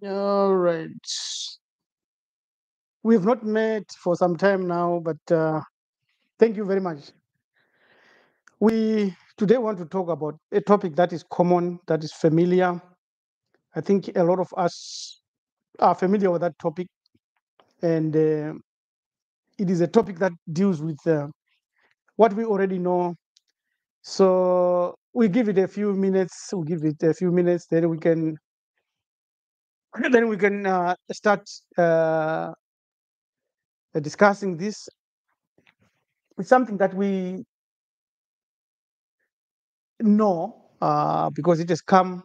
All right. We have not met for some time now, but thank you very much. We today want to talk about a topic that is common, that is familiar. I think a lot of us are familiar with that topic, and it is a topic that deals with what we already know. So we give it a few minutes. We give it a few minutes, then we can start discussing this. It's something that we know because it has come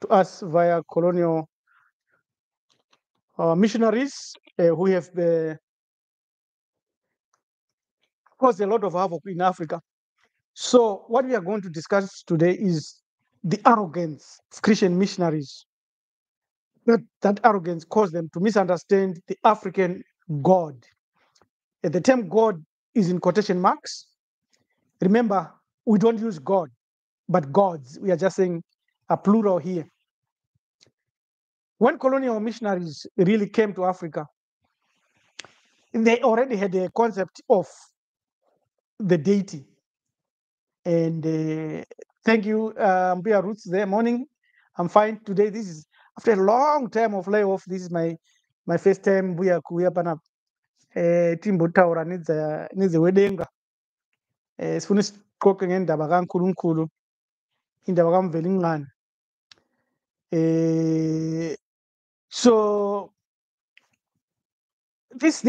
to us via colonial missionaries who have caused a lot of havoc in Africa. So, what we are going to discuss today is the arrogance of Christian missionaries. That arrogance caused them to misunderstand the African God. And the term God is in quotation marks. Remember, we don't use God, but gods. We are just saying a plural here. When colonial missionaries really came to Africa, they already had a concept of the deity. And thank you, Mbia Roots there. Morning. I'm fine today. This is after a long time of layoff. This is my first time Buya pana Timbo Tower needs a wedding. Sifuna isiqoqe ngendaba kaNkulunkulu, indaba kaMvelingane. So this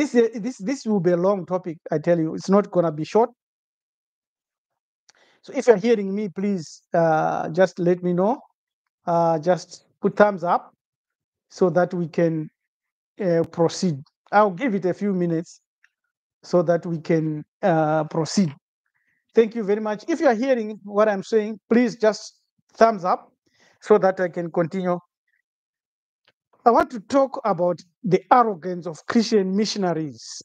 will be a long topic. I tell you, it's not gonna be short. So if you're hearing me, please just let me know. Just put thumbs up so that we can proceed. I'll give it a few minutes so that we can proceed. Thank you very much. If you are hearing what I'm saying, please just thumbs up so that I can continue. I want to talk about the arrogance of Christian missionaries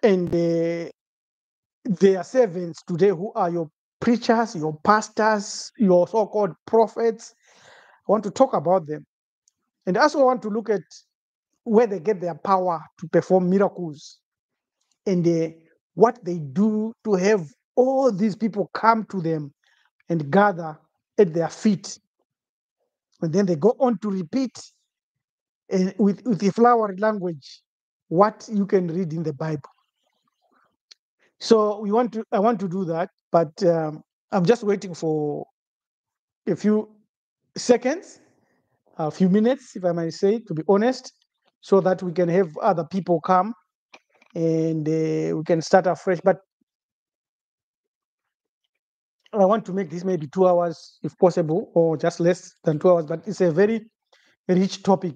and their servants today, who are your preachers, your pastors, your so called prophets. I want to talk about them. And also, I want to look at where they get their power to perform miracles and what they do to have all these people come to them and gather at their feet. And then they go on to repeat with the flowery language what you can read in the Bible. So I want to do that, but I'm just waiting for a few seconds, a few minutes, if I may say, to be honest, so that we can have other people come and we can start afresh. But I want to make this maybe 2 hours if possible, or just less than 2 hours, but it's a very rich topic.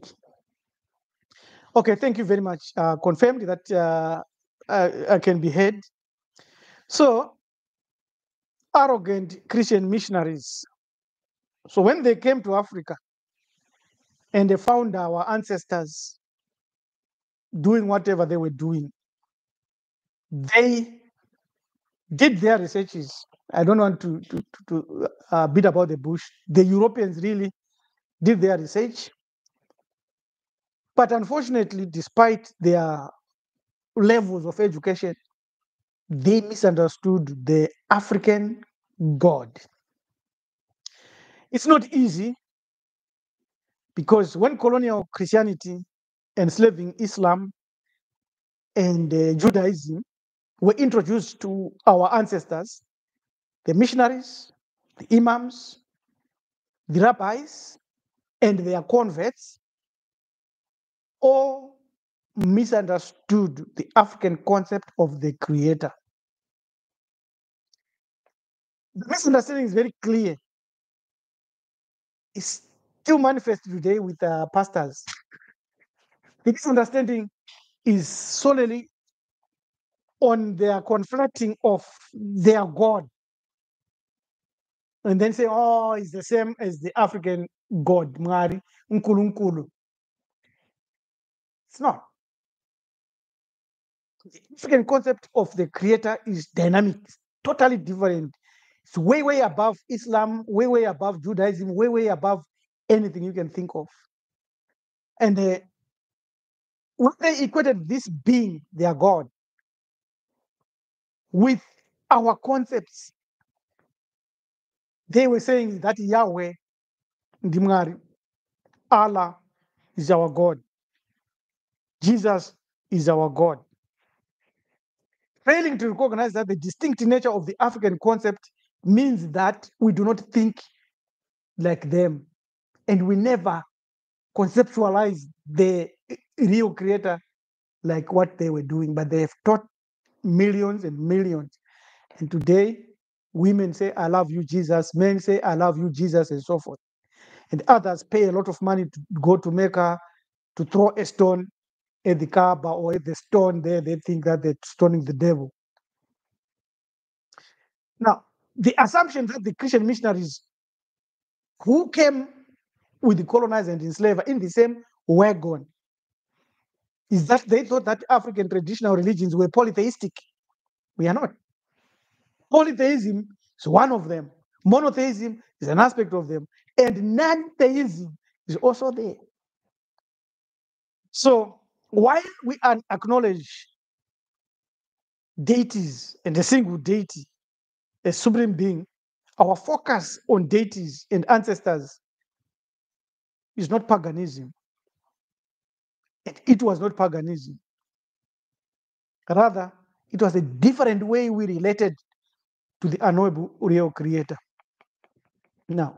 Okay, thank you very much. Confirmed that I can be heard. So, arrogant Christian missionaries. So, when they came to Africa and they found our ancestors doing whatever they were doing, they did their researches. I don't want to beat about the bush. The Europeans really did their research. But unfortunately, despite their levels of education, they misunderstood the African God. It's not easy because when colonial Christianity, enslaving Islam, and Judaism were introduced to our ancestors, the missionaries, the imams, the rabbis, and their converts all misunderstood the African concept of the creator. The misunderstanding is very clear. It's still manifest today with pastors. The misunderstanding is solely on their conflating of their God and then say, oh, it's the same as the African God, Mwari, Nkulunkulu. It's not. The African concept of the creator is dynamic, totally different. It's way, way above Islam, way, way above Judaism, way, way above anything you can think of. And when they equated this being, their God, with our concepts, they were saying that Yahweh, Ndimari, Allah is our God. Jesus is our God. Failing to recognize that the distinct nature of the African concept means that we do not think like them, and we never conceptualize the real creator like what they were doing, but they have taught millions and millions. And today, women say, I love you, Jesus. Men say, I love you, Jesus, and so forth. And others pay a lot of money to go to Mecca to throw a stone at the Kaaba or at the stone there. They think that they're stoning the devil. Now, the assumption that the Christian missionaries who came with the colonizer and enslaver in the same wagon is that they thought that African traditional religions were polytheistic. We are not. Polytheism is one of them. Monotheism is an aspect of them. And non-theism is also there. So while we acknowledge deities and a single deity, a supreme being, our focus on deities and ancestors is not paganism. It was not paganism. Rather, it was a different way we related to the unknowable real creator. Now,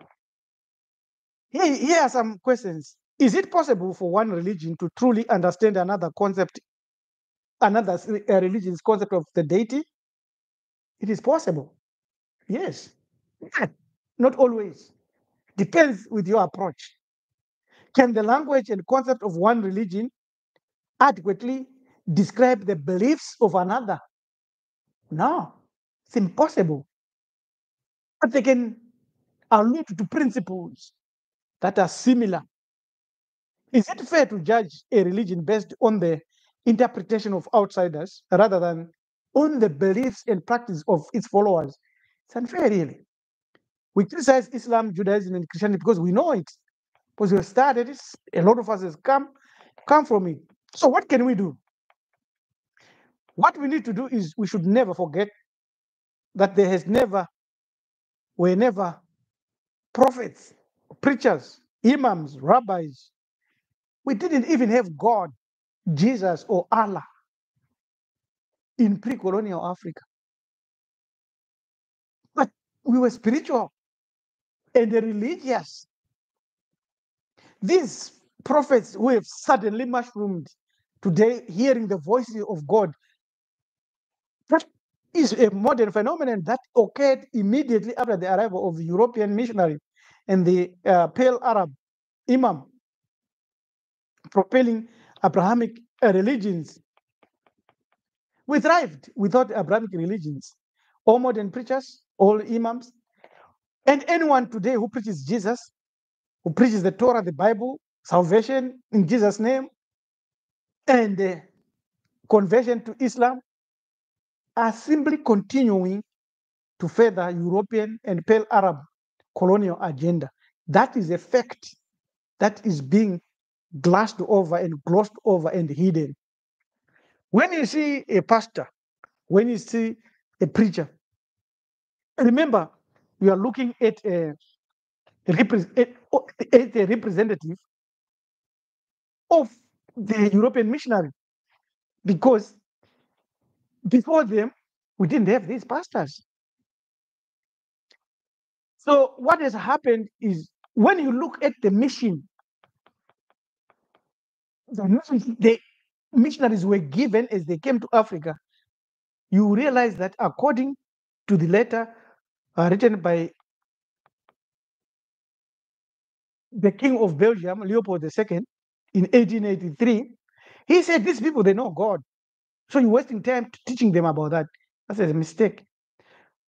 here are some questions. Is it possible for one religion to truly understand another concept, another religion's concept of the deity? It is possible. Yes. But not always. Depends with your approach. Can the language and concept of one religion adequately describe the beliefs of another? No, it's impossible. But they can allude to principles that are similar. Is it fair to judge a religion based on the interpretation of outsiders rather than on the beliefs and practice of its followers? It's unfair, really. We criticize Islam, Judaism, and Christianity because we know it, because we have started it. A lot of us has come from it. So what can we do? What we need to do is we should never forget that there has never, were never prophets, preachers, imams, rabbis. We didn't even have God, Jesus, or Allah in pre-colonial Africa. But we were spiritual and religious. These prophets who have suddenly mushroomed today, hearing the voices of God, that is a modern phenomenon that occurred immediately after the arrival of the European missionary and the Pale Arab imam propelling Abrahamic religions. We thrived without Abrahamic religions. All modern preachers, all imams, and anyone today who preaches Jesus, who preaches the Torah, the Bible, salvation in Jesus' name, and conversion to Islam, are simply continuing to further European and Pale Arab colonial agenda. That is a fact that is being glossed over and glossed over and hidden. When you see a pastor, when you see a preacher, remember, you are looking at a representative of the European missionary, because before them, we didn't have these pastors. So what has happened is when you look at the mission, the missionaries were given as they came to Africa, you realize that according to the letter written by the King of Belgium, Leopold II, in 1883, he said, these people, they know God. So you're wasting time teaching them about that. That's a mistake.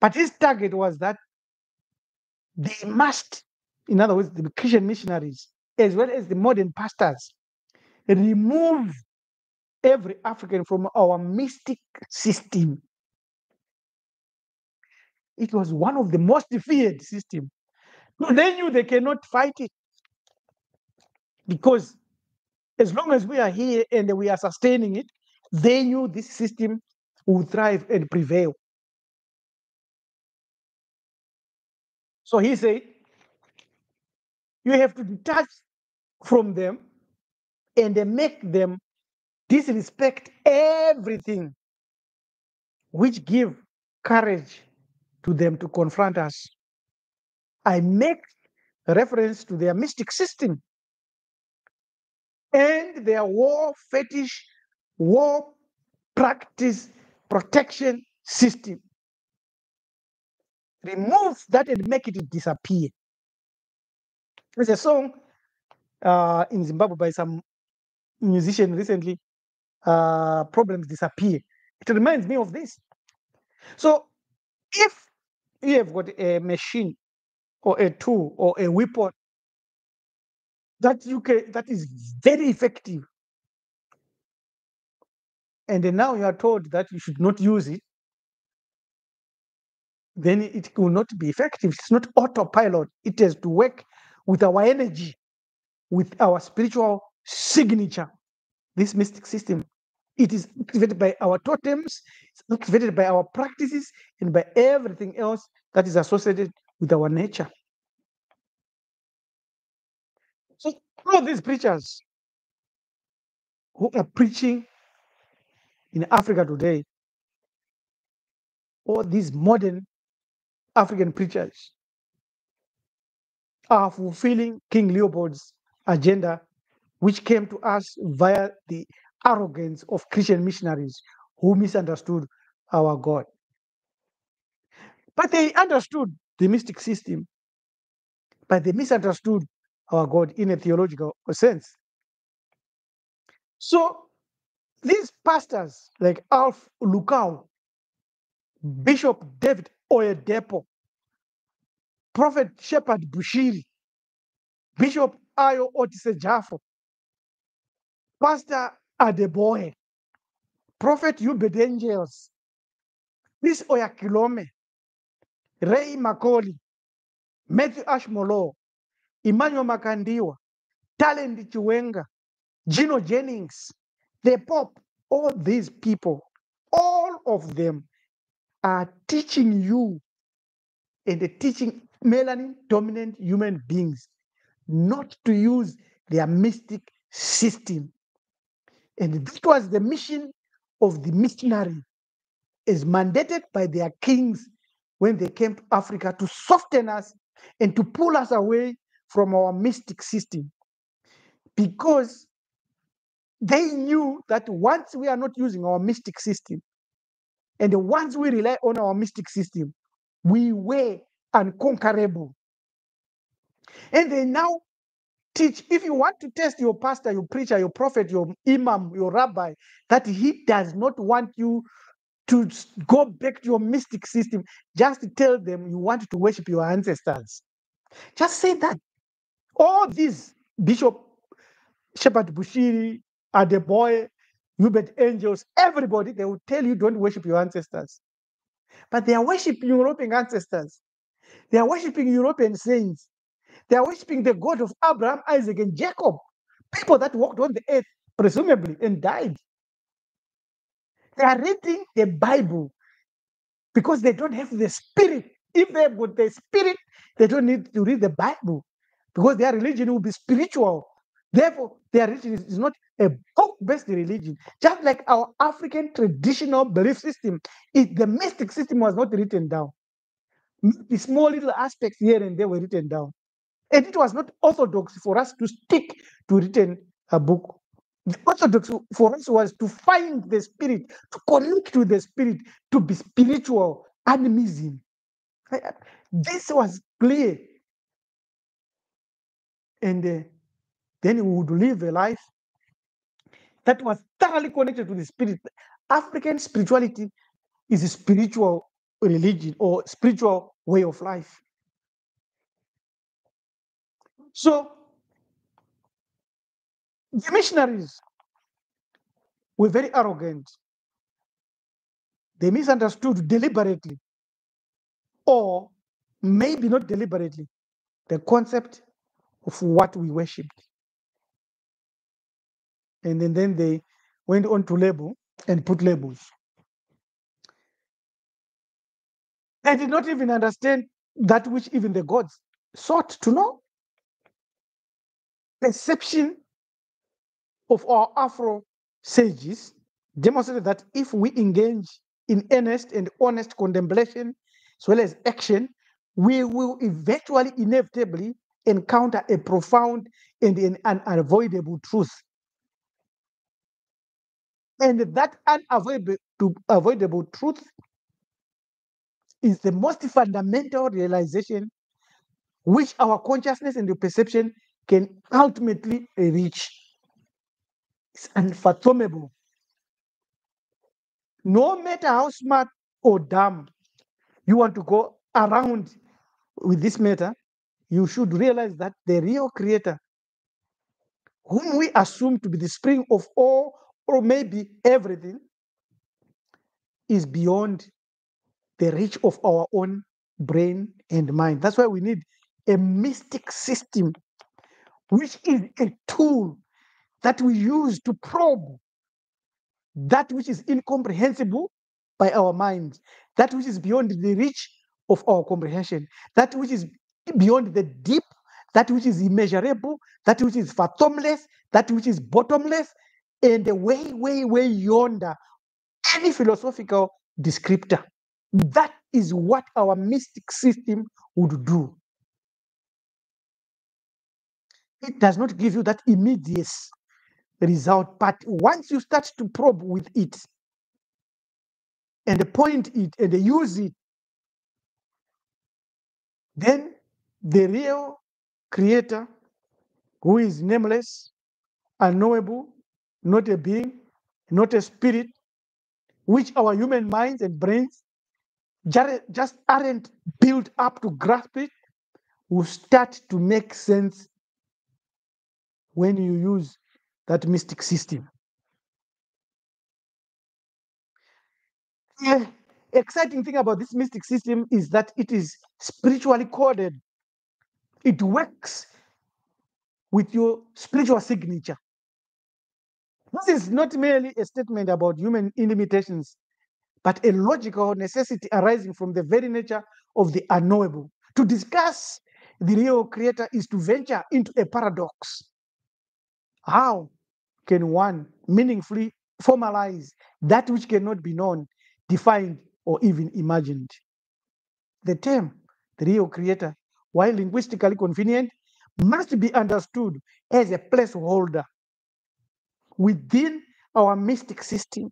But his target was that they must, in other words, the Christian missionaries, as well as the modern pastors, remove every African from our mystic system. It was one of the most feared systems. They knew they cannot fight it because As long as we are here and we are sustaining it, they knew this system would thrive and prevail. So he said, you have to detach from them and make them disrespect everything which give courage to them to confront us. I make reference to their mystic system and their war fetish, war practice protection system. Remove that and make it disappear. There's a song in Zimbabwe by some musician recently, Problems Disappear. It reminds me of this. So if you have got a machine or a tool or a weapon that is very effective, and then now you are told that you should not use it, then it will not be effective. It's not autopilot. It has to work with our energy, with our spiritual signature, this mystic system. It is activated by our totems, it's activated by our practices, and by everything else that is associated with our nature. So all these preachers who are preaching in Africa today, all these modern African preachers, are fulfilling King Leopold's agenda, which came to us via the arrogance of Christian missionaries who misunderstood our God. But they understood the mystic system, but they misunderstood our God in a theological sense. So these pastors like Alf Lukau, Bishop David Oyedepo, Prophet Shepherd Bushiri, Bishop Ayo Otise Jafo, Pastor Adeboye, Prophet Hubert Angels, this Oyakilome, Ray Macaulay, Matthew Ashmolo, Emmanuel Makandiwa, Talent Chiwenga, Gino Jennings, the Pope, all these people, all of them are teaching you and teaching melanin dominant human beings not to use their mystic system. And this was the mission of the missionary, as mandated by their kings when they came to Africa to soften us and to pull us away from our mystic system. Because they knew that once we are not using our mystic system, and once we rely on our mystic system, we were unconquerable. And they now teach, if you want to test your pastor, your preacher, your prophet, your imam, your rabbi, that he does not want you to go back to your mystic system, just tell them you want to worship your ancestors. Just say that. All these Bishop Shepherd Bushiri, Adeboye, Hubert Angels, everybody, they will tell you don't worship your ancestors. But they are worshiping European ancestors. They are worshiping European saints. They are worshiping the God of Abraham, Isaac, and Jacob. People that walked on the earth, presumably, and died. They are reading the Bible because they don't have the spirit. If they have got the spirit, they don't need to read the Bible because their religion will be spiritual. Therefore, their religion is not a book-based religion. Just like our African traditional belief system, the mystic system was not written down. The small little aspects here and there were written down. And it was not orthodox for us to stick to written a book. The orthodox for us was to find the spirit, to connect with the spirit, to be spiritual animism. This was clear. And then we would live a life that was thoroughly connected to the spirit. African spirituality is a spiritual religion or spiritual way of life. So the missionaries were very arrogant. They misunderstood deliberately, or maybe not deliberately, the concept of what we worshipped. And then they went on to label and put labels. They did not even understand that which even the gods sought to know. Perception of our Afro sages demonstrated that if we engage in earnest and honest contemplation as well as action, we will eventually, inevitably encounter a profound and an unavoidable truth. And that unavoidable truth is the most fundamental realization which our consciousness and the perception can ultimately reach. It's unfathomable. No matter how smart or dumb you want to go around with this matter, you should realize that the real creator, whom we assume to be the spring of all or maybe everything, is beyond the reach of our own brain and mind. That's why we need a mystic system, which is a tool that we use to probe that which is incomprehensible by our mind, that which is beyond the reach of our comprehension, that which is beyond the deep, that which is immeasurable, that which is fathomless, that which is bottomless, and way, way, way yonder any philosophical descriptor. That is what our mystic system would do. It does not give you that immediate result, but once you start to probe with it and point it and use it, then the real creator, who is nameless, unknowable, not a being, not a spirit, which our human minds and brains just aren't built up to grasp it, will start to make sense when you use that mystic system. The exciting thing about this mystic system is that it is spiritually coded. It works with your spiritual signature. This is not merely a statement about human limitations, but a logical necessity arising from the very nature of the unknowable. To discuss the real creator is to venture into a paradox. How can one meaningfully formalize that which cannot be known, defined, or even imagined? The term, the real creator, while linguistically convenient, must be understood as a placeholder within our mystic system.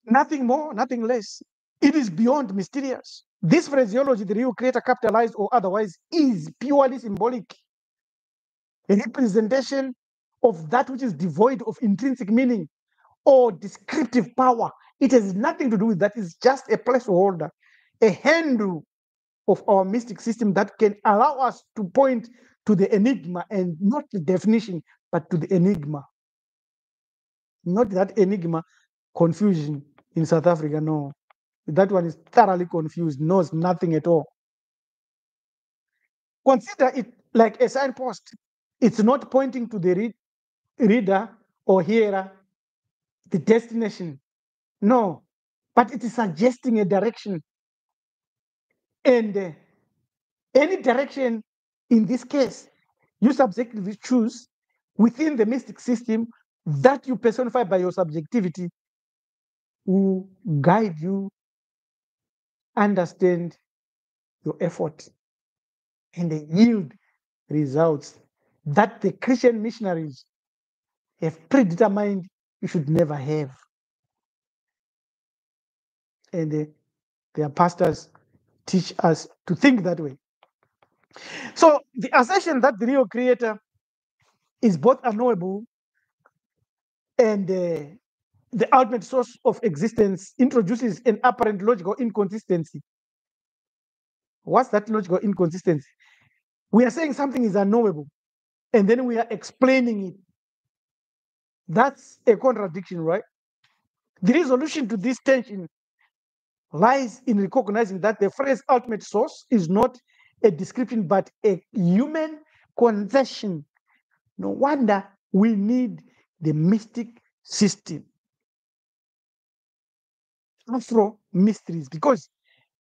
Nothing more, nothing less. It is beyond mysterious. This phraseology, the real creator, capitalized or otherwise, is purely symbolic, a representation of that which is devoid of intrinsic meaning or descriptive power. It has nothing to do with that. It's just a placeholder, a handle of our mystic system that can allow us to point to the enigma, and not the definition, but to the enigma. Not that enigma confusion in South Africa, no. That one is thoroughly confused, knows nothing at all. Consider it like a signpost. It's not pointing to the reader or hearer, the destination. No, but it is suggesting a direction. And any direction in this case, you subjectively choose within the mystic system that you personify by your subjectivity will guide you, understand your effort, and yield results that the Christian missionaries have predetermined you should never have. And their pastors teach us to think that way. So the assertion that the real creator is both unknowable and the ultimate source of existence introduces an apparent logical inconsistency. What's that logical inconsistency? We are saying something is unknowable, and then we are explaining it. That's a contradiction, right? The resolution to this tension lies in recognizing that the phrase ultimate source is not a description, but a human concession. No wonder We need the mystic system, Afro mysteries, because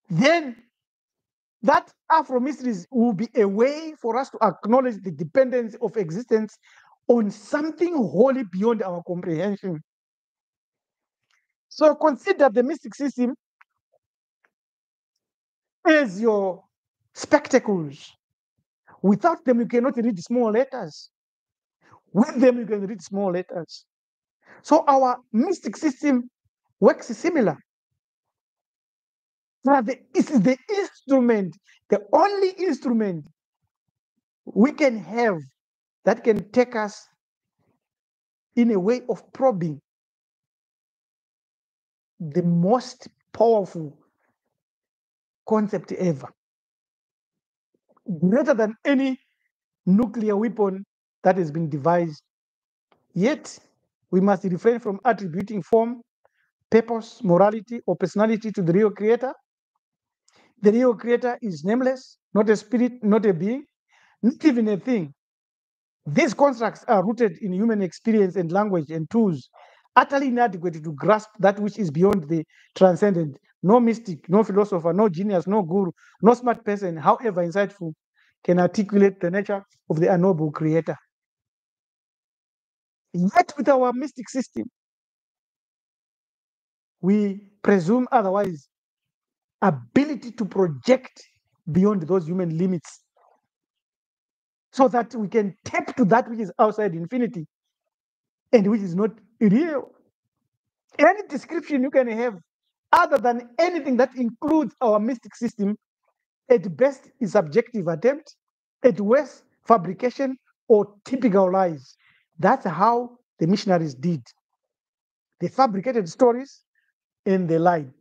then that Afro mysteries will be a way for us to acknowledge the dependence of existence on something wholly beyond our comprehension. So consider the mystic system as your spectacles. Without them, you cannot read small letters. With them, you can read small letters. So our mystic system works similar. This is the instrument, the only instrument we can have that can take us in a way of probing the most powerful concept ever, greater than any nuclear weapon that has been devised. Yet, we must refrain from attributing form, purpose, morality, or personality to the real creator. The real creator is nameless, not a spirit, not a being, not even a thing. These constructs are rooted in human experience and language and tools, utterly inadequate to grasp that which is beyond the transcendent. No mystic, no philosopher, no genius, no guru, no smart person, however insightful, can articulate the nature of the unknowable creator. Yet, with our mystic system, we presume otherwise ability to project beyond those human limits so that we can tap to that which is outside infinity and which is not real. Any description you can have other than anything that includes our mystic system, at best is subjective attempt, at worst fabrication or typical lies. That's how the missionaries did. They fabricated stories and they lied.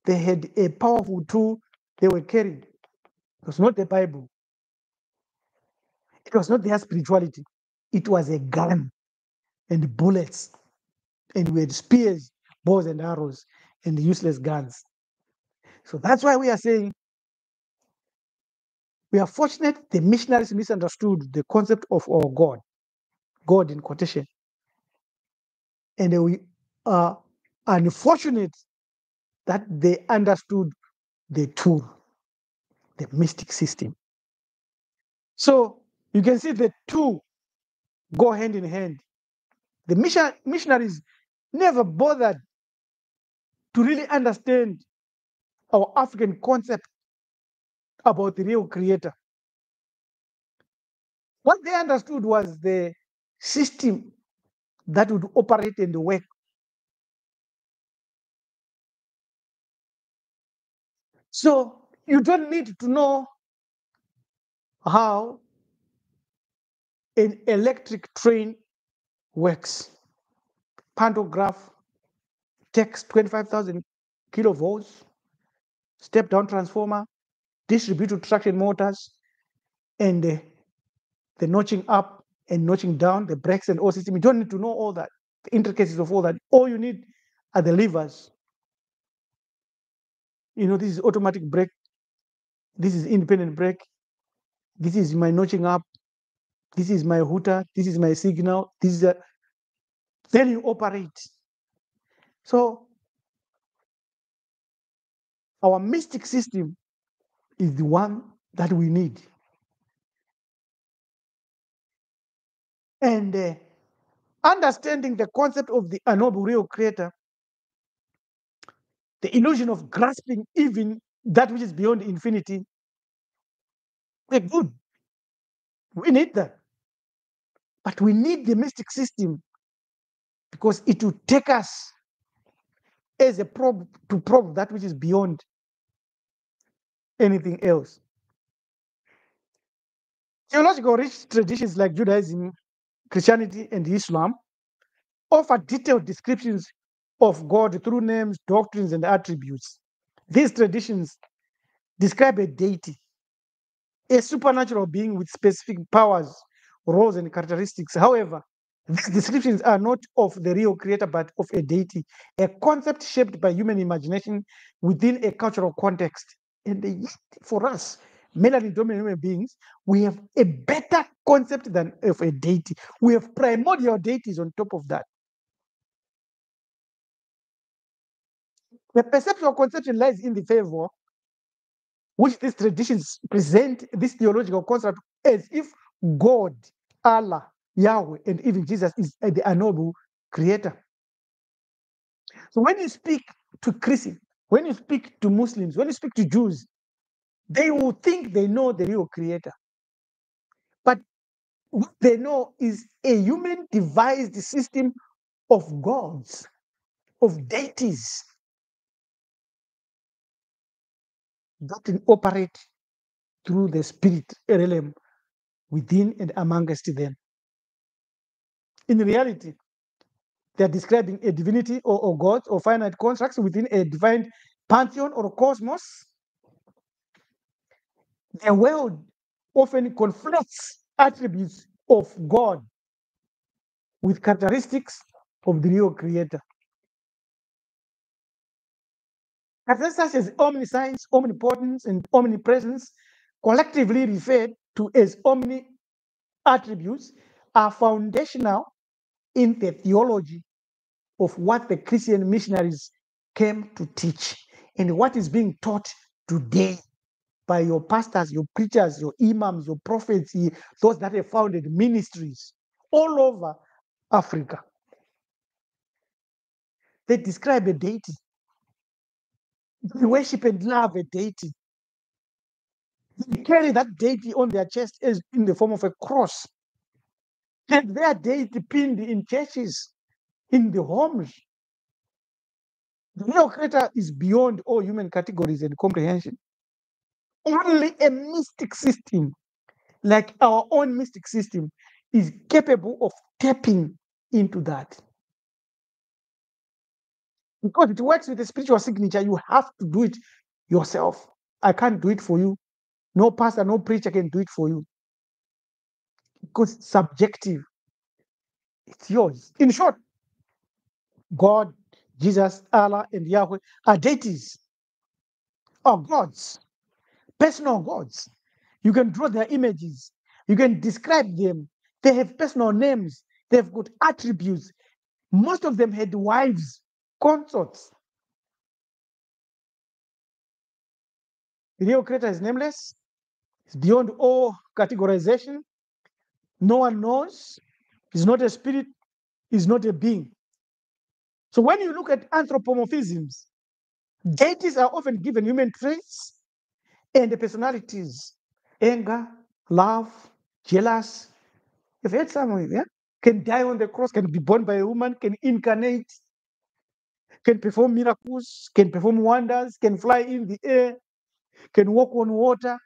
They had a powerful tool they were carrying. It was not the Bible. It was not their spirituality. It was a gun and bullets. And we had spears, bows and arrows, and useless guns. So that's why we are saying we are fortunate the missionaries misunderstood the concept of our God, God in quotation. And we are unfortunate that they understood the tool, the mystic system. So you can see the two go hand in hand. The missionaries never bothered to really understand our African concept about the real creator. What they understood was the system that would operate and work. So you don't need to know how an electric train works. Pantograph takes 25,000 kilovolts, step down transformer, distributed traction motors, and the notching up and notching down, the brakes and all system. You don't need to know all that, the intricacies of all that. All you need are the levers. This is automatic brake, this is independent brake, this is my notching up, this is my hooter, this is my signal, this is a, then you operate. So our mystic system is the one that we need. And understanding the concept of the unknowable real creator, the illusion of grasping even that which is beyond infinity, we're good. We need that. But we need the mystic system because it will take us as a probe to probe that which is beyond anything else. Theological rich traditions like Judaism, Christianity, and Islam offer detailed descriptions of God through names, doctrines, and attributes. These traditions describe a deity, a supernatural being with specific powers, roles, and characteristics. However, these descriptions are not of the real creator, but of a deity, a concept shaped by human imagination within a cultural context. And yet, for us, melanin-dominant human beings, we have a better concept than of a deity. We have primordial deities on top of that. The perceptual conception lies in the favor which these traditions present this theological concept as if God, Allah, Yahweh, and even Jesus is the unknowable creator. So when you speak to Christians, when you speak to Muslims, when you speak to Jews, they will think they know the real creator. But what they know is a human devised system of gods, of deities that can operate through the spirit realm within and amongst them. In reality, they are describing a divinity or gods or finite constructs within a defined pantheon or cosmos. The world often conflicts attributes of God with characteristics of the real creator. Characteristics such as omniscience, omnipotence, and omnipresence, collectively referred to as omni attributes, are foundational in the theology of what the Christian missionaries came to teach and what is being taught today by your pastors, your preachers, your imams, your prophets, those that have founded ministries all over Africa. They describe a deity. They worship and love a deity. They carry that deity on their chest as in the form of a cross. And their deity pinned in churches, in the homes. The real creator is beyond all human categories and comprehension. Only a mystic system, like our own mystic system, is capable of tapping into that. Because it works with a spiritual signature, you have to do it yourself. I can't do it for you. No pastor, no preacher can do it for you. Because it's subjective. It's yours. In short, God, Jesus, Allah, and Yahweh are deities, are gods, personal gods. You can draw their images. You can describe them. They have personal names. They've got attributes. Most of them had wives, consorts. The real creator is nameless. It's beyond all categorization. No one knows. He's not a spirit. He's not a being. So when you look at anthropomorphisms, deities are often given human traits and the personalities: anger, love, jealous. You've heard someone, yeah? Can die on the cross, can be born by a woman, can incarnate, can perform miracles, can perform wonders, can fly in the air, can walk on water,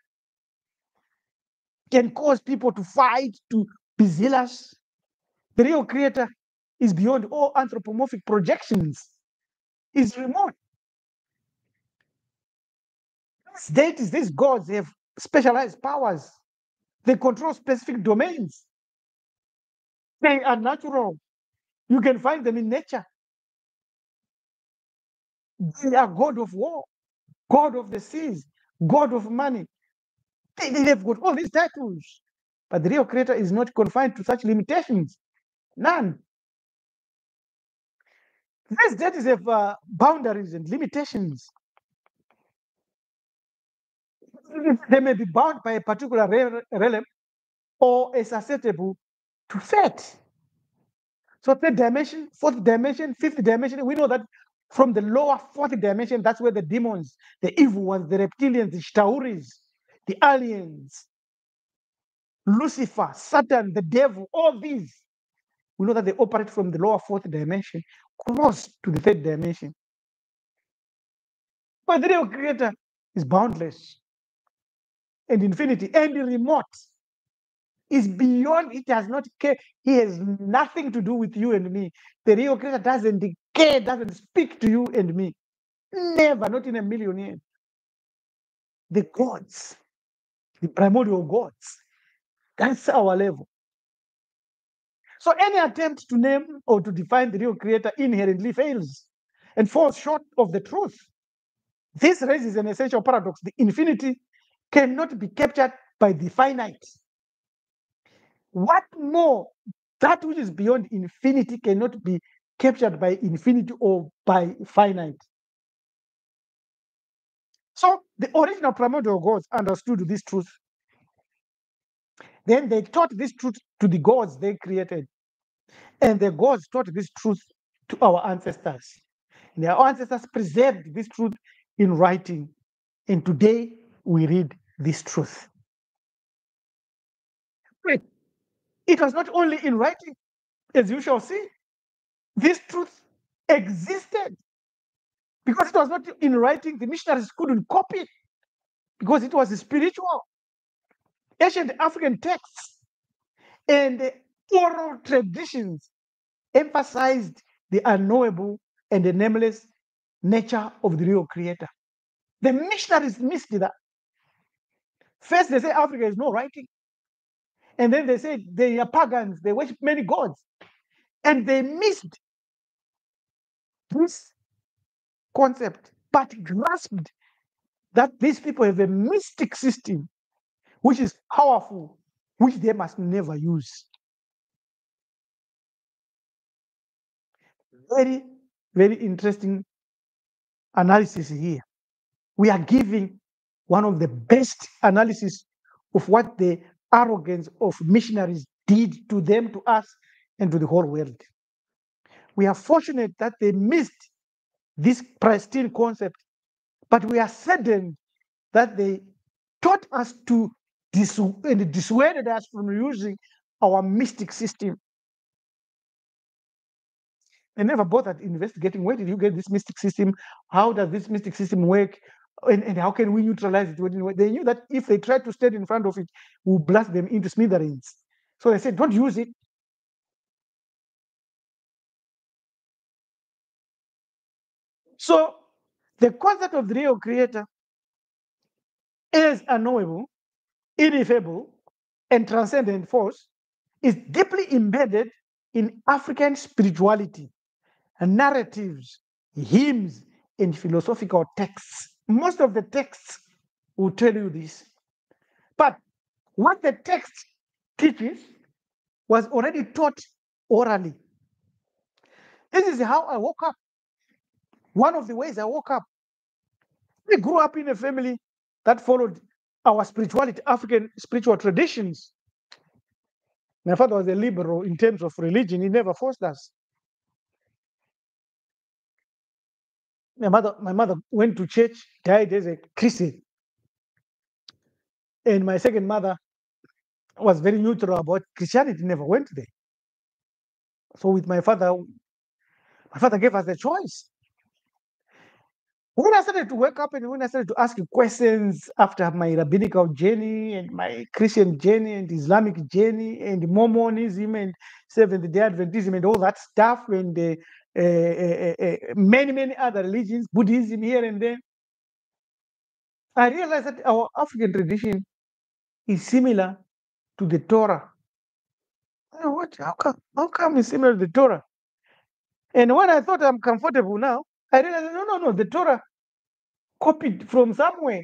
can cause people to fight, to be zealous. The real creator is beyond all anthropomorphic projections. Is remote. These deities, these gods have specialized powers. They control specific domains. They are natural. You can find them in nature. They are God of war, God of the seas, God of money. They've got all these titles. But the real creator is not confined to such limitations. None. These deities have boundaries and limitations. They may be bound by a particular realm or are susceptible to fate. So third dimension, fourth dimension, fifth dimension, we know that from the lower fourth dimension, that's where the demons, the evil ones, the reptilians, the Shtauris, the aliens, Lucifer, Satan, the devil, all these, we know that they operate from the lower fourth dimension, close to the third dimension. But the real creator is boundless and infinity and remote. Is beyond, it has not care. He has nothing to do with you and me. The real creator doesn't care, doesn't speak to you and me. Never, not in a million years. The gods, the primordial gods, that's our level. So any attempt to name or to define the real creator inherently fails and falls short of the truth. This raises an essential paradox. The infinity cannot be captured by the finite. What more, that which is beyond infinity cannot be captured by infinity or by finite. So the original primordial gods understood this truth. Then they taught this truth to the gods they created. And the gods taught this truth to our ancestors. And our ancestors preserved this truth in writing. And today we read this truth. Wait, it was not only in writing, as you shall see. This truth existed. Because it was not in writing, the missionaries couldn't copy it because it was spiritual. Ancient African texts and the oral traditions emphasized the unknowable and the nameless nature of the real creator. The missionaries missed that. First, they say Africa is no writing. And then they say they are pagans, they worship many gods. And they missed this concept, but grasped that these people have a mystic system which is powerful, which they must never use. Very, very interesting analysis here. We are giving one of the best analysis of what the arrogance of missionaries did to them, to us, and to the whole world. We are fortunate that they missed this pristine concept, but we are saddened that they taught us to and dissuaded us from using our mystic system. They never bothered investigating where did you get this mystic system? How does this mystic system work? And how can we neutralize it? They knew that if they tried to stand in front of it, we'll blast them into smithereens. So they said, don't use it. So the concept of the real creator is unknowable, ineffable, and transcendent force is deeply embedded in African spirituality and narratives, hymns, and philosophical texts. Most of the texts will tell you this. But what the text teaches was already taught orally. This is how I woke up. One of the ways I woke up. We grew up in a family that followed our spirituality, African spiritual traditions. My father was a liberal in terms of religion. He never forced us. My mother went to church, died as a Christian. And my second mother was very neutral about Christianity, never went there. So with my father gave us the choice. When I started to wake up and when I started to ask questions after my rabbinical journey and my Christian journey and Islamic journey and Mormonism and Seventh-day Adventism and all that stuff and many other religions, Buddhism here and there, I realized that our African tradition is similar to the Torah. What? How come it's similar to the Torah? And when I thought I'm comfortable now, I realized no, the Torah copied from somewhere.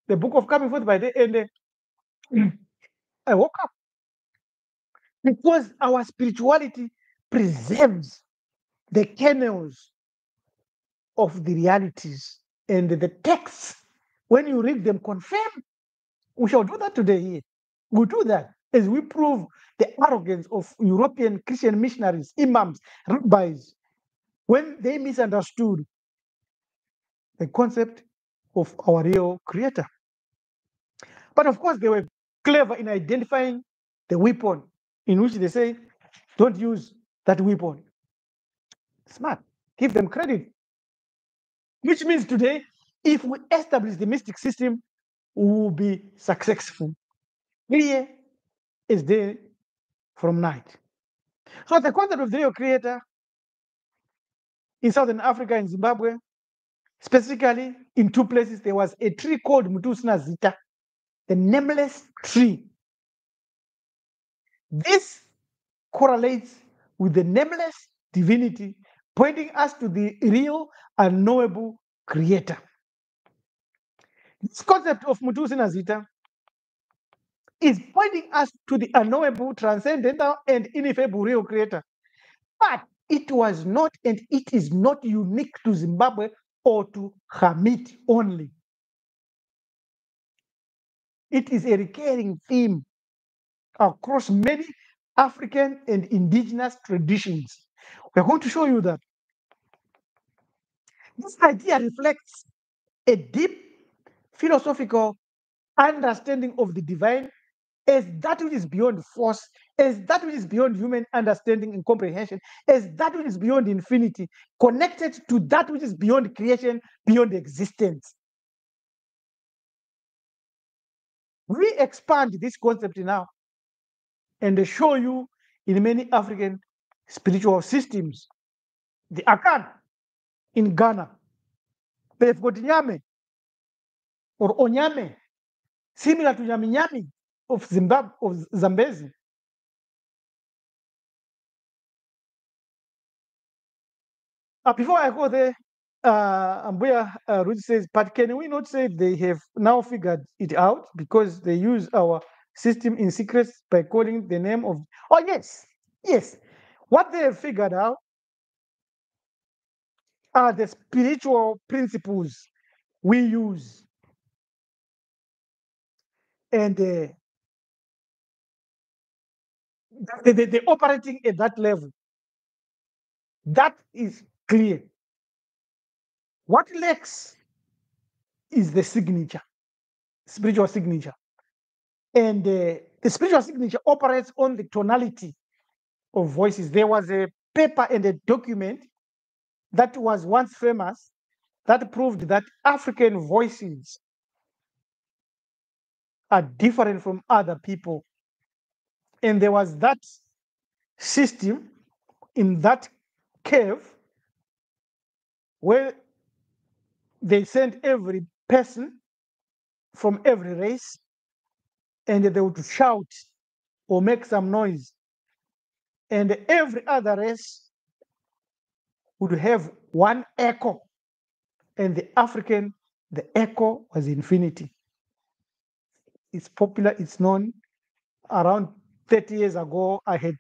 The book of coming forth by day, and I woke up because our spirituality preserves the kernels of the realities and the texts. When you read them, confirm. We shall do that today here. We'll do that as we prove the arrogance of European Christian missionaries, imams, rabbis, when they misunderstood the concept of our real creator. But of course, they were clever in identifying the weapon in which they say, don't use that weapon. Smart. Give them credit. Which means today, if we establish the mystic system, we will be successful. Clear is day from night. So the concept of the real creator in Southern Africa and Zimbabwe, specifically in two places, there was a tree called Mutusna Zita, the nameless tree. This correlates with the nameless divinity, pointing us to the real, unknowable creator. This concept of Mutu Sinazita is pointing us to the unknowable, transcendental, and ineffable real creator. But it was not, and it is not unique to Zimbabwe or to Hamid only. It is a recurring theme across many African and indigenous traditions. We're going to show you that this idea reflects a deep philosophical understanding of the divine as that which is beyond force, as that which is beyond human understanding and comprehension, as that which is beyond infinity, connected to that which is beyond creation, beyond existence. We expand this concept now and show you in many African spiritual systems. The Akan in Ghana, they've got Nyame or Onyame, similar to Nyami Nyami of Zimbabwe, of Zambezi. Before I go there, Ambuya Ruth says, but can we not say they have now figured it out because they use our system in secret by calling the name of... Oh, yes, yes. What they have figured out are the spiritual principles we use. And they're operating at that level. That is clear. What lacks is the signature, spiritual signature. And the spiritual signature operates on the tonality of voices. There was a paper and a document that was once famous that proved that African voices are different from other people. And there was that system in that cave where they sent every person from every race and they would shout or make some noise. And every other race would have one echo. And the African, the echo was infinity. It's popular, it's known. Around 30 years ago, I had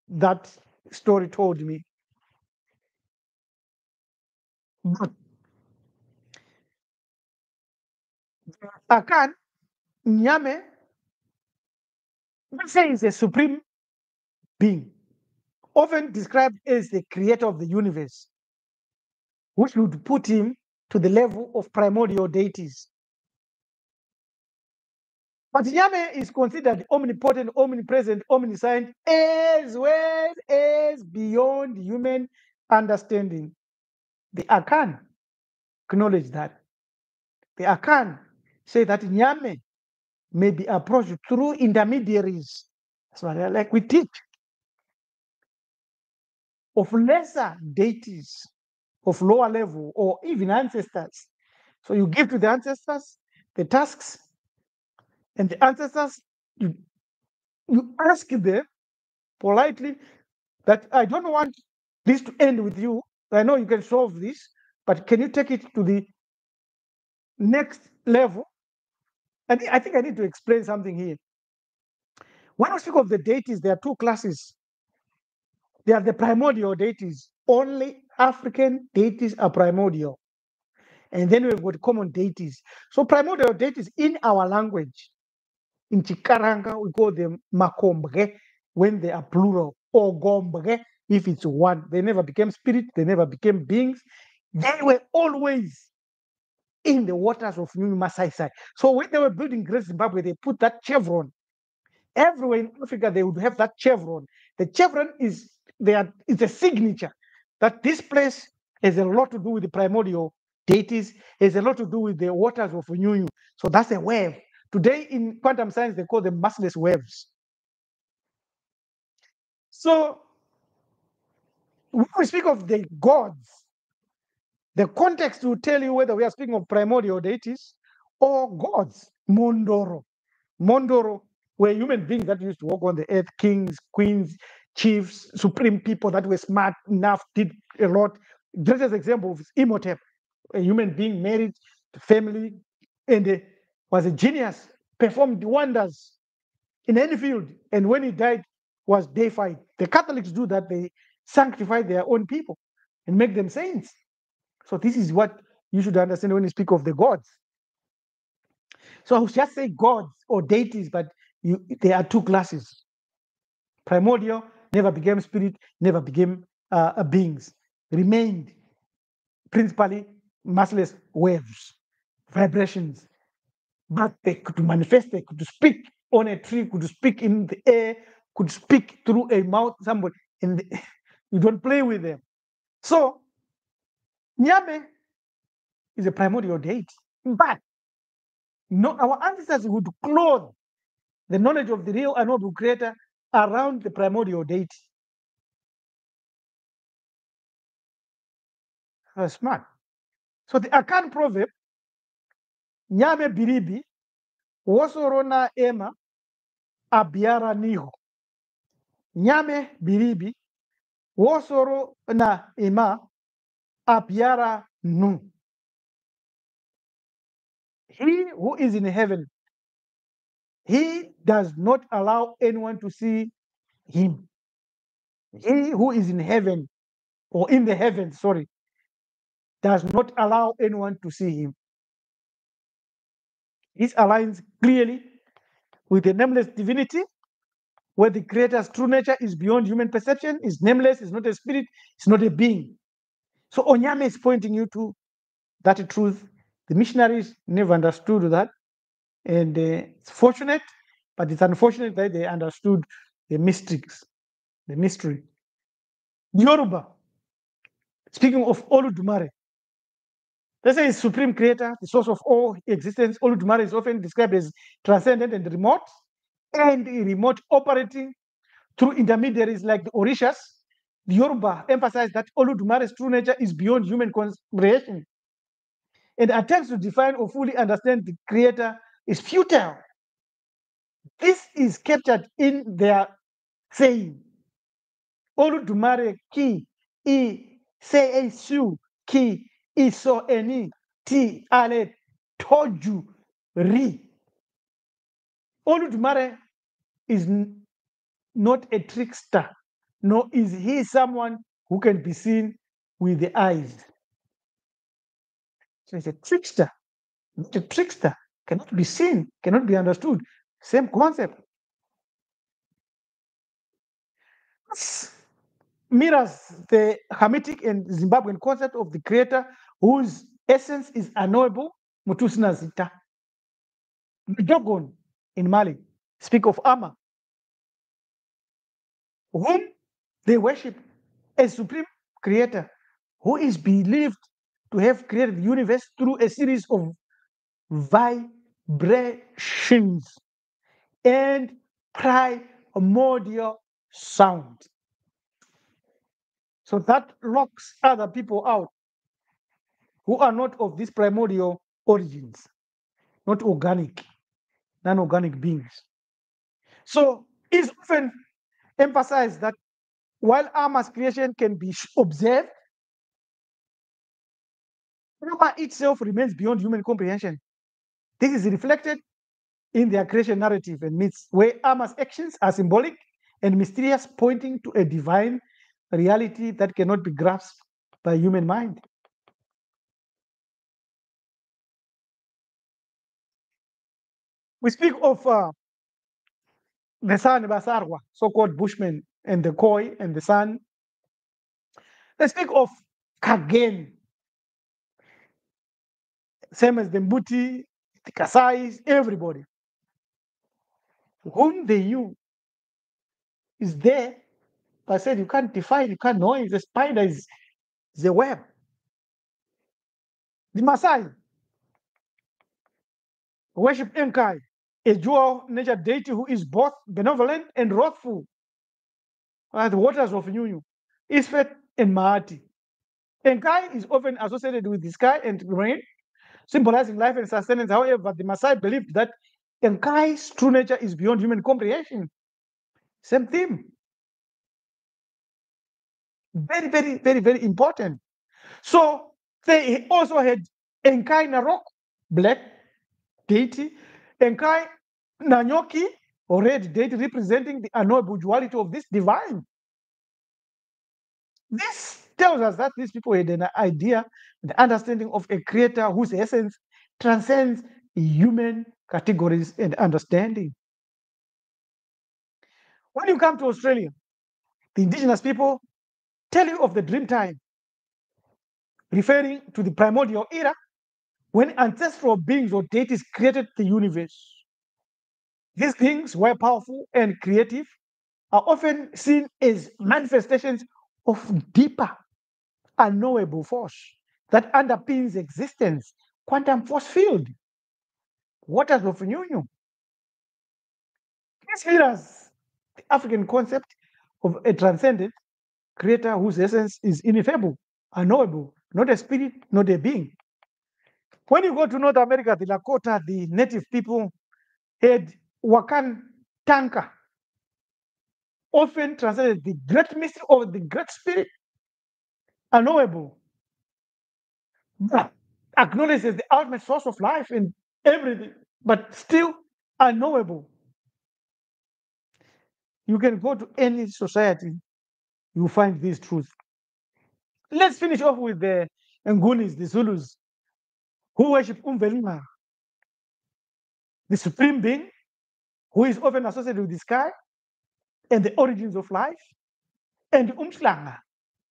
that story told me. But Akan, Nyame, let's say is a supreme being, often described as the creator of the universe, which would put him to the level of primordial deities. But Yahweh is considered omnipotent, omnipresent, omniscient, as well as beyond human understanding. The Akan acknowledge that. The Akan say that Nyame may be approached through intermediaries. That's what I like. We teach of lesser deities, of lower level, or even ancestors. So you give to the ancestors the tasks, and the ancestors, you ask them politely that I don't want this to end with you. I know you can solve this, but can you take it to the next level? And I think I need to explain something here. When I speak of the deities, there are two classes. They are the primordial deities. Only African deities are primordial. And then we've got common deities. So primordial deities in our language, in Chikaranga, we call them makombre when they are plural, or gombre if it's one. They never became spirit, they never became beings. They were always in the waters of New Masai. So when they were building Great Zimbabwe, they put that chevron. Everywhere in Africa, they would have that chevron. The chevron is it's a signature that this place has a lot to do with the primordial deities, has a lot to do with the waters of Unyunyu. So that's a wave. Today in quantum science, they call them massless waves. So when we speak of the gods, the context will tell you whether we are speaking of primordial deities or gods. Mondoro. Mondoro were human beings that used to walk on the earth, kings, queens, chiefs, supreme people that were smart enough, did a lot. Greatest example is Imhotep, a human being married to family, and was a genius, performed wonders in any field, and when he died, was deified. The Catholics do that; they sanctify their own people and make them saints. So this is what you should understand when you speak of the gods. So I would just say gods or deities, but there are two classes. Primordial never became spirit, never became beings, remained principally massless waves, vibrations. But they could manifest, they could speak on a tree, could speak in the air, could speak through a mouth, somebody. You don't play with them. So, Nyame is a primordial deity. But no, our ancestors would clothe the knowledge of the real and noble creator around the primordial deity. That's smart. So the Akan proverb, Nyame biribi, wosorona ema, abiara niho. Nyame biribi, wosoro na ema, abiara nu. He who is in heaven, he does not allow anyone to see him. He who is in heaven, or in the heavens, sorry, does not allow anyone to see him. This aligns clearly with the nameless divinity, where the creator's true nature is beyond human perception, is nameless, is not a spirit, it's not a being. So Onyame is pointing you to that truth. The missionaries never understood that. And it's fortunate, but it's unfortunate that they understood the mystics, the mystery. Yoruba, speaking of Oludumare, they say is supreme creator, the source of all existence. Oludumare is often described as transcendent and remote operating through intermediaries like the Orishas. The Yoruba emphasize that Oludumare's true nature is beyond human comprehension, and attempts to define or fully understand the creator is futile. This is captured in their saying, Oludumare ki I se esu ki iso eni ti ale toju ri. Oludumare is not a trickster, nor is he someone who can be seen with the eyes. So he's a trickster, not a trickster, cannot be seen, cannot be understood. Same concept. This mirrors the Hamitic and Zimbabwean concept of the creator whose essence is unknowable, Mutusina Zita. Dogon in Mali speak of Ama, whom they worship as supreme creator, who is believed to have created the universe through a series of vibrations and primordial sound. So that locks other people out who are not of these primordial origins, not organic, non-organic beings. So it's often emphasized that while Ama's creation can be observed, Ama itself remains beyond human comprehension. This is reflected in their creation narrative and myths, where Ama's actions are symbolic and mysterious, pointing to a divine reality that cannot be grasped by human mind. We speak of the San Basarwa, so-called Bushmen, and the Khoi and the San. Let's speak of Kagen, same as the Mbuti, the Kasais, everybody. Whom they knew is there, but I said you can't define, you can't know it. The spider is the web. The Maasai worship Enkai, a dual nature deity who is both benevolent and wrathful. The waters of Nyunyu, Isfet and Maati. Enkai is often associated with the sky and rain, symbolizing life and sustenance. However, the Maasai believed that Enkai's true nature is beyond human comprehension. Same theme. Very, very, very, very important. So they also had Enkai Narok, black, deity, Enkai Nanyoki, or red deity, representing the unknowable duality of this divine. This tells us that these people had an idea, the understanding of a creator whose essence transcends human categories and understanding. When you come to Australia, the indigenous people tell you of the dream time, referring to the primordial era when ancestral beings or deities created the universe. These beings were powerful and creative, are often seen as manifestations of deeper, unknowable force that underpins existence, quantum force field, waters of union. This mirrors the African concept of a transcendent creator whose essence is ineffable, unknowable, not a spirit, not a being. When you go to North America, the Lakota, the native people had Wakan Tanka, often translated the great mystery of the great spirit, unknowable, but acknowledged as the ultimate source of life and everything, but still unknowable. You can go to any society, you find these truths. Let's finish off with the Ngunis, the Zulus, who worship Umvelima, the supreme being, who is often associated with the sky and the origins of life, and Umslanga,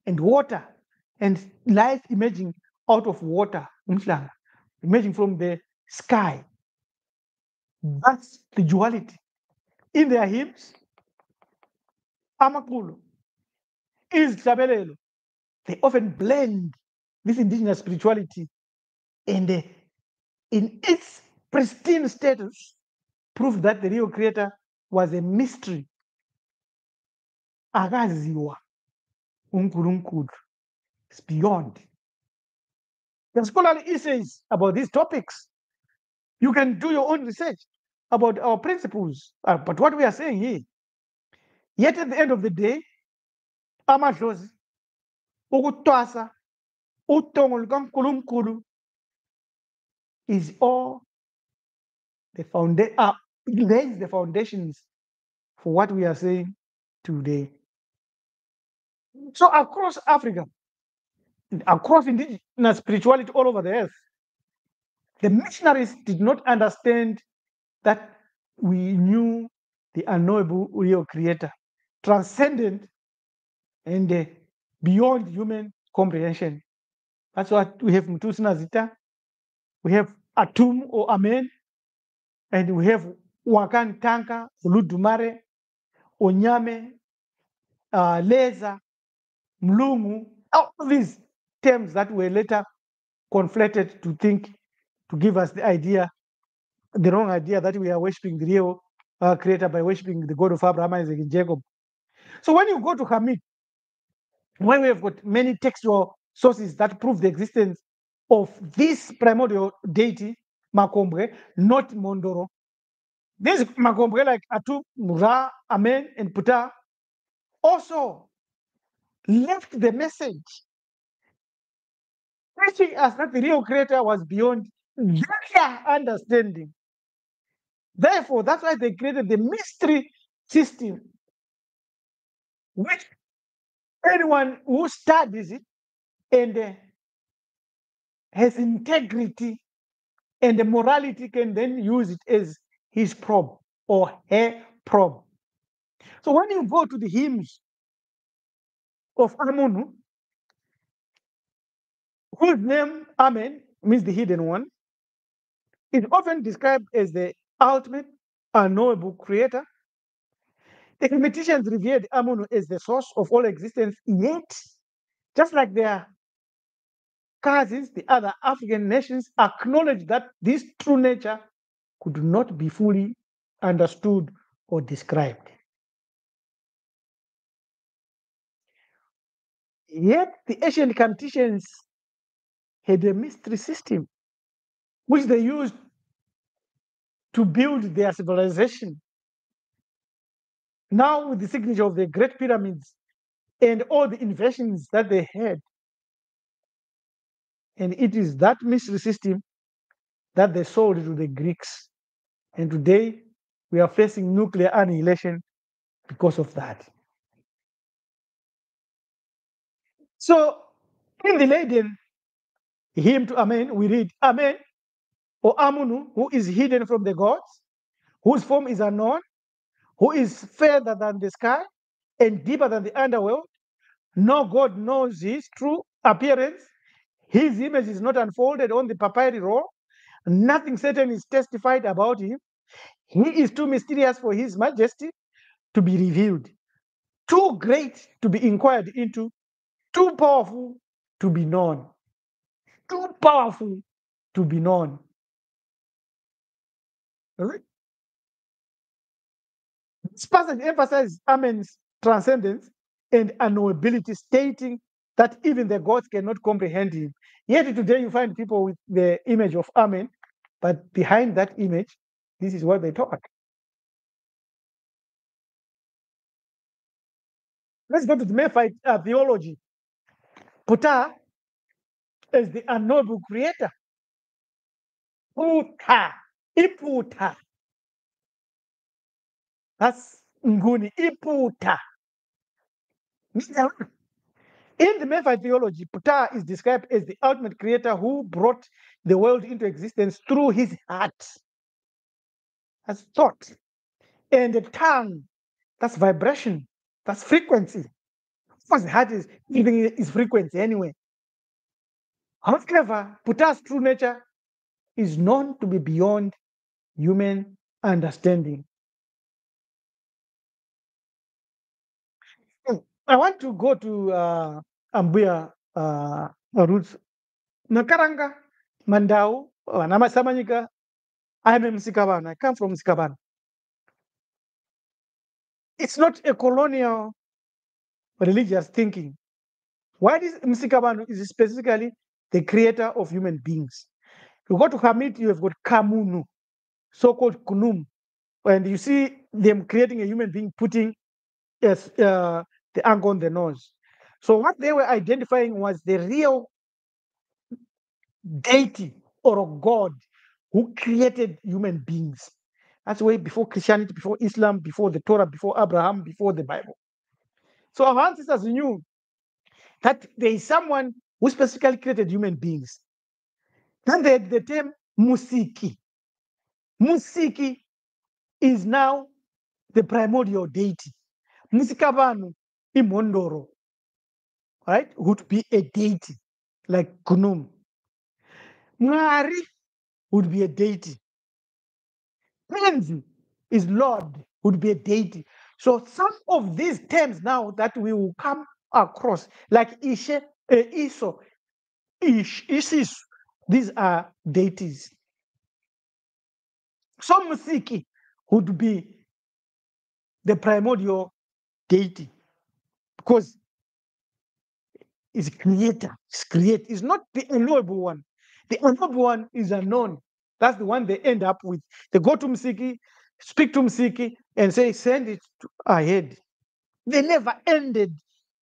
and water, and life emerging out of water, Umslanga, emerging from the sky. That's the duality. In their hymns, Amakulu, is Tabelelo, they often blend this indigenous spirituality and in its pristine status, prove that the real creator was a mystery. Akaziwa, uNkulunkulu. It's beyond. There are scholarly essays about these topics. You can do your own research about our principles. But what we are saying here, yet at the end of the day, amadlozi, ukutwasa, utongo lukaNkulunkulu is all lays the foundations for what we are saying today. So across Africa, across indigenous spirituality all over the earth, the missionaries did not understand that we knew the unknowable real creator, transcendent and beyond human comprehension. That's what we have Mtusina Zita, we have Atum or Amen, and we have Wakan Tanka, Uludumare, Onyame, Leza, Mlungu, all these terms that were later conflated to give us the wrong idea that we are worshiping the real creator by worshiping the God of Abraham, Isaac, and Jacob. So when you go to Hamid, when we have got many textual sources that prove the existence of this primordial deity, Makombre, not Mondoro, this Makombre like Atu, Ra, Amen, and Puta, also left the message teaching us that the real creator was beyond their understanding. Therefore, that's why they created the mystery system, which anyone who studies it and has integrity and the morality can then use it as his probe or her probe. So when you go to the hymns of Amunu, whose name Amen means the hidden one, is often described as the ultimate unknowable creator. The Hermeticians revered Amunu as the source of all existence, yet, just like their cousins, the other African nations acknowledge that this true nature could not be fully understood or described. Yet the ancient Hermeticians had a mystery system which they used to build their civilization. Now, with the signature of the Great Pyramids and all the inventions that they had, and it is that mystery system that they sold to the Greeks. And today, we are facing nuclear annihilation because of that. So, in the Laden, hymn to Amen, we read, Amen, or Amunu, who is hidden from the gods, whose form is unknown, who is further than the sky and deeper than the underworld. No God knows his true appearance. His image is not unfolded on the papyri roll. Nothing certain is testified about him. He is too mysterious for his majesty to be revealed, too great to be inquired into, too powerful to be known. Too powerful to be known. All right? This passage emphasizes Amen's transcendence and unknowability, stating that even the gods cannot comprehend him. Yet today you find people with the image of Amen, but behind that image, this is what they taught. Let's go to the Mephite theology. Ptah is the unknowable creator. Ptah, Iputa. That's Nguni, Iputa. In the Mephite theology, Ptah is described as the ultimate creator who brought the world into existence through his heart. That's thought. And the tongue, that's vibration, that's frequency. Of course, the heart is giving its frequency anyway. However, Ptah's true nature is known to be beyond human understanding. I want to go to Ambuya roots. Nakaranga, Mandau, Namasamanyika. I'm a Msikaban. I come from Msikaban. It's not a colonial religious thinking. Why is Msikaban is specifically the creator of human beings? You go to Hamid, you have got Kamunu, so-called Kunum, and you see them creating a human being, putting the angle on the nose. So what they were identifying was the real deity or a God who created human beings. That's way before Christianity, before Islam, before the Torah, before Abraham, before the Bible. So our ancestors knew that there is someone who specifically created human beings. Then they had the term Musiki. Musiki is now the primordial deity. Musikabanu imondoro, right, would be a deity like Kunum. Mwari would be a deity. Menzi is Lord, would be a deity. So some of these terms now that we will come across, like Ishe, Iso, Isis, these are deities. So Musiki would be the primordial deity because it's creator. It's not the unknowable one. The unknowable one is unknown. That's the one they end up with. They go to Msiki, speak to Msiki, and say, send it ahead. They never ended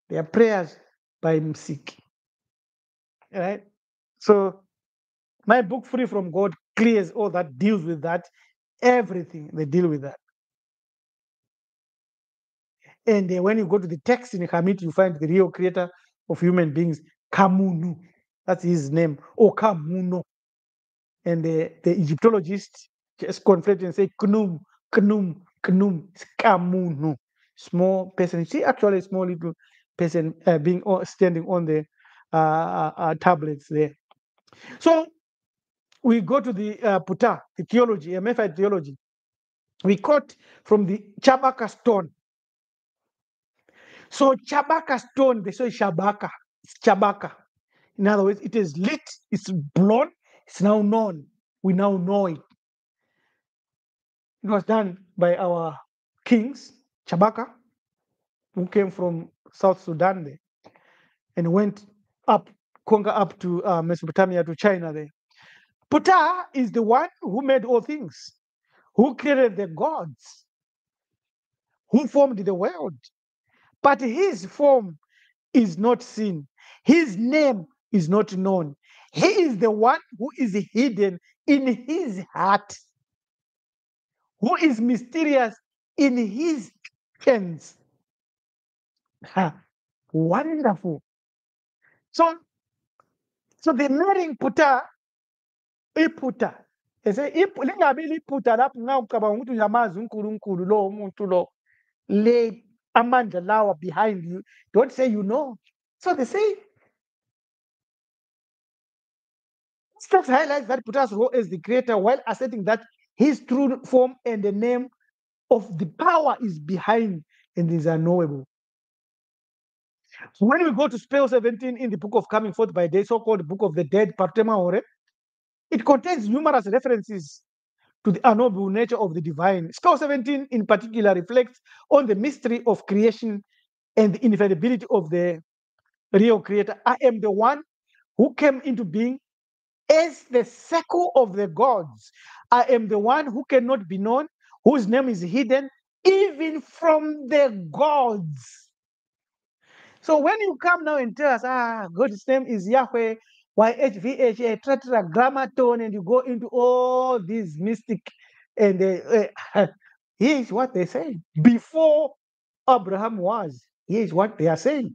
their prayers by Msiki. All right? So my book, Free from God, clears all that, deals with that. Everything, they deal with that. And when you go to the text in Hamid, you find the real creator of human beings, Kamunu. That's his name, or Kamuno. And the Egyptologists just conflate and say Knum, Knum, Knum. It's Kamunu. Small person. You see, actually, a small little person being standing on the tablets there. So we go to the Ptah, the theology, a Mephite theology. We quote from the Chabaka stone. So Chabaka stone, they say Shabaka. It's Chabaka. In other words, it is lit, it's blown, it's now known. We now know it. It was done by our kings, Chabaka, who came from South Sudan there and went up, conquer up to Mesopotamia, to China there. Ptah is the one who made all things, who created the gods, who formed the world. But his form is not seen. His name is not known. He is the one who is hidden in his heart, who is mysterious in his hands. Wonderful. So, so the marrying puta, iputa. Ese lingabi liphutha lapho nxa ucabanga ukuthi uyamazi uNkulunkulu lo umuntu lo le amandla lawa behind you. Don't say you know. So they say text highlights that Puta's role as the creator while asserting that his true form and the name of the power is behind and is unknowable. When we go to spell 17 in the book of Coming Forth by Day, so-called Book of the Dead, Partema Ore, it contains numerous references to the unknowable nature of the divine. Spell 17 in particular reflects on the mystery of creation and the infallibility of the real creator. I am the one who came into being as the circle of the gods. I am the one who cannot be known, whose name is hidden even from the gods. So when you come now and tell us, God's name is Yahweh, YHVH, tetragrammaton, and you go into all these mystic, and here's what they say. Before Abraham was, here's what they are saying.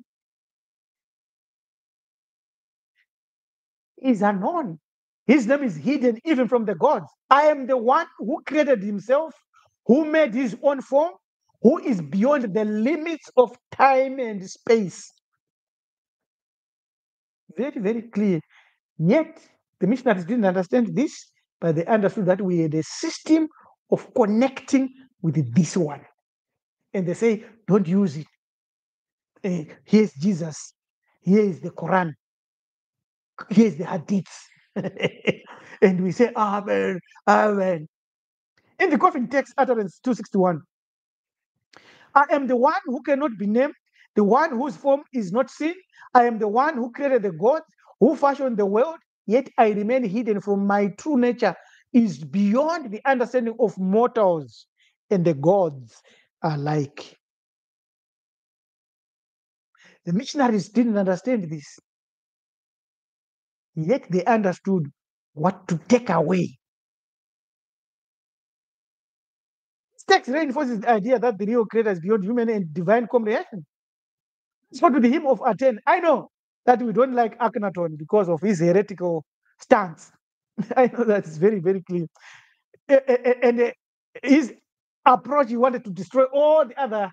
He's unknown. His name is hidden even from the gods. I am the one who created himself, who made his own form, who is beyond the limits of time and space. Very, very clear. Yet, the missionaries didn't understand this, but they understood that we had a system of connecting with this one. And they say, don't use it. Here's Jesus. Here is the Quran. Here's the Hadiths. And we say, Amen, Amen. In the coffin text, utterance 261, I am the one who cannot be named, the one whose form is not seen. I am the one who created the gods, who fashioned the world, yet I remain hidden from my true nature, is beyond the understanding of mortals and the gods alike. The missionaries didn't understand this, yet they understood what to take away. This text reinforces the idea that the real creator is beyond human and divine comprehension. So to the hymn of Athens, I know that we don't like Akhenaton because of his heretical stance. I know that's very, very clear. And his approach, he wanted to destroy all the other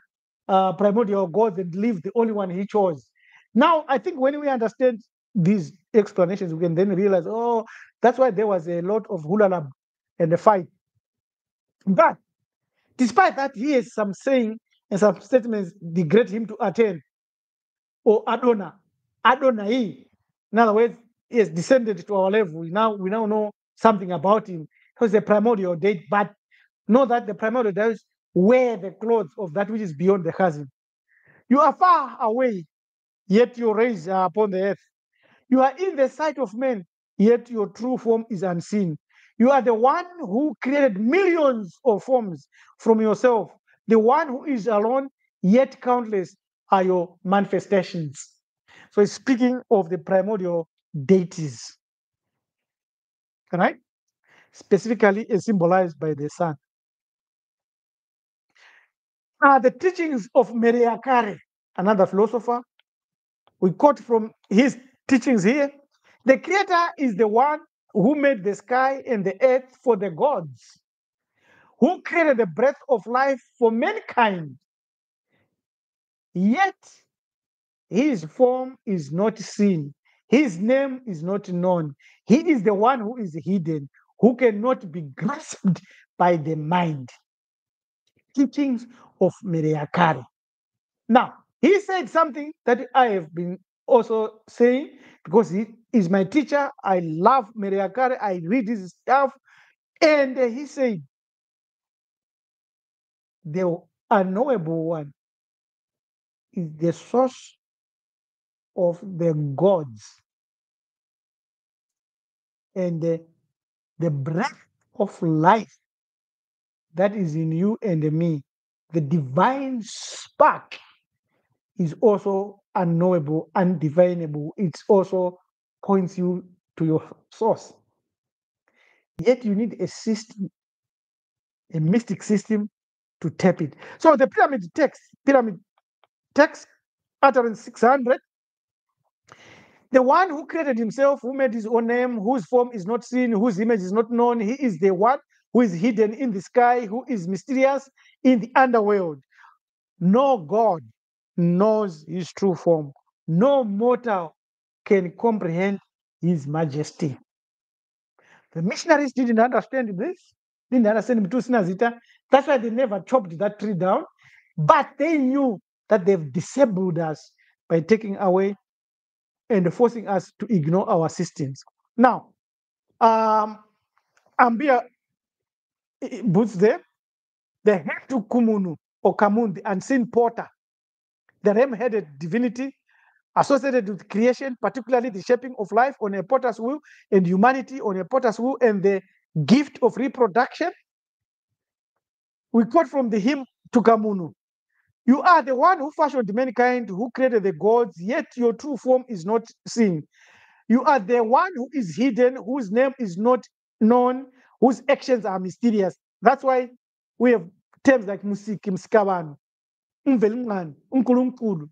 primordial gods and leave the only one he chose. Now, I think when we understand these explanations, we can then realize, oh, that's why there was a lot of hula and a fight. But despite that, he has some saying and some statements degrade him to Athens or Adonai. In other words, he has descended to our level. We now know something about him. He was a primordial deity, but know that the primordial deities wear the clothes of that which is beyond the chasm. You are far away, yet your rays are upon the earth. You are in the sight of men, yet your true form is unseen. You are the one who created millions of forms from yourself, the one who is alone, yet countless are your manifestations. So it's speaking of the primordial deities, right? Specifically symbolized by the sun. The teachings of Meriakare, another philosopher, we quote from his teachings here. The creator is the one who made the sky and the earth for the gods, who created the breath of life for mankind. Yet his form is not seen, his name is not known. He is the one who is hidden, who cannot be grasped by the mind. Teachings of Meriakari. Now, he said something that I have been also saying because he is my teacher. I love Meriakari. I read his stuff. And he said, the unknowable one is the source of the gods. And the breath of life that is in you and me, the divine spark, is also unknowable, undivinable. It also points you to your source. Yet you need a system, a mystic system to tap it. So the pyramid text utterance 600, the one who created himself, who made his own name, whose form is not seen, whose image is not known, he is the one who is hidden in the sky, who is mysterious in the underworld. No God knows his true form. No mortal can comprehend his majesty. The missionaries didn't understand this, didn't understand Mitusinazita. That's why they never chopped that tree down. But they knew that they've disabled us by taking away and forcing us to ignore our systems. Now, Ambia puts there, the head to Kumunu or Kamun, the unseen porter, the ram-headed divinity associated with creation, particularly the shaping of life on a potter's wheel and humanity on a potter's wheel and the gift of reproduction. We quote from the hymn to Kamunu. You are the one who fashioned mankind, who created the gods, yet your true form is not seen. You are the one who is hidden, whose name is not known, whose actions are mysterious. That's why we have terms like musiki, msikabano, umvelungane, unkulunkulu,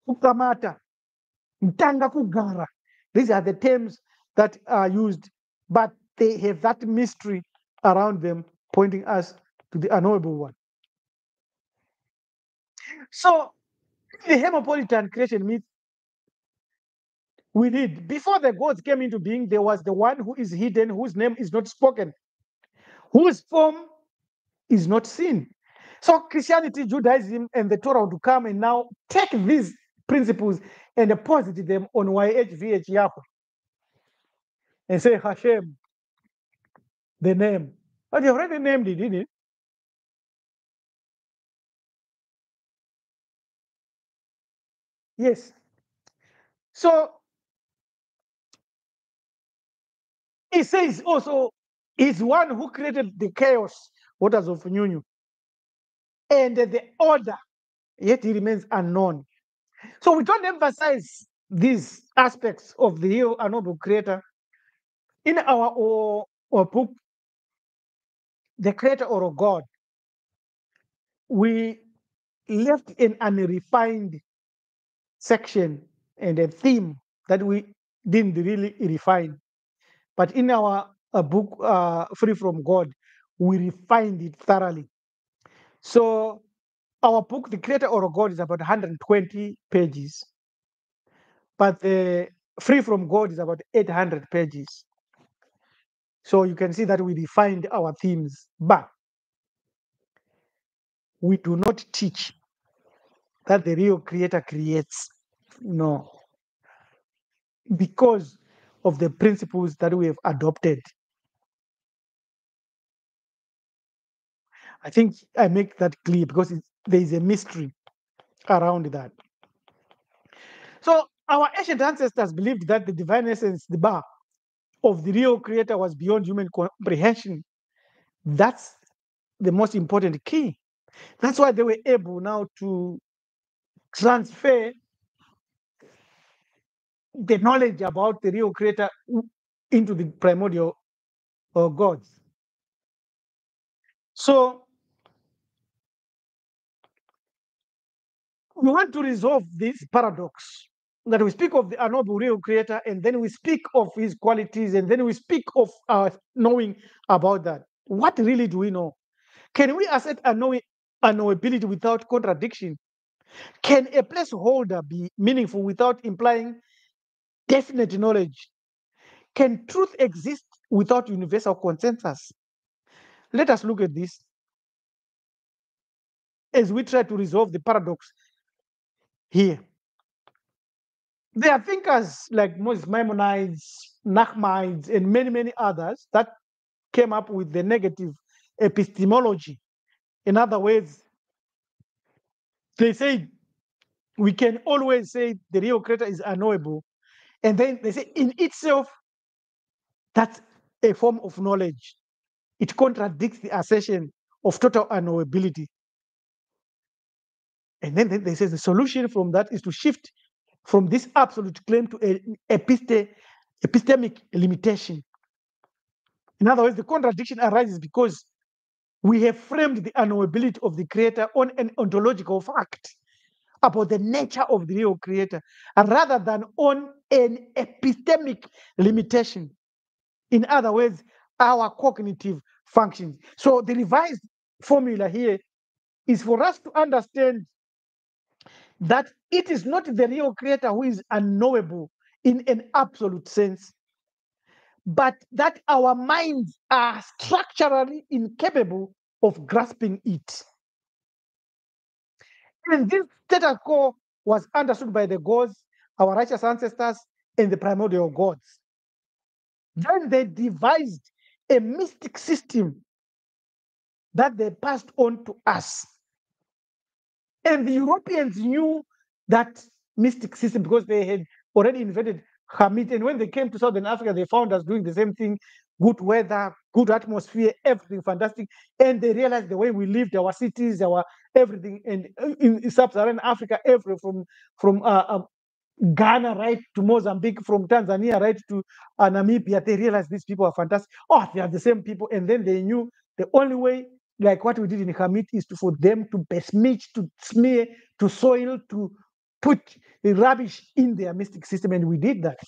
ukamata, mtanga kugara. These are the terms that are used, but they have that mystery around them, pointing us to the unknowable one. So, the Hemopolitan creation myth, we did. Before the gods came into being, there was the one who is hidden, whose name is not spoken, whose form is not seen. So Christianity, Judaism, and the Torah would come and now take these principles and deposit them on YHVH Yahweh and say Hashem, the name. But you've already named it, didn't it? Yes. So he says also, he's one who created the chaos, waters of Nyunyu, and the order, yet he remains unknown. So we don't emphasize these aspects of the real unknowable creator in our book, The Creator or God. We left an unrefined section and a theme that we didn't really refine. But in our book, Free from God, we refined it thoroughly. So our book, The Creator or God, is about 120 pages. But the Free from God is about 800 pages. So you can see that we refined our themes. But we do not teach that the real creator creates. No. Because of the principles that we have adopted. I think I make that clear because there is a mystery around that. So our ancient ancestors believed that the divine essence, the bar of the real creator, was beyond human comprehension. That's the most important key. That's why they were able now to transfer the knowledge about the real creator into the primordial gods. So we want to resolve this paradox that we speak of the unknowable real creator, and then we speak of his qualities, and then we speak of our knowing about that. What really do we know? Can we assert unknowability without contradiction? Can a placeholder be meaningful without implying definite knowledge? Can truth exist without universal consensus? Let us look at this as we try to resolve the paradox here. There are thinkers like Moses Maimonides, Nachmanides, and many, many others that came up with the negative epistemology. In other words, they say we can always say the real creator is unknowable. And then they say in itself, that's a form of knowledge. It contradicts the assertion of total unknowability. And then they say the solution from that is to shift from this absolute claim to an epistemic limitation. In other words, the contradiction arises because we have framed the unknowability of the Creator on an ontological fact about the nature of the real Creator, rather than on an epistemic limitation. In other words, our cognitive functions. So the revised formula here is for us to understand that it is not the real Creator who is unknowable in an absolute sense, but that our minds are structurally incapable of grasping it. And this status quo was understood by the gods, our righteous ancestors, and the primordial gods. Then they devised a mystic system that they passed on to us. And the Europeans knew that mystic system because they had already invented Hamid. And when they came to Southern Africa, they found us doing the same thing: good weather, good atmosphere, everything fantastic. And they realized the way we lived, our cities, our everything. And in Sub-Saharan Africa, from Ghana right to Mozambique, from Tanzania right to Namibia, they realized these people are fantastic. Oh, they are the same people. And then they knew the only way, like what we did in Hamid, is for them to besmirch, to smear, to soil, to put the rubbish in their mystic system. And we did that.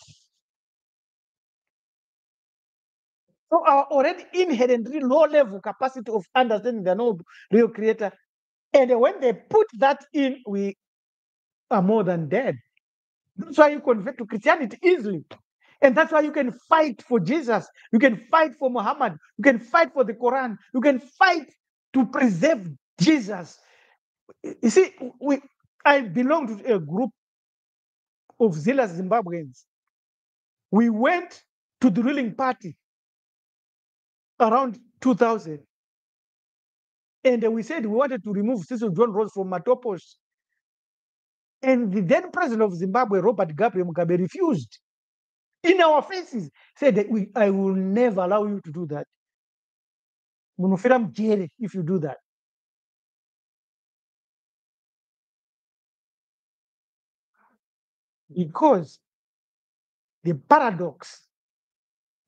So our already inherently low level capacity of understanding the no real Creator, and when they put that in, we are more than dead. That's why you convert to Christianity easily. And that's why you can fight for Jesus. You can fight for Muhammad. You can fight for the Quran. You can fight to preserve Jesus. You see, I belong to a group of zealous Zimbabweans. We went to the ruling party around 2000. And we said we wanted to remove Cecil John Ross from Matopos. And the then president of Zimbabwe, Robert Gabriel Mugabe, refused. In our faces, said that I will never allow you to do that. If you do that. Because the paradox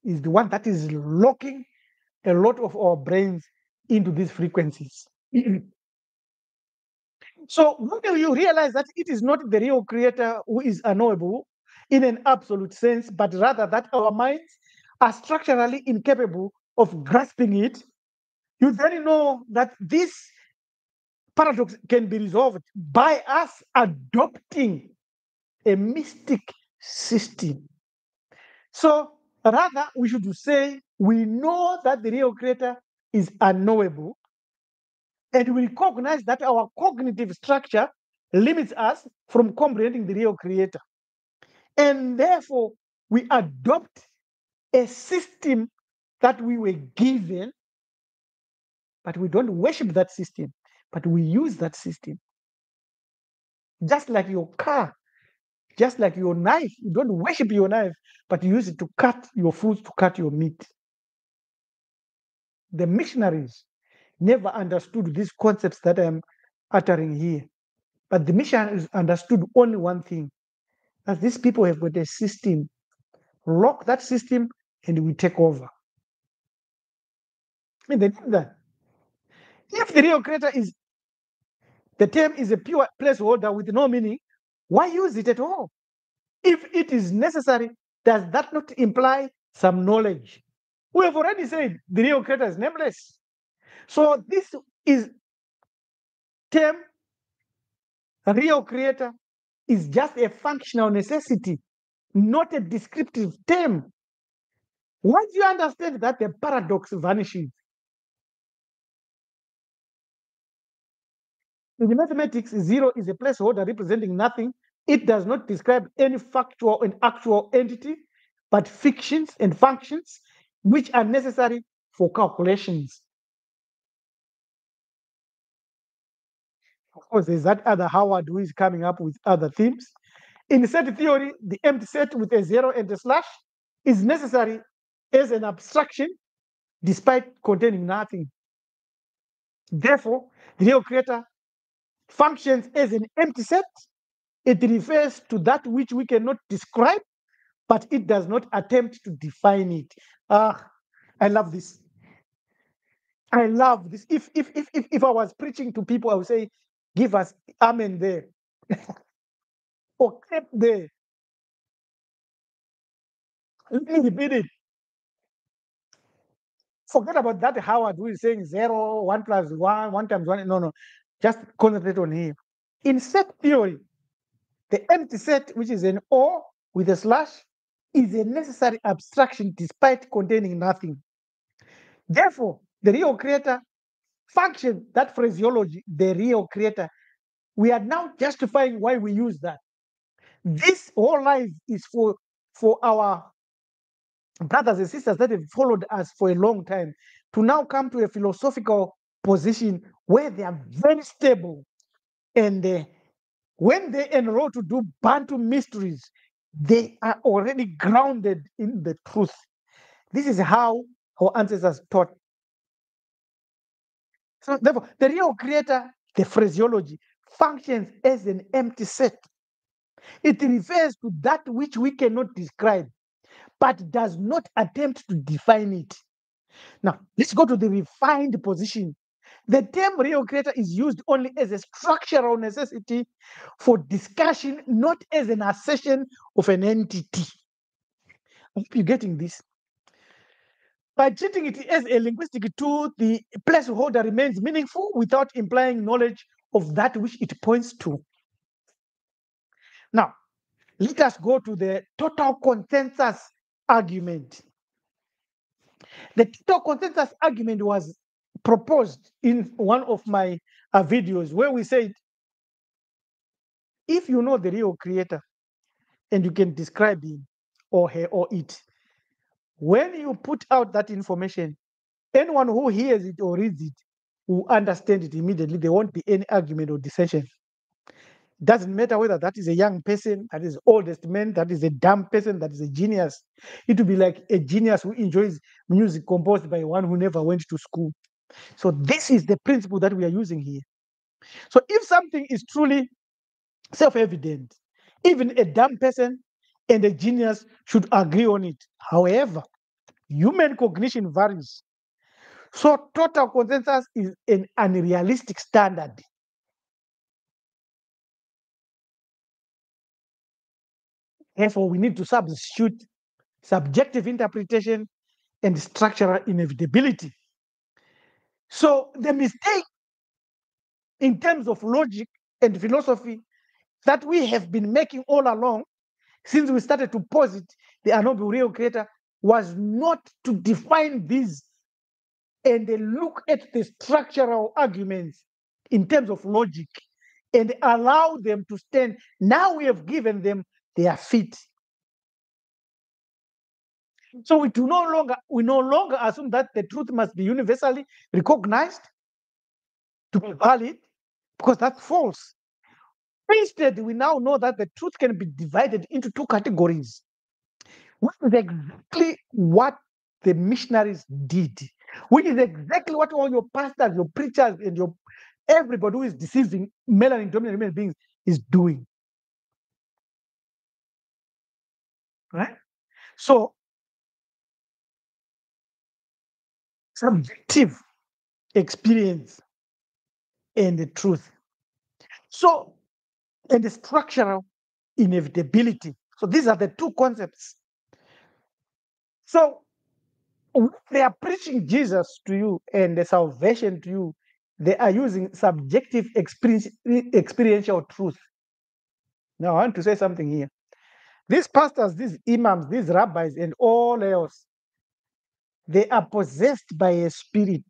is the one that is locking a lot of our brains into these frequencies. So when you realize that it is not the real Creator who is unknowable in an absolute sense, but rather that our minds are structurally incapable of grasping it, you then know that this paradox can be resolved by us adopting a mystic system. So rather, we should say we know that the real Creator is unknowable, and we recognize that our cognitive structure limits us from comprehending the real Creator. And therefore, we adopt a system that we were given, but we don't worship that system, but we use that system. Just like your car, just like your knife, you don't worship your knife, but you use it to cut your food, to cut your meat. The missionaries never understood these concepts that I'm uttering here. But the missionaries understood only one thing, that these people have got a system. Lock that system and we take over. And they did that. If the real Creator is, the term is a pure placeholder with no meaning, why use it at all? If it is necessary, does that not imply some knowledge? We have already said the real Creator is nameless. So this is term, real Creator, is just a functional necessity, not a descriptive term. Once you understand that, the paradox vanishes. In mathematics, 0 is a placeholder representing nothing. It does not describe any factual and actual entity, but fictions and functions which are necessary for calculations. Of course, there's that other Howard who is coming up with other themes. In set theory, the empty set with a 0 and a slash is necessary as an abstraction despite containing nothing. Therefore, the real Creator functions as an empty set It refers to that which we cannot describe, but it does not attempt to define it. Ah, I love this. I love this. If I was preaching to people, I would say, give us amen there or clap there. Let me repeat it. Forget about that Howard who is saying 0, 1 plus 1, 1 times 1. No, no. Just concentrate on here. In set theory, the empty set, which is an O with a slash, is a necessary abstraction despite containing nothing. Therefore, the real creator function, that phraseology, the real creator, we are now justifying why we use that. This whole life is for our brothers and sisters that have followed us for a long time to now come to a philosophical position where they are very stable. And when they enroll to do Bantu mysteries, they are already grounded in the truth. This is how our ancestors taught. So, therefore, the real creator, the phraseology, functions as an empty set. It refers to that which we cannot describe, but does not attempt to define it. Now, let's go to the refined position. The term real creator is used only as a structural necessity for discussion, not as an assertion of an entity. I hope you're getting this. By treating it as a linguistic tool, the placeholder remains meaningful without implying knowledge of that which it points to. Now, let us go to the total consensus argument. The total consensus argument was proposed in one of my videos where we said, if you know the real creator and you can describe him or her or it, when you put out that information, anyone who hears it or reads it will understand it immediately. There won't be any argument or dissension. It doesn't matter whether that is a young person, that is oldest man, that is a dumb person, that is a genius. It will be like a genius who enjoys music composed by one who never went to school. So this is the principle that we are using here. So if something is truly self-evident, even a dumb person and a genius should agree on it. However, human cognition varies. So total consensus is an unrealistic standard. Therefore, we need to substitute subjective interpretation and structural inevitability. So the mistake in terms of logic and philosophy that we have been making all along since we started to posit the unknowable real creator was not to define these and look at the structural arguments in terms of logic and allow them to stand. Now we have given them their feet. So we no longer assume that the truth must be universally recognized to be valid, because that's false. Instead, we now know that the truth can be divided into two categories, which is exactly what the missionaries did, which is exactly what all your pastors, your preachers, and your everybody who is deceiving melanin dominant human beings is doing. Right? So, subjective experience and the truth. So, and the structural inevitability. So, these are the two concepts. So, when they are preaching Jesus to you and the salvation to you, they are using subjective experiential truth. Now, I want to say something here. These pastors, these imams, these rabbis, and all else, they are possessed by a spirit,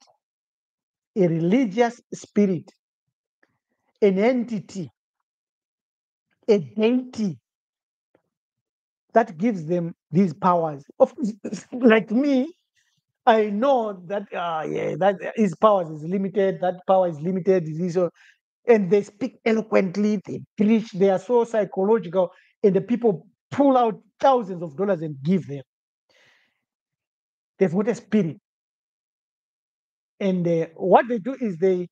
a religious spirit, an entity, a deity that gives them these powers. Of course, like me, I know that that his powers is limited. That power is limited. And they speak eloquently. They preach. They are so psychological, and the people pull out thousands of dollars and give them. They've got a spirit, and what they do is they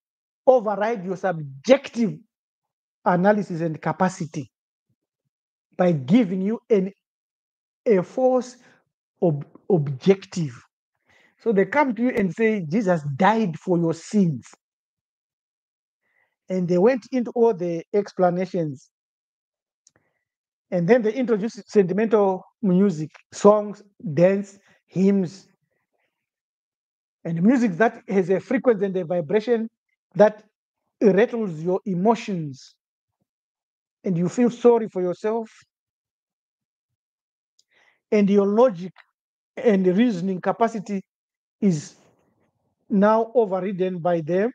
override your subjective analysis and capacity. by giving you a false objective. So they come to you and say, Jesus died for your sins. And they went into all the explanations. And then they introduced sentimental music, songs, dance, hymns, and music that has a frequency and a vibration that rattles your emotions. And you feel sorry for yourself. And your logic and reasoning capacity is now overridden by them.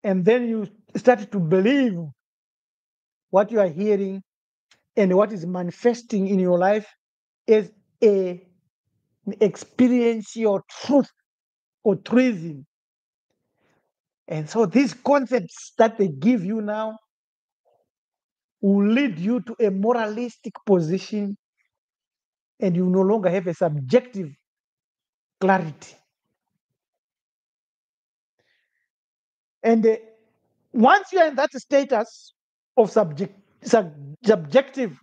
And then you start to believe what you are hearing and what is manifesting in your life as an experience or truth or truism. And so these concepts that they give you now will lead you to a moralistic position, and you no longer have a subjective clarity. And once you are in that status of subjective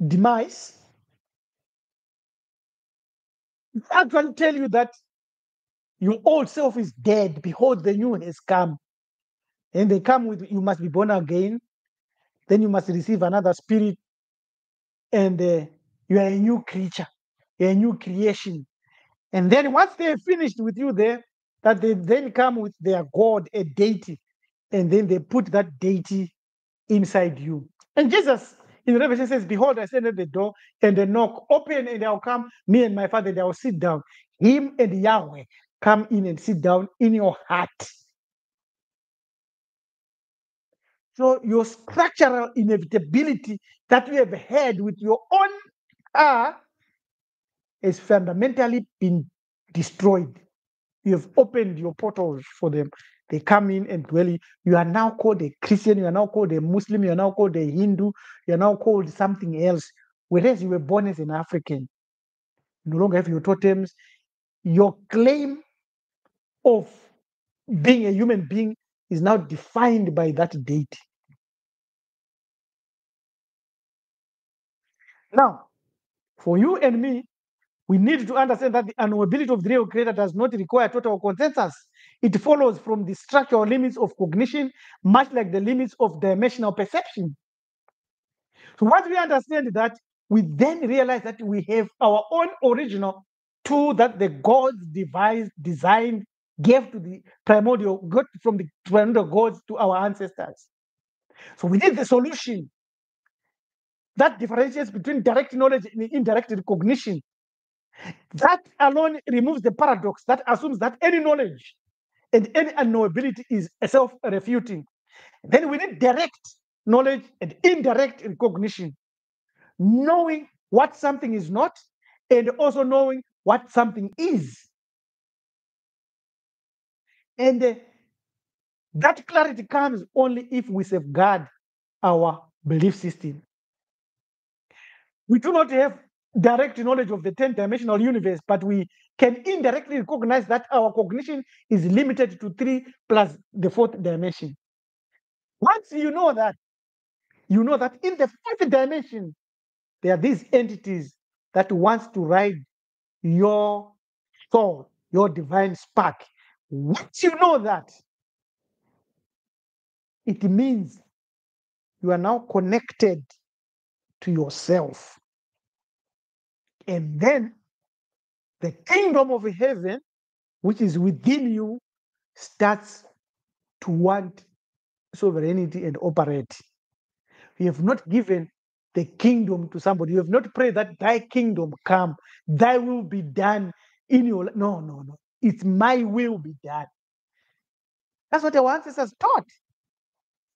demise, I can tell you that your old self is dead. Behold, the new has come. And they come with, you must be born again. Then you must receive another spirit. And you are a new creature. You're a new creation. And then once they're finished with you there, that they then come with their God, a deity. And then they put that deity inside you. And Jesus in Revelation says, behold, I stand at the door and they knock, open and I'll come, me and my Father, they will sit down. Him and Yahweh come in and sit down in your heart. So your structural inevitability that you have had with your own car has fundamentally been destroyed. You have opened your portals for them. They come in and dwell. You are now called a Christian. You are now called a Muslim. You are now called a Hindu. You are now called something else. Whereas you were born as an African, you no longer have your totems. Your claim of being a human being is now defined by that deity. Now, for you and me, we need to understand that the unknowability of the real creator does not require total consensus. It follows from the structural limits of cognition, much like the limits of dimensional perception. So once we understand that, we then realize that we have our own original tool that the gods devised, designed, gave to the primordial, got from the primordial gods to our ancestors. So we need the solution that differentiates between direct knowledge and indirect recognition. That alone removes the paradox that assumes that any knowledge and any unknowability is self-refuting. Then we need direct knowledge and indirect recognition, knowing what something is not and also knowing what something is. And that clarity comes only if we safeguard our belief system. We do not have direct knowledge of the 10-dimensional universe, but we can indirectly recognize that our cognition is limited to 3 plus the 4th dimension. Once you know that in the 5th dimension, there are these entities that wants to ride your soul, your divine spark. Once you know that, it means you are now connected to yourself. And then the kingdom of heaven, which is within you, starts to want sovereignty and operate. You have not given the kingdom to somebody. You have not prayed that thy kingdom come, thy will be done in your life. No. It's my will be done. That's what our ancestors taught.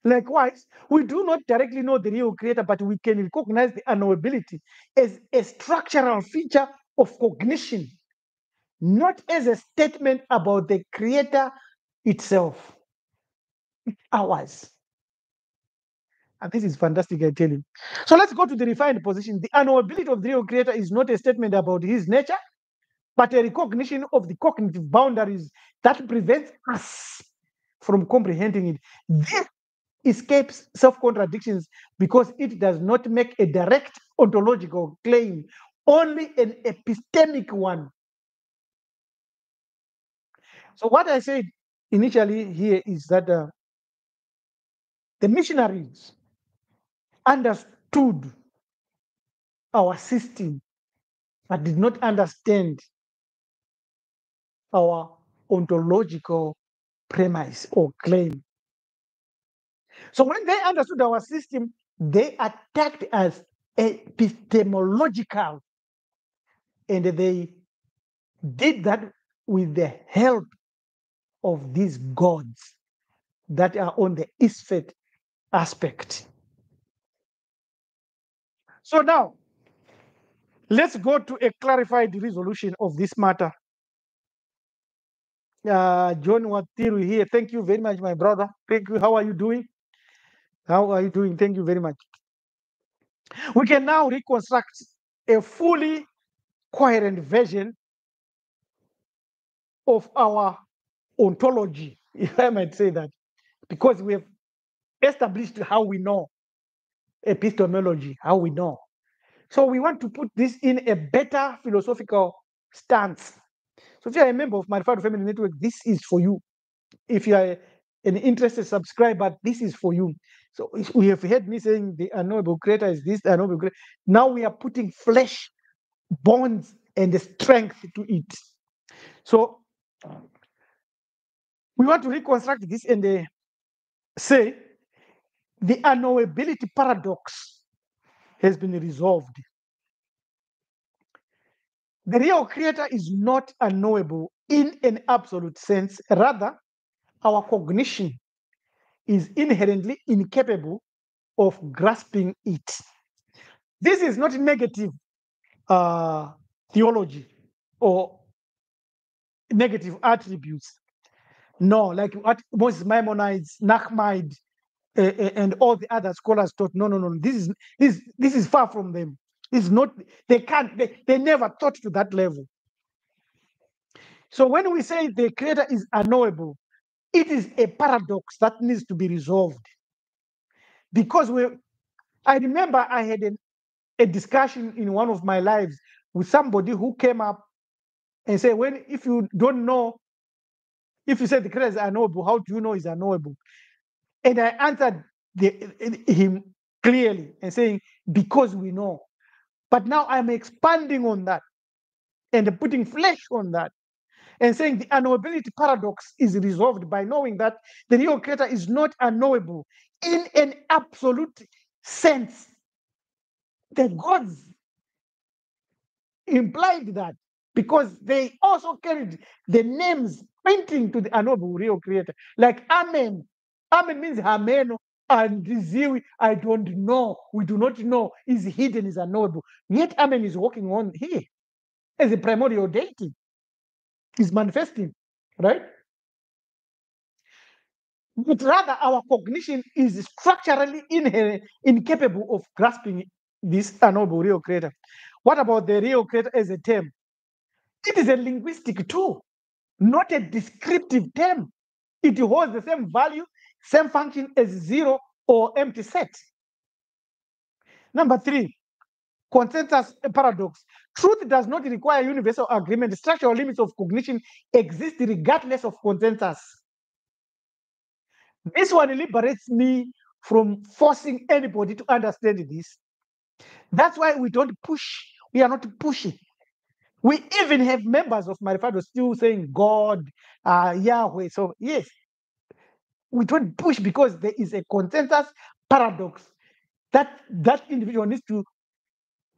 Likewise, we do not directly know the real creator, but we can recognize the unknowability as a structural feature of cognition, not as a statement about the creator itself. It's ours. And this is fantastic, I tell you. So let's go to the refined position. The unknowability of the real creator is not a statement about his nature, but a recognition of the cognitive boundaries that prevents us from comprehending it. This escapes self-contradictions because it does not make a direct ontological claim, only an epistemic one. So what I said initially here is that the missionaries understood our system, but did not understand our ontological premise or claim. So when they understood our system, they attacked us epistemological, and they did that with the help of these gods that are on the Isfet aspect. So now, let's go to a clarified resolution of this matter. John Watiru here. Thank you very much, my brother. Thank you. How are you doing? How are you doing? Thank you very much. We can now reconstruct a fully coherent version of our ontology, if I might say that, because we have established how we know epistemology, how we know. So we want to put this in a better philosophical stance. So if you're a member of my Father Family Network, this is for you. If you are an interested subscriber, this is for you. So we have heard me saying the unknowable creator is this, the unknowable creator. Now we are putting flesh, bones, and the strength to it. So we want to reconstruct this and say the unknowability paradox has been resolved. The real creator is not unknowable in an absolute sense. Rather, our cognition is inherently incapable of grasping it. This is not negative theology or negative attributes. No, like what most Maimonides, Nachmanides, and all the other scholars taught. No, no, no. This is far from them. It's not. They can't. They never thought to that level. So when we say the creator is unknowable, it is a paradox that needs to be resolved. Because I remember I had a discussion in one of my lives with somebody who came up and said, if you don't know, if you say the creator is unknowable, how do you know he's unknowable? And I answered him clearly and saying, because we know. But now I'm expanding on that and putting flesh on that and saying the unknowability paradox is resolved by knowing that the real creator is not unknowable in an absolute sense. The gods implied that because they also carried the names pointing to the unknowable real creator. Like Amen. Amen means Hameno, and Ziwi, I don't know. We do not know. Is hidden, is unknowable. Yet Amen is walking on here as a primordial deity. Is manifesting, right? But rather, our cognition is structurally incapable of grasping this unknowable real creator. What about the real creator as a term? It is a linguistic tool, not a descriptive term. It holds the same value, same function as zero or empty set. Number 3, consensus paradox. Truth does not require universal agreement. Structural limits of cognition exist regardless of consensus. This one liberates me from forcing anybody to understand this. That's why we don't push. We are not pushing. We even have members of Marifado still saying God, Yahweh. So yes, we don't push because there is a consensus paradox that individual needs to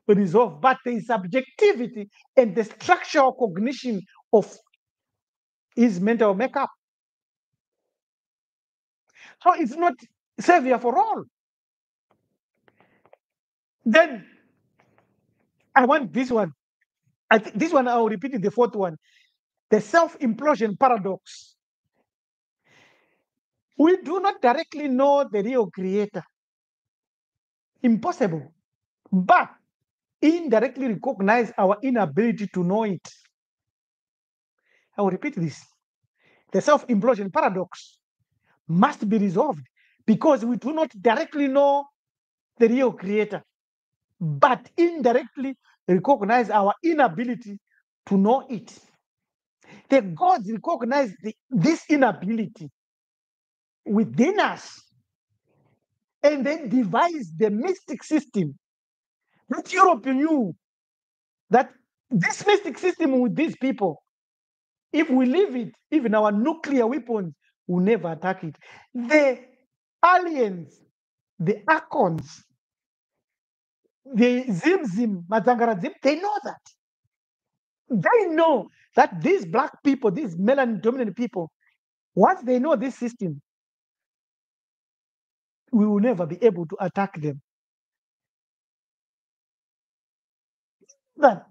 resolve. But there is subjectivity and the structural cognition of his mental makeup. So it's not savior for all. Then I want this one. I think this one I'll repeat it, the 4th one. The self-implosion paradox. We do not directly know the real creator. Impossible. But indirectly recognize our inability to know it. I will repeat this. The self-implosion paradox must be resolved because we do not directly know the real creator, but indirectly recognize our inability to know it. The gods recognize this inability within us and then devise the mystic system that Europe knew that this mystic system with these people, if we leave it, even our nuclear weapons will never attack it. The aliens, the Archons, the Zimzim, Mazangarazim, they know that. They know that these black people, these melanin dominant people, once they know this system, we will never be able to attack them. That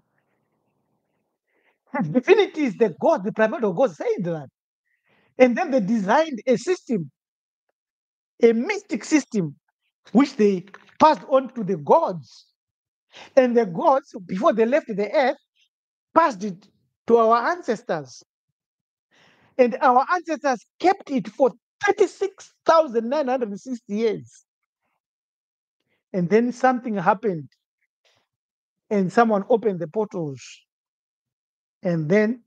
divinity is the God, the primordial God said that. And then they designed a system, a mystic system, which they passed on to the gods. And the gods, before they left the earth, passed it to our ancestors. And our ancestors kept it for 36,960 years. And then something happened, and someone opened the portals. And then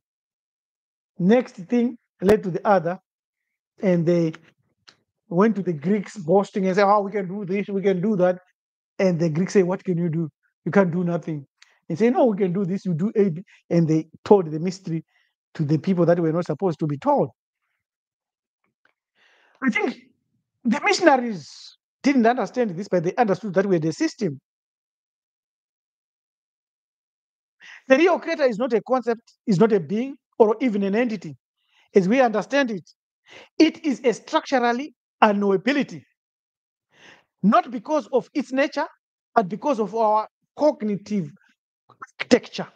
next thing led to the other, and they went to the Greeks boasting and said, "Oh, we can do this, we can do that." And the Greeks say, "What can you do? You can't do nothing." They say, "No, we can do this, you do A." And they told the mystery to the people that were not supposed to be told. I think the missionaries didn't understand this, but they understood that we're the system. The real creator is not a concept, is not a being, or even an entity. As we understand it, it is a structurally unknowability, not because of its nature, but because of our cognitive architecture.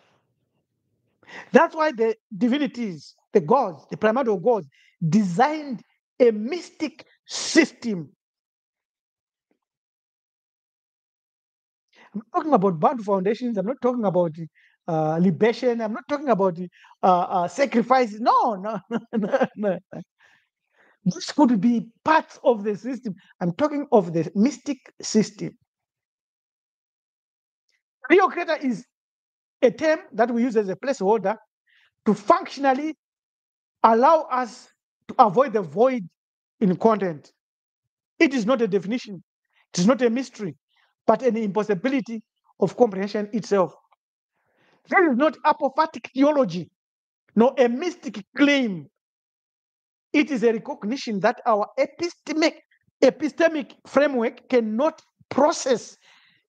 That's why the divinities, the gods, the primordial gods, designed a mystic system. I'm not talking about bound foundations. I'm not talking about libation. I'm not talking about sacrifice. No, no, no, no. This could be parts of the system. I'm talking of the mystic system. Real creator is a term that we use as a placeholder to functionally allow us to avoid the void in content. It is not a definition, it is not a mystery, but an impossibility of comprehension itself. There is not apophatic theology, nor a mystic claim. It is a recognition that our epistemic framework cannot process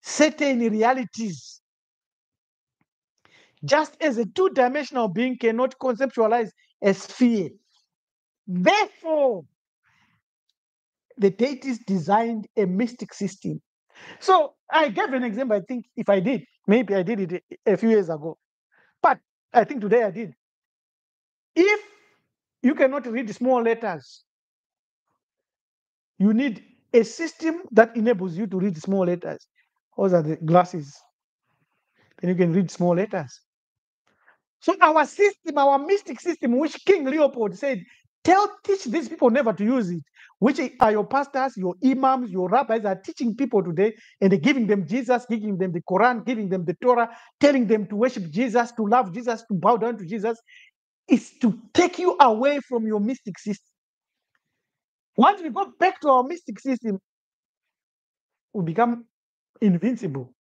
certain realities. Just as a two-dimensional being cannot conceptualize a sphere. Therefore, the deities designed a mystic system. So I gave an example, I think if I did, maybe I did it a few years ago, but I think today I did. If you cannot read small letters, you need a system that enables you to read small letters. Those are the glasses. Then you can read small letters. So our system, our mystic system, which King Leopold said, teach these people never to use it, which are your pastors, your imams, your rabbis are teaching people today, and they're giving them Jesus, giving them the Quran, giving them the Torah, telling them to worship Jesus, to love Jesus, to bow down to Jesus, is to take you away from your mystic system. Once we go back to our mystic system, we become invincible.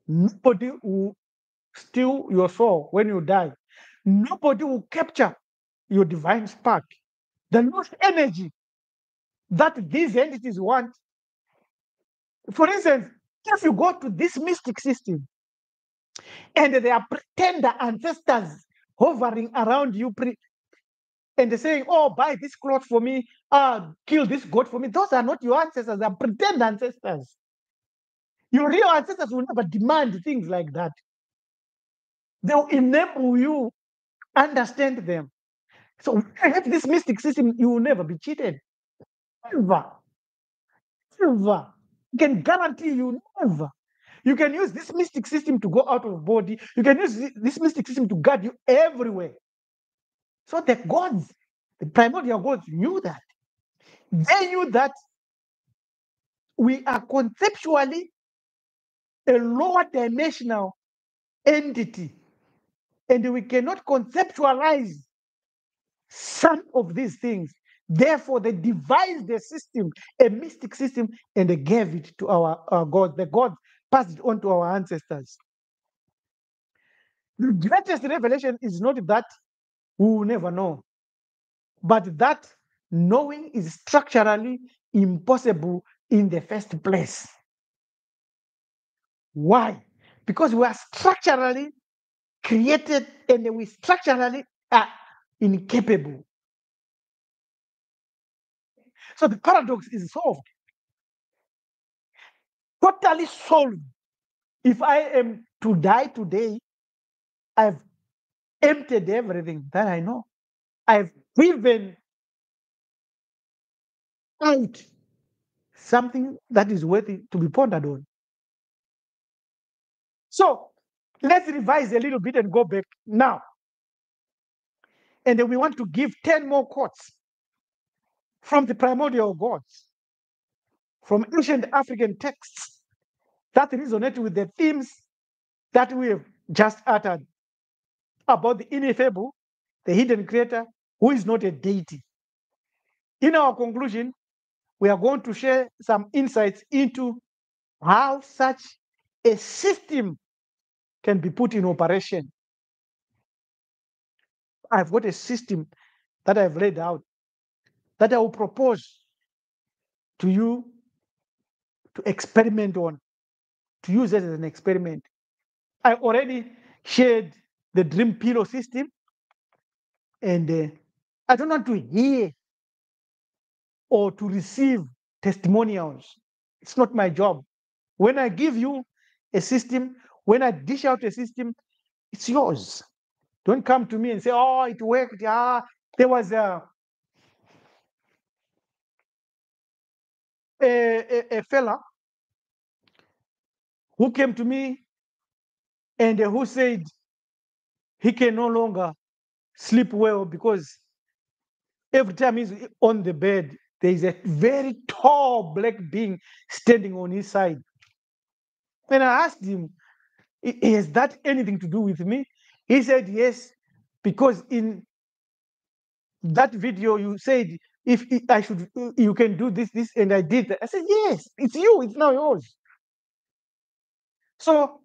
Nobody will steal your soul when you die. Nobody will capture your divine spark. The lost energy that these entities want. For instance, if you go to this mystic system and there are pretender ancestors hovering around you and they're saying, "Oh, buy this cloth for me, kill this goat for me," those are not your ancestors, they're pretend ancestors. Your real ancestors will never demand things like that. They'll enable you understand them. So when you have this mystic system, you will never be cheated. Never. Never. I can guarantee you never. You can use this mystic system to go out of body. You can use this mystic system to guard you everywhere. So the gods, the primordial gods, knew that. They knew that we are conceptually a lower dimensional entity, and we cannot conceptualize some of these things. Therefore, they devised a system, a mystic system, and they gave it to our God. The God passed it on to our ancestors. The greatest revelation is not that we will never know, but that knowing is structurally impossible in the first place. Why? Because we are structurally created and we structurally are incapable. So the paradox is solved, totally solved. If I am to die today, I've emptied everything that I know. I've given out something that is worthy to be pondered on. So let's revise a little bit and go back now. And then we want to give 10 more quotes from the primordial gods, from ancient African texts that resonate with the themes that we have just uttered about the ineffable, the hidden creator, who is not a deity. In our conclusion, we are going to share some insights into how such a system can be put in operation. I've got a system that I've laid out that I will propose to you to experiment on, to use it as an experiment. I already shared the dream pillow system, and I don't want to hear or to receive testimonials. It's not my job. When I give you a system, when I dish out a system, it's yours. Don't come to me and say, oh, it worked. There was a fella who came to me and who said he can no longer sleep well because every time he's on the bed, there is a very tall black being standing on his side. And I asked him, has that anything to do with me? He said, yes, because in that video you said, if I should, you can do this, and I did that. I said, yes, it's you, it's now yours. So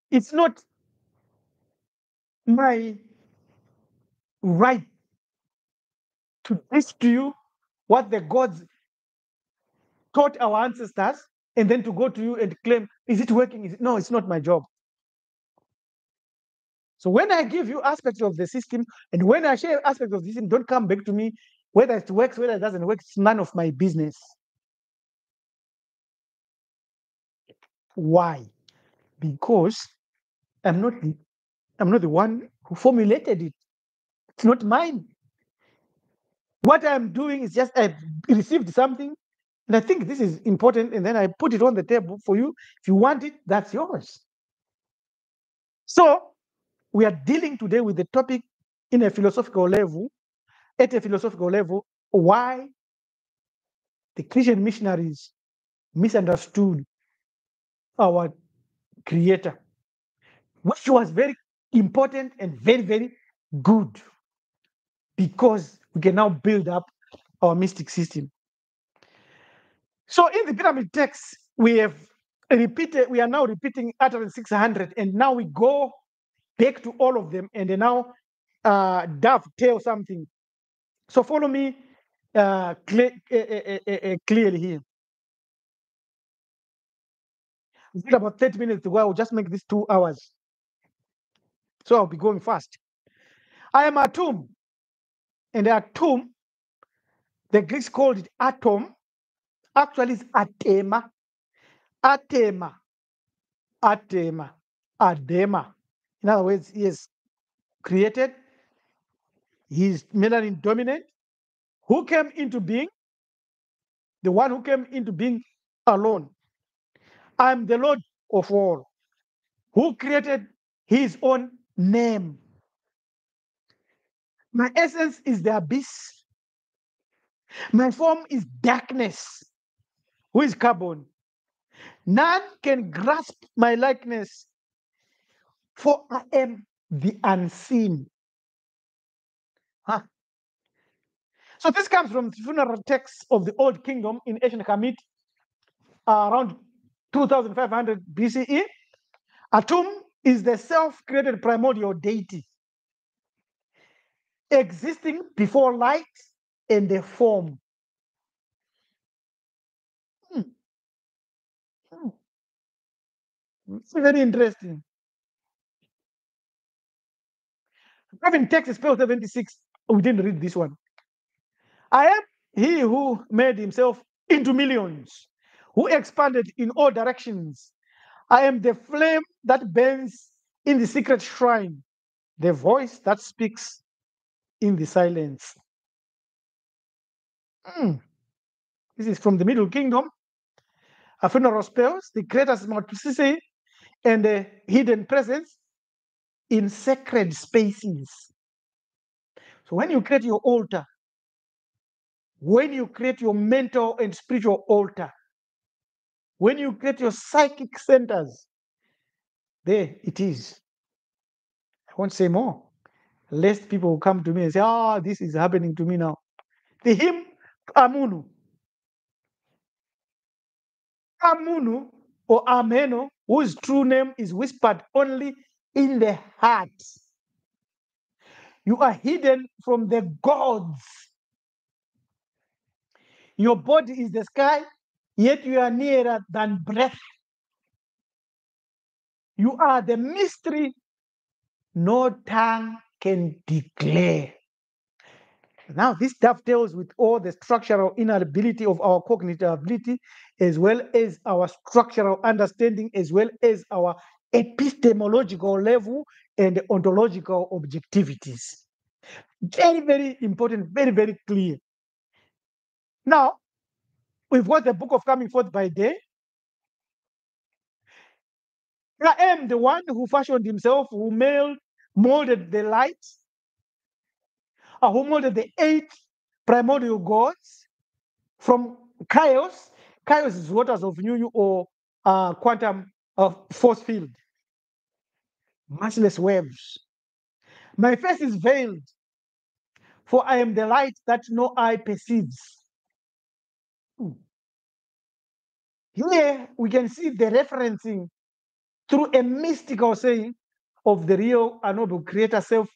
it's not my right to teach to you what the gods taught our ancestors and then to go to you and claim, is it working? No, it's not my job. So when I give you aspects of the system and when I share aspects of the system, don't come back to me whether it works, whether it doesn't work. It's none of my business. Why? Because I'm not the one who formulated it. It's not mine. What I'm doing is just I received something and I think this is important, and then I put it on the table for you. If you want it, that's yours. So we are dealing today with the topic in a philosophical level, at a philosophical level, why the Christian missionaries misunderstood our creator, which was very important and very, very good, because we can now build up our mystic system. So in the pyramid text, we are now repeating utterance 600, and now we go back to all of them and they now dovetail something. So follow me clearly here. We've got about 30 minutes to go. I'll just make this 2 hours. So I'll be going fast. I am a tomb. And the tomb, the Greeks called it atom. Actually, it's atema. Atema. Atema. Adema. In other words, he is created. He is melanin dominant. Who came into being? The one who came into being alone. I'm the Lord of all, who created his own name. My essence is the abyss. My form is darkness. who is carbon. None can grasp my likeness, for I am the unseen. Huh? So this comes from the funeral texts of the Old Kingdom in ancient Kemet, around 2500 BCE. Atum is the self-created primordial deity, existing before light and the form. Hmm. It's very interesting. Having text spell 76, we didn't read this one. I am he who made himself into millions, who expanded in all directions. I am the flame that burns in the secret shrine, the voice that speaks in the silence. Mm. This is from the Middle Kingdom. A funeral spells, the greatest multiplicity and the hidden presence in sacred spaces. So when you create your altar, when you create your mental and spiritual altar, when you create your psychic centers, there it is. I won't say more, lest people will come to me and say, "Ah, this is happening to me now." The hymn Amunu. Amunu or Ameno, whose true name is whispered only in the heart. You are hidden from the gods. Your body is the sky, yet you are nearer than breath. You are the mystery no tongue can declare. Now, this dovetails with all the structural inability of our cognitive ability, as well as our structural understanding, as well as our epistemological level and ontological objectivities. Very, very important, very, very clear. Now, we've got the book of coming forth by day. I am the one who fashioned himself, who molded the light, who molded the 8 primordial gods from chaos. Chaos is waters of new or quantum force field, massless waves. My face is veiled, for I am the light that no eye perceives. Here we can see the referencing through a mystical saying of the real unknowable creator self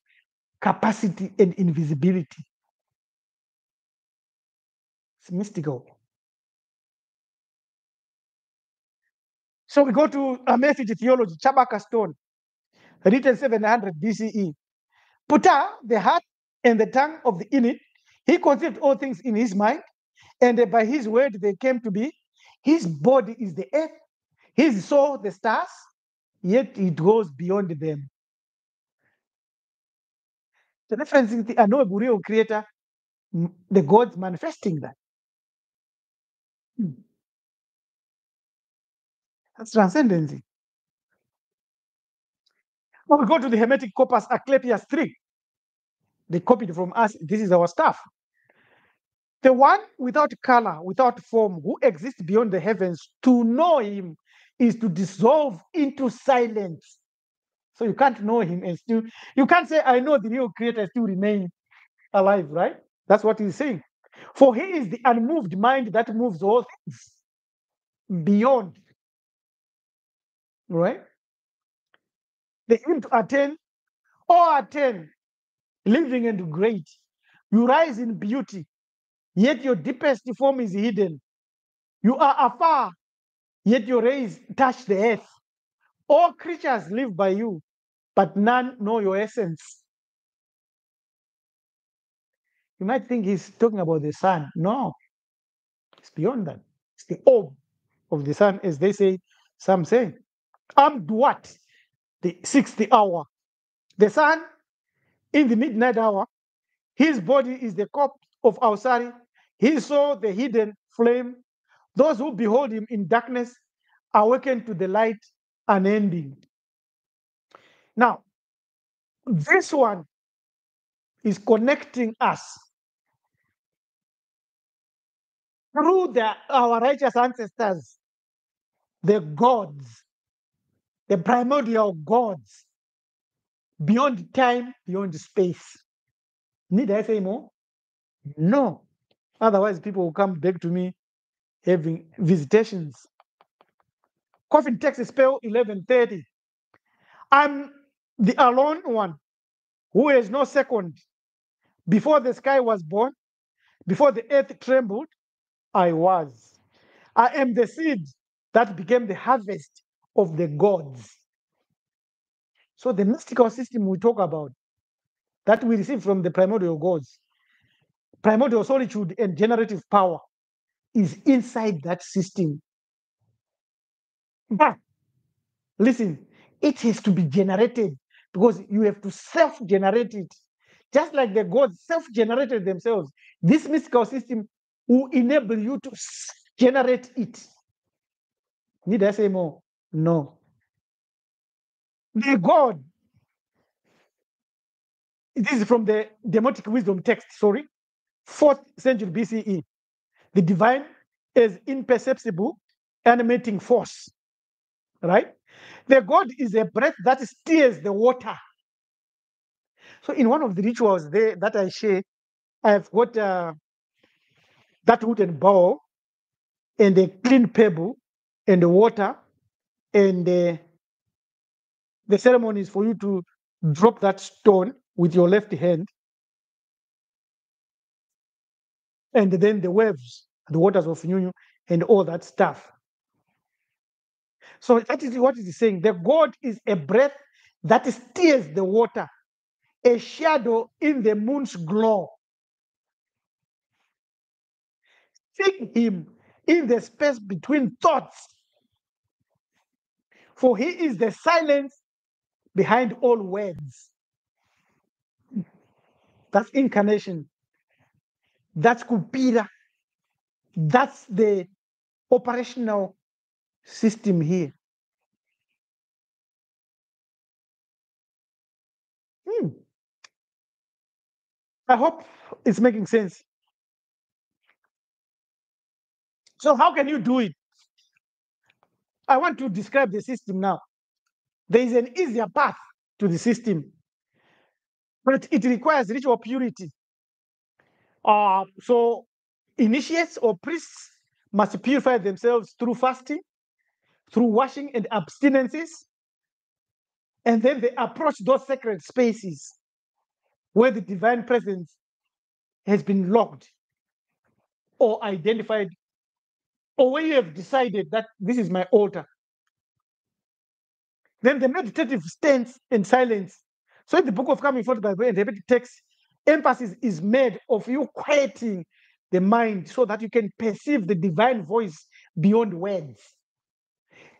capacity and invisibility. It's mystical. So we go to a message theology, Chabaka Stone, written 700 BCE. Puta, the heart and the tongue of the init, he conceived all things in his mind, and by his word they came to be. His body is the earth, his soul the stars, yet it goes beyond them. The referencing the unknowable real creator, the gods manifesting that. That's transcendency. Now we go to the Hermetic corpus Asclepius 3. They copied from us. This is our stuff. The one without color, without form, who exists beyond the heavens, to know him is to dissolve into silence. So you can't know him and still, you can't say, I know the real creator still remain alive, right? That's what he's saying. For he is the unmoved mind that moves all things beyond, right? The aim to attain or attain, living and great. You rise in beauty, yet your deepest form is hidden. You are afar, yet your rays touch the earth. All creatures live by you, but none know your essence. You might think he's talking about the sun. No, it's beyond that. It's the orb of the sun, as they say, some say. Armed what? The 60th hour. The sun in the midnight hour, his body is the cup of Ausari. He saw the hidden flame. Those who behold him in darkness awaken to the light unending. Now, this one is connecting us through our righteous ancestors, the gods, the primordial gods, beyond time, beyond space. Need I say more? No. Otherwise, people will come back to me having visitations. Coffin text spell 11:30. I'm the alone one who has no second. Before the sky was born, before the earth trembled, I was. I am the seed that became the harvest of the gods. So the mystical system we talk about that we receive from the primordial gods, primordial solitude and generative power is inside that system. But listen, it has to be generated because you have to self-generate it. Just like the gods self-generated themselves, this mystical system will enable you to generate it. Need I say more? No. The God, this is from the Demotic Wisdom text, 4th century BCE. The divine is imperceptible, animating force, right? The God is a breath that steers the water. So in one of the rituals there that I share, I've got that wooden bowl and a clean pebble and the water, and the ceremony is for you to drop that stone with your left hand, and then the waves, the waters of Nyunyu, and all that stuff. So that is what it is saying. The God is a breath that steers the water, a shadow in the moon's glow. Seek him in the space between thoughts, for he is the silence behind all words. That's incarnation. That's Kupira. That's the operational system here. I hope it's making sense. So, how can you do it? I want to describe the system now. There is an easier path to the system, but it requires ritual purity. So, initiates or priests must purify themselves through fasting, through washing and abstinences, and then they approach those sacred spaces where the divine presence has been locked or identified, or where you have decided that this is my altar. Then the meditative stance and silence. So in the book of Coming Forth by Way and Hermetic text, emphasis is made of you quieting the mind so that you can perceive the divine voice beyond words.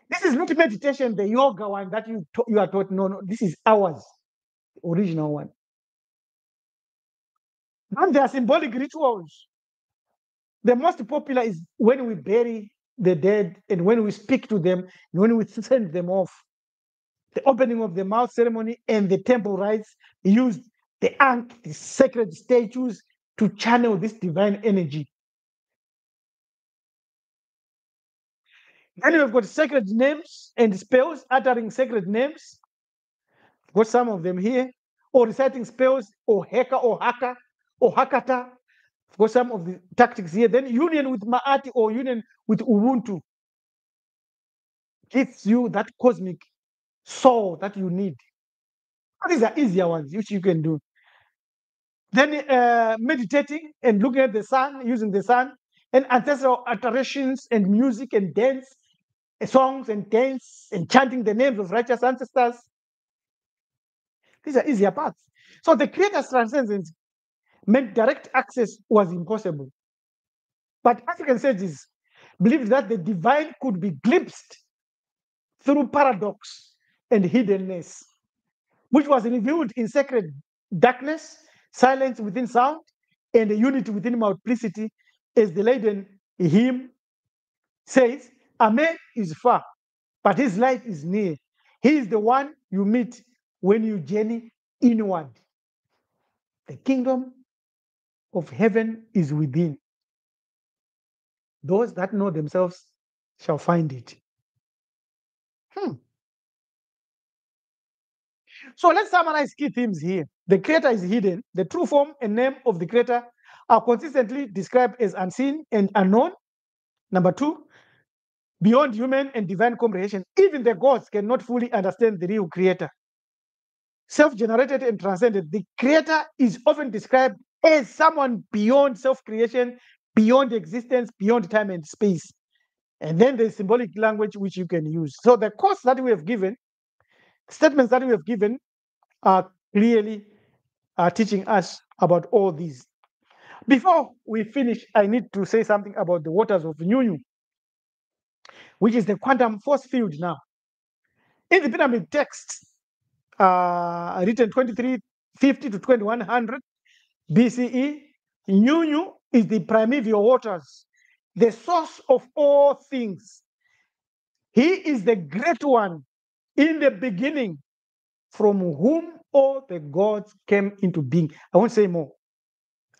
This is not meditation, the yoga one that you are taught. No, this is ours, the original one. And there are symbolic rituals. The most popular is when we bury the dead and when we speak to them and when we send them off. The opening of the mouth ceremony and the temple rites used the ankh, the sacred statues, to channel this divine energy. Then we've got sacred names and spells, uttering sacred names. Got some of them here, or reciting spells, or heka, or haka, or hakata. Got some of the tactics here. Then union with Ma'ati or union with Ubuntu gives you that cosmic soul that you need. These are easier ones which you can do. Then meditating and looking at the sun, using the sun, and ancestral alterations and music and dance, songs and dance, and chanting the names of righteous ancestors. These are easier parts. So the Creator's transcendence meant direct access was impossible. But African sages believed that the divine could be glimpsed through paradox and hiddenness, which was revealed in sacred darkness, silence within sound, and the unity within multiplicity, as the Leiden hymn says, a man is far, but his light is near. He is the one you meet when you journey inward. The kingdom of heaven is within. Those that know themselves shall find it. So let's summarize key themes here. The Creator is hidden. The true form and name of the Creator are consistently described as unseen and unknown. Number two, beyond human and divine comprehension, even the gods cannot fully understand the real Creator. Self-generated and transcendent, the Creator is often described as someone beyond self-creation, beyond existence, beyond time and space. And then there's symbolic language which you can use. So the course that we have given, statements that we have given, are clearly teaching us about all these. Before we finish, I need to say something about the waters of Nyunyu, which is the quantum force field now. In the pyramid texts, written 2350 to 2100 BCE, Nyunyu is the primeval waters, the source of all things. He is the great one in the beginning, from whom all the gods came into being. I won't say more.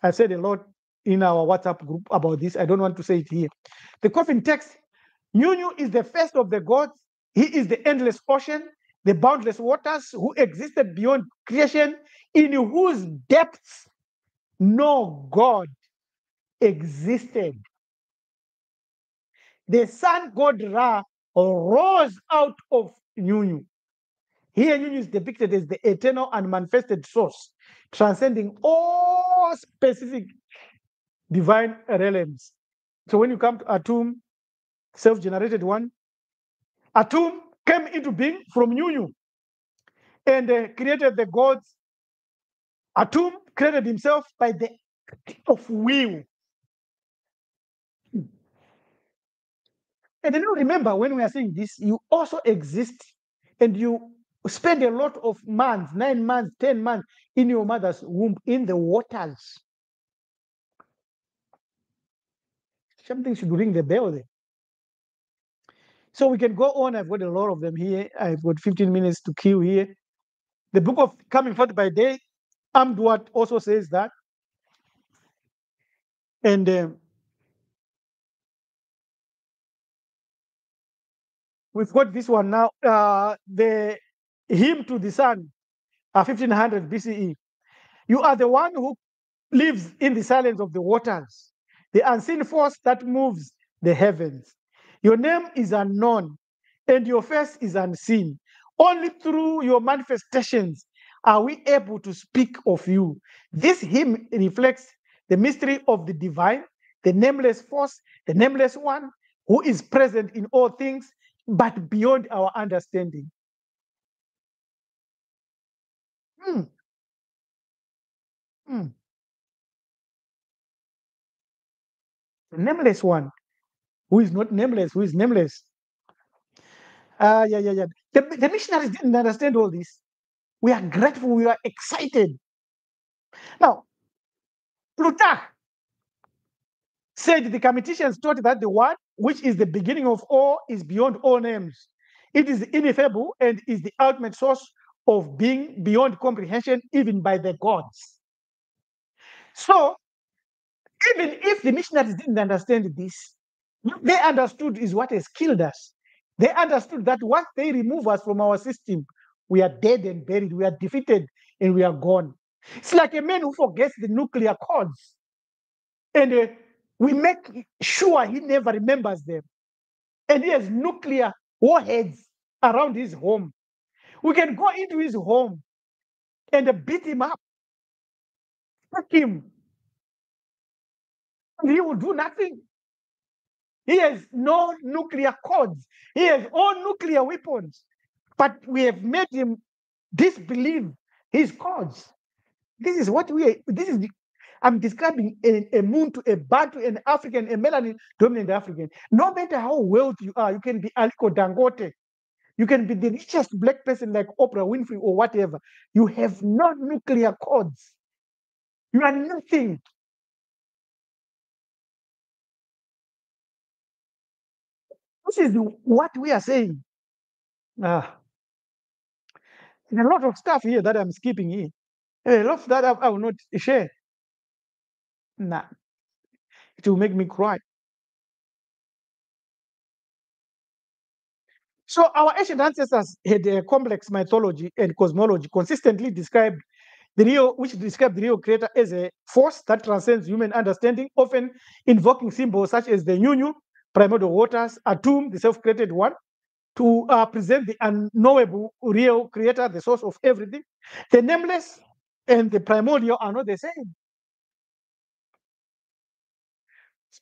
I've said a lot in our WhatsApp group about this. I don't want to say it here. The coffin text, Nyunyu is the first of the gods. He is the endless ocean, the boundless waters, who existed beyond creation, in whose depths no God existed. The sun god Ra rose out of Nyunyu. Here, Nyunyu is depicted as the eternal and manifested source, transcending all specific divine realms. So when you come to Atum, self-generated one, Atum came into being from Nyunyu and created the gods. Atum created himself by the act of will. And then you remember, when we are saying this, you also exist and you spend a lot of months, 9 months, 10 months in your mother's womb in the waters. Something should ring the bell there. So we can go on. I've got a lot of them here. I've got 15 minutes to kill here. The book of Coming Forth by Day, Amduat also says that. And we've got this one now, the hymn to the sun, 1500 BCE. You are the one who lives in the silence of the waters, the unseen force that moves the heavens. Your name is unknown, and your face is unseen. Only through your manifestations are we able to speak of you. This hymn reflects the mystery of the divine, the nameless force, the nameless one, who is present in all things, but beyond our understanding. Mm. Mm. The nameless one, who is not nameless, who is nameless. Yeah. The missionaries didn't understand all this. We are grateful, we are excited. Now, Plutarch said the Commentarians taught that the one which is the beginning of all is beyond all names. It is ineffable and is the ultimate source of being beyond comprehension, even by the gods. So, even if the missionaries didn't understand this, what they understood is what has killed us. They understood that once they remove us from our system, we are dead and buried, we are defeated, and we are gone. It's like a man who forgets the nuclear codes, and we make sure he never remembers them. And he has nuclear warheads around his home. We can go into his home and beat him up, fuck him, and he will do nothing. He has no nuclear codes. He has all nuclear weapons. But we have made him disbelieve his codes. This is what I'm describing a moon to a Bantu, an African, a melanin dominant African. No matter how wealthy you are, you can be Aliko Dangote. You can be the richest black person like Oprah Winfrey or whatever. You have no nuclear codes. You are nothing. This is what we are saying. Ah, there's a lot of stuff here that I'm skipping here. A lot of that I will not share. Nah, it will make me cry. So our ancient ancestors had a complex mythology and cosmology consistently described which described the real creator as a force that transcends human understanding, often invoking symbols such as the Nyunyu, primordial waters, Atum, the self-created one, to present the unknowable real creator, the source of everything. The nameless and the primordial are not the same.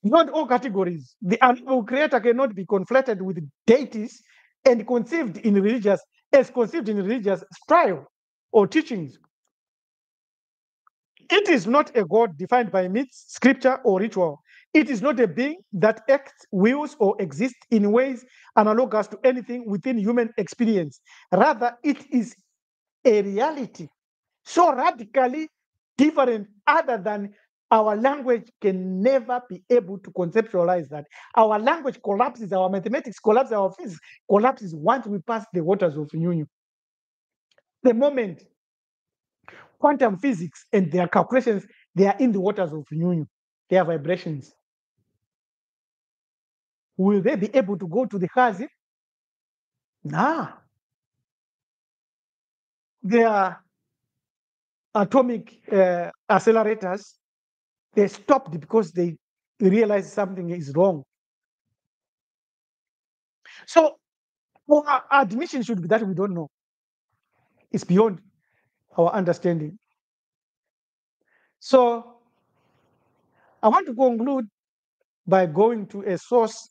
Beyond all categories, the unknowable creator cannot be conflated with deities and conceived in religious style or teachings. It is not a God defined by myths, scripture, or ritual. It is not a being that acts, wills, or exists in ways analogous to anything within human experience. Rather, it is a reality so radically different, other than our language can never be able to conceptualize that. Our language collapses, our mathematics collapses, our physics collapses once we pass the waters of Nyunyu. The moment quantum physics and their calculations, they are in the waters of Nyunyu. They are vibrations. Will they be able to go to the Hazi? Nah. Their atomic accelerators, they stopped because they realized something is wrong. So our admission should be that we don't know. It's beyond our understanding. So I want to conclude by going to a source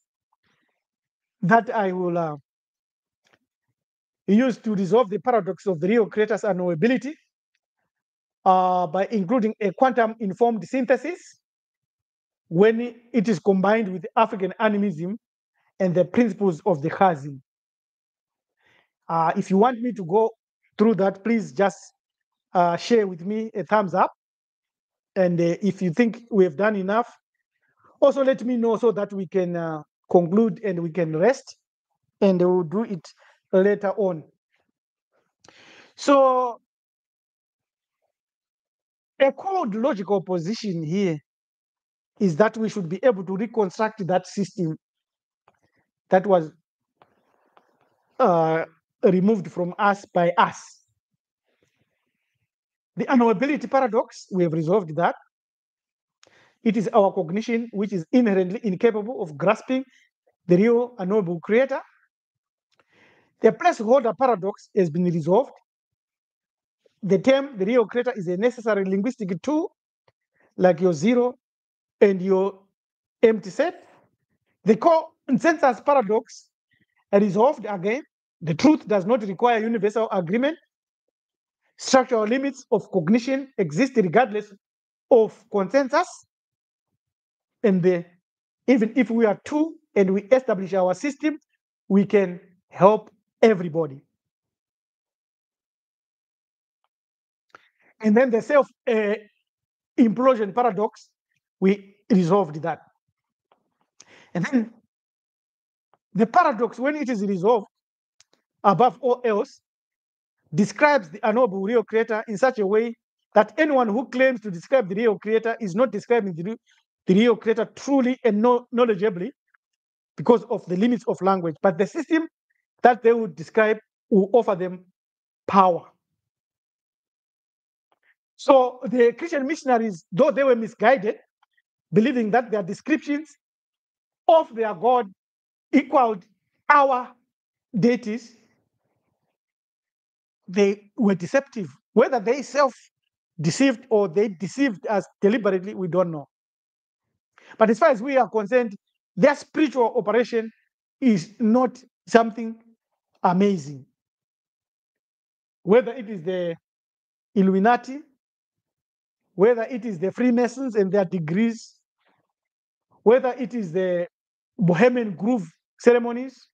that I will use to resolve the paradox of the real creator's unknowability by including a quantum-informed synthesis when it is combined with African animism and the principles of the Chazim. If you want me to go through that, please just share with me a thumbs up. And if you think we have done enough, also let me know so that we can conclude and we can rest, and we'll do it later on. So a cold logical position here is that we should be able to reconstruct that system that was removed from us by us. The unknowability paradox, we have resolved that. It is our cognition which is inherently incapable of grasping the real unknowable creator. The placeholder paradox has been resolved. The term the real creator is a necessary linguistic tool, like your zero and your empty set. The consensus paradox resolved again. The truth does not require universal agreement. Structural limits of cognition exist regardless of consensus. And even if we are two and we establish our system, we can help everybody. And then the self-implosion paradox, we resolved that. And then the paradox, when it is resolved, above all else, describes the unknowable real creator in such a way that anyone who claims to describe the real creator is not describing the real creator truly and knowledgeably because of the limits of language. But the system that they would describe will offer them power. So the Christian missionaries, though they were misguided, believing that their descriptions of their God equaled our deities, they were deceptive. Whether they self-deceived or they deceived us deliberately, we don't know. But as far as we are concerned, their spiritual operation is not something amazing. Whether it is the Illuminati, whether it is the Freemasons and their degrees, whether it is the Bohemian Groove ceremonies,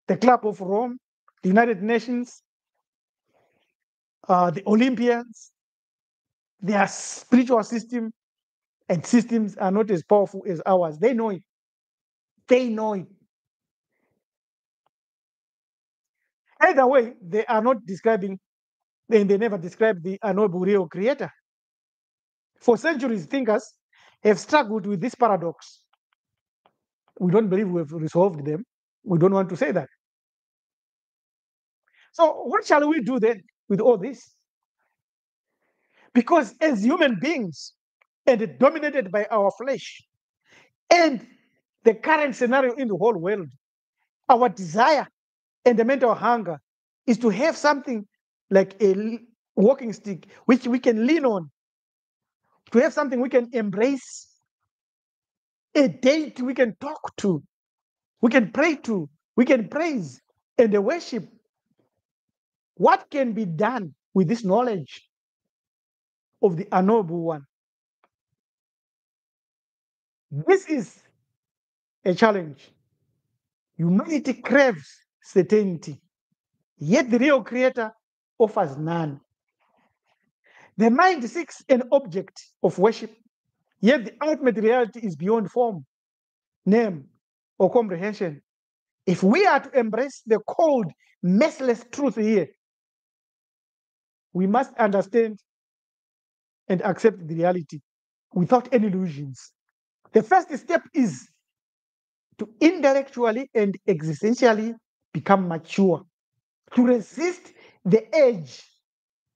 the Club of Rome, the United Nations, the Olympians, their spiritual system and systems are not as powerful as ours. They know it. They know it. Either way, they are not describing, and they never describe the unknowable real creator. For centuries, thinkers have struggled with this paradox. We don't believe we have resolved them. We don't want to say that. So what shall we do then with all this? Because as human beings, and dominated by our flesh, and the current scenario in the whole world, our desire and the mental hunger is to have something like a walking stick which we can lean on, to have something we can embrace, a deity we can talk to, we can pray to, we can praise and worship. What can be done with this knowledge of the unknowable one? This is a challenge. Humanity craves certainty, yet the real creator offers none. The mind seeks an object of worship, yet the ultimate reality is beyond form, name, or comprehension. If we are to embrace the cold, merciless truth here, we must understand and accept the reality without any illusions. The first step is to intellectually and existentially become mature, to resist the urge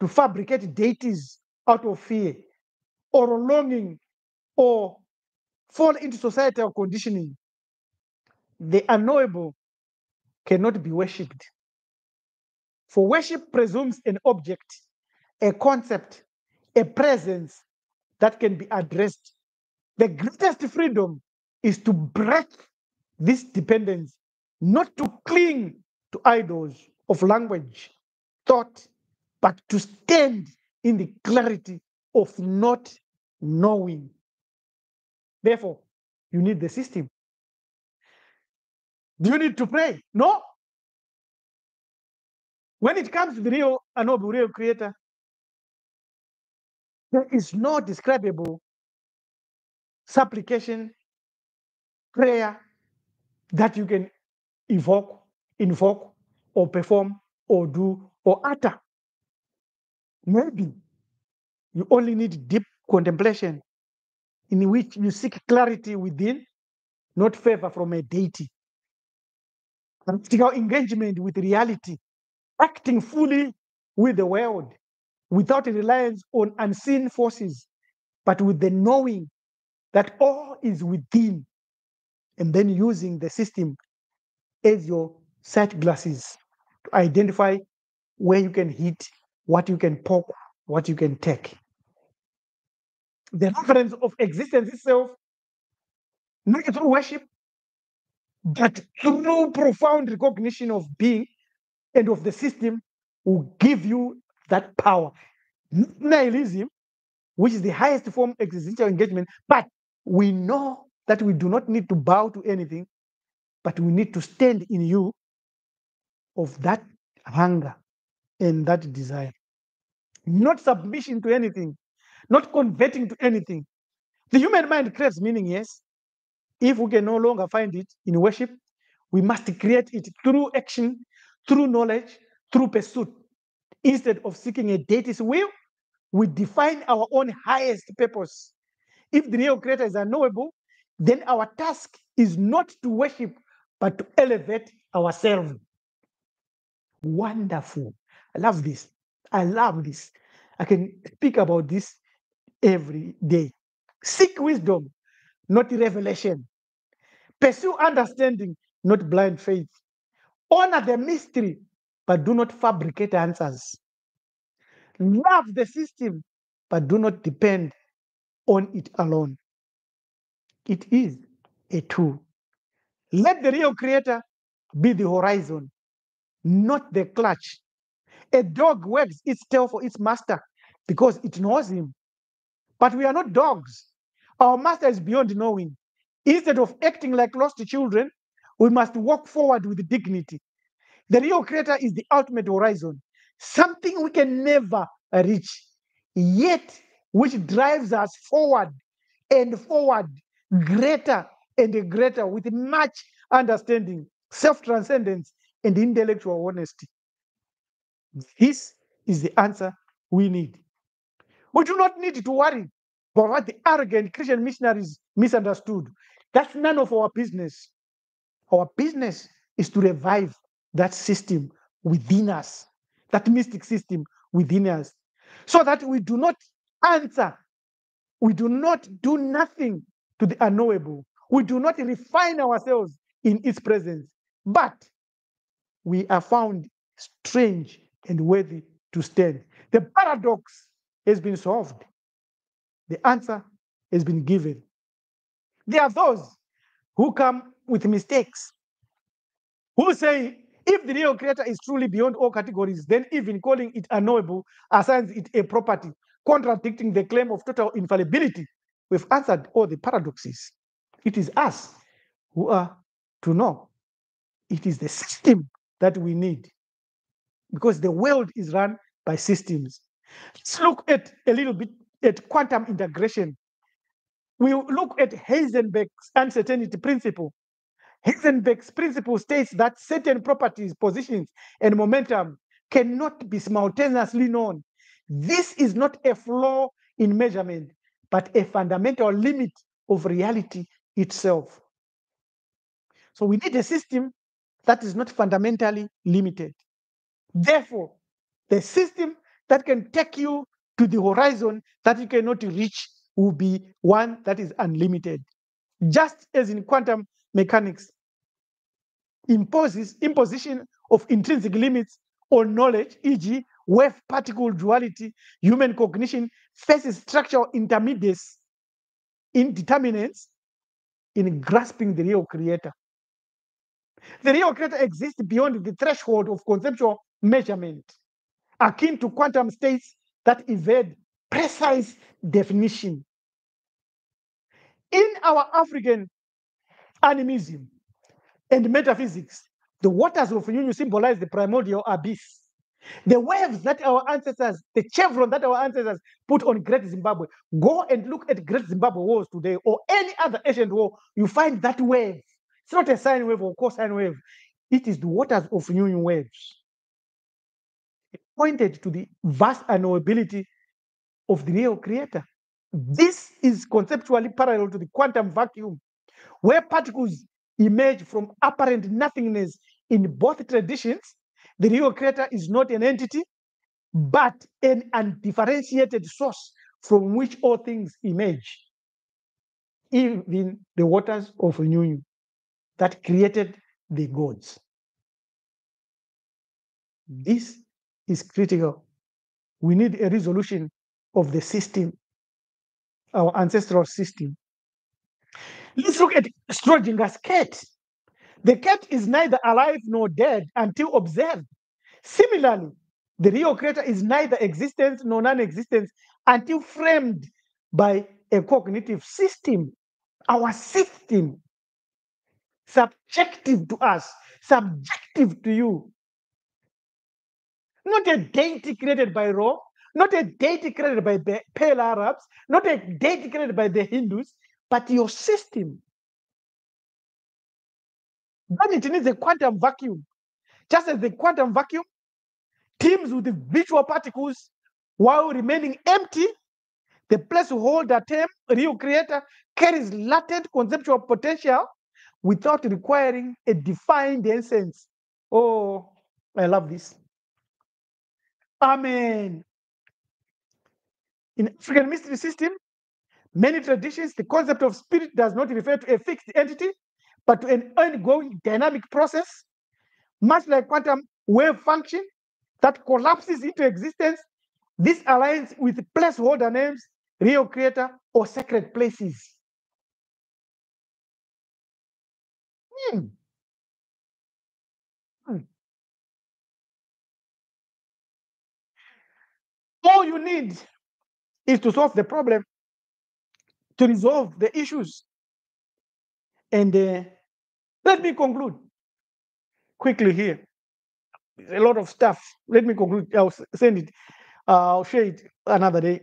to fabricate deities out of fear or longing or fall into societal conditioning. The unknowable cannot be worshipped. For worship presumes an object, a concept, a presence that can be addressed. The greatest freedom is to break this dependence, not to cling to idols of language, thought, but to stand in the clarity of not knowing. Therefore, you need the system. Do you need to pray? No. When it comes to the real unknowable, real creator, there is no describable supplication, prayer that you can invoke, or perform, or do, or utter. Maybe you only need deep contemplation in which you seek clarity within, not favor from a deity. Practical engagement with reality, acting fully with the world without a reliance on unseen forces, but with the knowing that all is within, and then using the system as your sight glasses to identify where you can hit, what you can poke, what you can take. The reference of existence itself, not through worship, but through profound recognition of being and of the system, will give you that power. Not nihilism, which is the highest form of existential engagement, but we know that we do not need to bow to anything, but we need to stand in you of that hunger and that desire. Not submission to anything, not converting to anything. The human mind craves meaning, yes. If we can no longer find it in worship, we must create it through action, through knowledge, through pursuit. Instead of seeking a deity's will, we define our own highest purpose. If the real creator is unknowable, then our task is not to worship, but to elevate ourselves. Wonderful. I love this. I love this. I can speak about this every day. Seek wisdom, not revelation. Pursue understanding, not blind faith. Honor the mystery, but do not fabricate answers. Love the system, but do not depend on it alone. It is a tool. Let the real creator be the horizon, not the clutch. A dog wags its tail for its master because it knows him. But we are not dogs. Our master is beyond knowing. Instead of acting like lost children, we must walk forward with dignity. The real creator is the ultimate horizon, something we can never reach, yet which drives us forward and forward, greater and greater, with much understanding, self transcendence, and intellectual honesty. This is the answer we need. We do not need to worry about what the arrogant Christian missionaries misunderstood. That's none of our business. Our business is to revive that system within us, that mystic system within us, so that we do not answer, we do not do nothing to the unknowable, we do not refine ourselves in its presence, but we are found strange and worthy to stand. The paradox has been solved. The answer has been given. There are those who come with mistakes, who say, if the real creator is truly beyond all categories, then even calling it unknowable assigns it a property, contradicting the claim of total infallibility. We've answered all the paradoxes. It is us who are to know. It is the system that we need, because the world is run by systems. Let's look at a little bit at quantum integration. We look at Heisenberg's uncertainty principle. Heisenberg's principle states that certain properties, positions, and momentum cannot be simultaneously known. This is not a flaw in measurement, but a fundamental limit of reality itself. So we need a system that is not fundamentally limited. Therefore, the system that can take you to the horizon that you cannot reach will be one that is unlimited. Just as in quantum mechanics, imposition of intrinsic limits on knowledge, e.g., wave-particle duality, human cognition faces structural intermediates, indeterminants in grasping the real creator. The real creator exists beyond the threshold of conceptual measurement, akin to quantum states that evade precise definition. In our African animism and metaphysics, the waters of union symbolize the primordial abyss. The waves that our ancestors, the chevron that our ancestors put on Great Zimbabwe, go and look at Great Zimbabwe wars today or any other ancient war, you find that wave. It's not a sine wave or cosine wave. It is the waters of union waves. It pointed to the vast unknowability of the real creator. This is conceptually parallel to the quantum vacuum, where particles emerge from apparent nothingness. In both traditions, the real creator is not an entity, but an undifferentiated source from which all things emerge, even the waters of union that created the gods. This is critical. We need a resolution of the system, our ancestral system. Let's look at Schrodinger's cat. The cat is neither alive nor dead until observed. Similarly, the real creator is neither existence nor non-existence until framed by a cognitive system. Our system, subjective to us, subjective to you. Not a deity created by Ra, not a deity created by the Pale Arabs, not a deity created by the Hindus, but your system. Then it needs a quantum vacuum. Just as the quantum vacuum teams with the virtual particles while remaining empty, the placeholder term, real creator, carries latent conceptual potential without requiring a defined essence. Oh, I love this. Amen. In African mystery system, many traditions, the concept of spirit does not refer to a fixed entity, but to an ongoing dynamic process, much like quantum wave function that collapses into existence. This aligns with placeholder names, real creator, or sacred places. Hmm. Hmm. All you need is to solve the problem, to resolve the issues. And let me conclude quickly here. A lot of stuff. Let me conclude. I'll send it. I'll share it another day.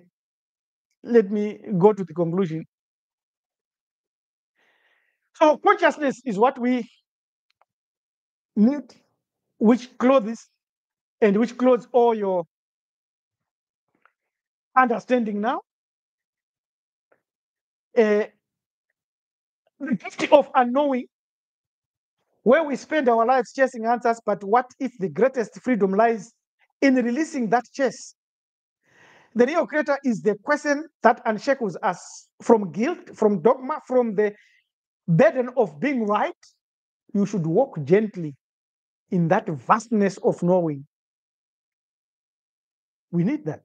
Let me go to the conclusion. So consciousness is what we need, which clothes and which clothes all your understanding now. The gift of unknowing where we spend our lives chasing answers, but what if the greatest freedom lies in releasing that chase? The real creator is the question that unshackles us from guilt, from dogma, from the burden of being right. You should walk gently in that vastness of knowing. We need that.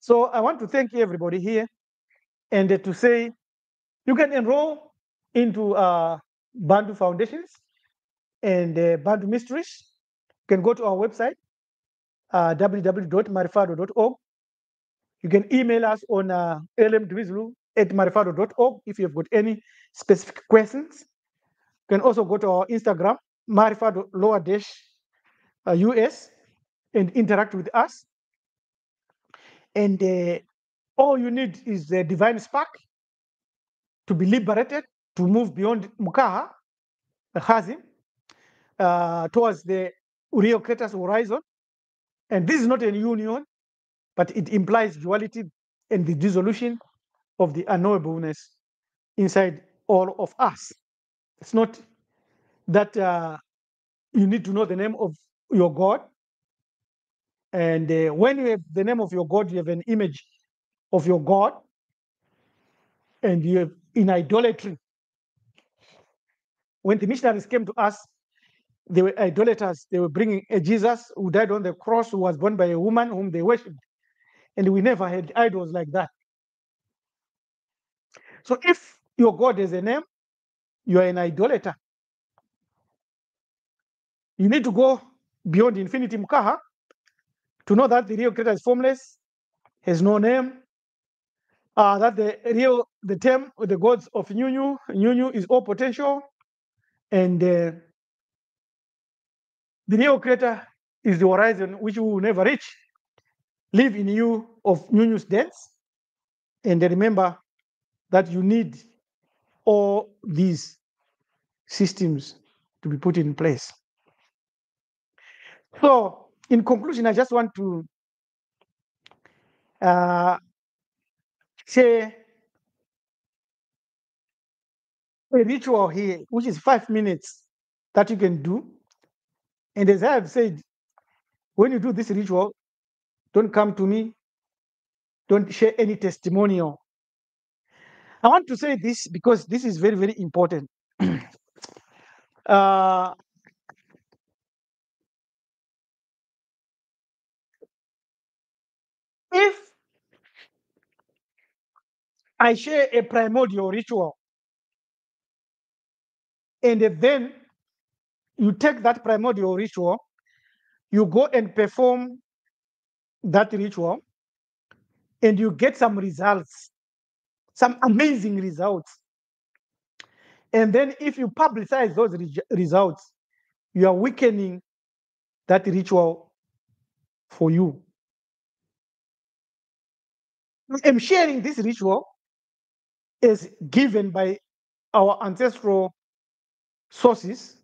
So I want to thank everybody here and to say you can enroll into Bantu Foundations and Bantu Mysteries. You can go to our website, www.marifado.org. You can email us on lmdwizlu@marifado.org if you have got any specific questions. You can also go to our Instagram, marifado_US, and interact with us. And all you need is the divine spark to be liberated, to move beyond Mukaha, the Chazim, towards the real creator's horizon. And this is not a union, but it implies duality and the dissolution of the unknowableness inside all of us. It's not that you need to know the name of your God. And when you have the name of your God, you have an image of your God, and you have in idolatry. When the missionaries came to us, they were idolaters. They were bringing a Jesus who died on the cross, who was born by a woman whom they worshipped. And we never had idols like that. So if your God has a name, you are an idolater. You need to go beyond infinity Mukaha to know that the real creator is formless, has no name, that the term, the gods of Nyunyu is all potential, and the real creator is the horizon which we will never reach. Live in you of Nyunyu's dance, and remember that you need all these systems to be put in place. So, in conclusion, I just want to say a ritual here, which is 5 minutes that you can do. And as I have said, when you do this ritual, don't come to me, don't share any testimonial. I want to say this because this is very, very important. uh, if I share a primordial ritual, and then you take that primordial ritual, you go and perform that ritual, and you get some results, some amazing results. And then if you publicize those results, you are weakening that ritual for you. I'm sharing this ritual is given by our ancestral sources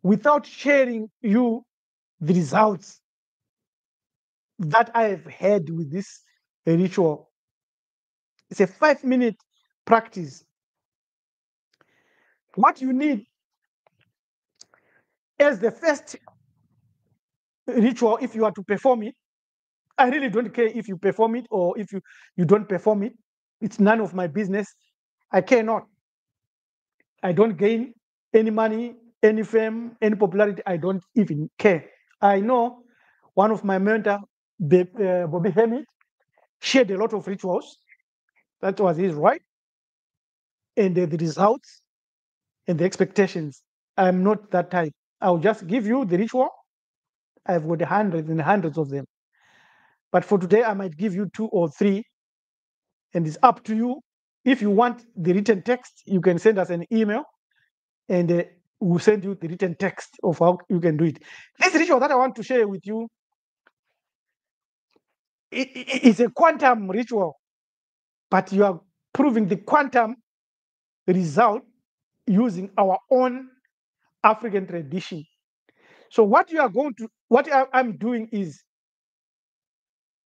without sharing you the results that I have had with this ritual. It's a 5-minute practice. What you need as the first ritual, if you are to perform it, I really don't care if you perform it or if you don't perform it. It's none of my business. I care not. I don't gain any money, any fame, any popularity. I don't even care. I know one of my mentor, Bobby Hemmett, shared a lot of rituals. That was his right. And the results and the expectations. I'm not that type. I'll just give you the ritual. I've got hundreds and hundreds of them. But for today, I might give you 2 or 3, and it's up to you. If you want the written text, you can send us an email, and we'll send you the written text of how you can do it. This ritual that I want to share with you is a quantum ritual, but you are proving the quantum result using our own African tradition. So what I'm doing is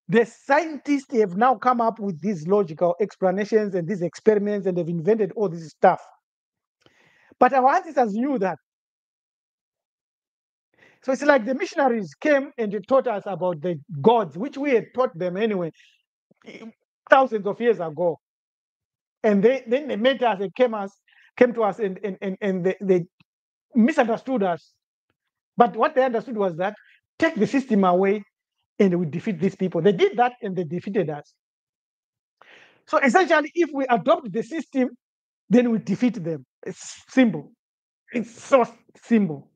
The scientists have now come up with these logical explanations and these experiments, and they've invented all this stuff. But our ancestors knew that. So it's like the missionaries came and they taught us about the gods, which we had taught them anyway, thousands of years ago. And then they met us and came to us and they misunderstood us. But what they understood was that take the system away and we defeat these people. They did that and they defeated us. So essentially, if we adopt the system, then we defeat them. It's simple. It's so simple.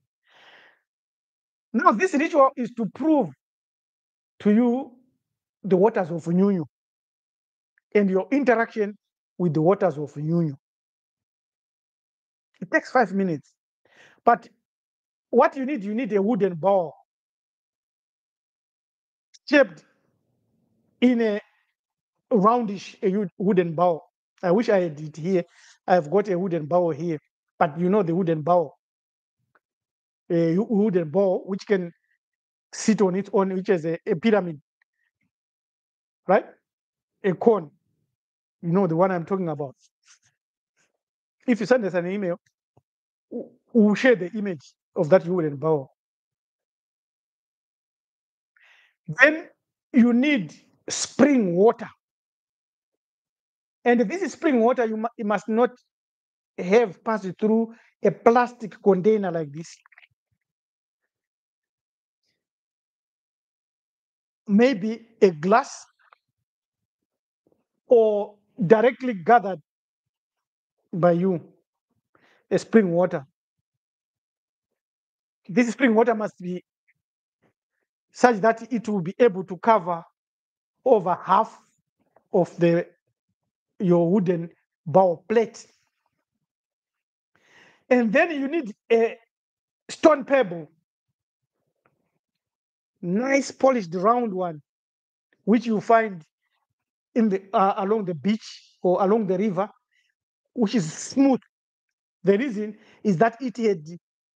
Now, this ritual is to prove to you the waters of Nyunyu and your interaction with the waters of Nyunyu. It takes 5 minutes. But what you need a wooden bowl shaped in a roundish wooden bowl. I wish I had it here. I've got a wooden bowl here, but you know the wooden bowl, a wooden bowl which can sit on its own, which is a pyramid, right? A cone. You know the one I'm talking about. If you send us an email, we'll share the image of that wooden bowl. Then you need spring water. And this spring water, you must not have passed through a plastic container like this. Maybe a glass or directly gathered by you, a spring water. This spring water must be such that it will be able to cover over half of your wooden bowl plate. And then you need a stone pebble, nice polished round one, which you find in the along the beach or along the river, which is smooth. The reason is that it had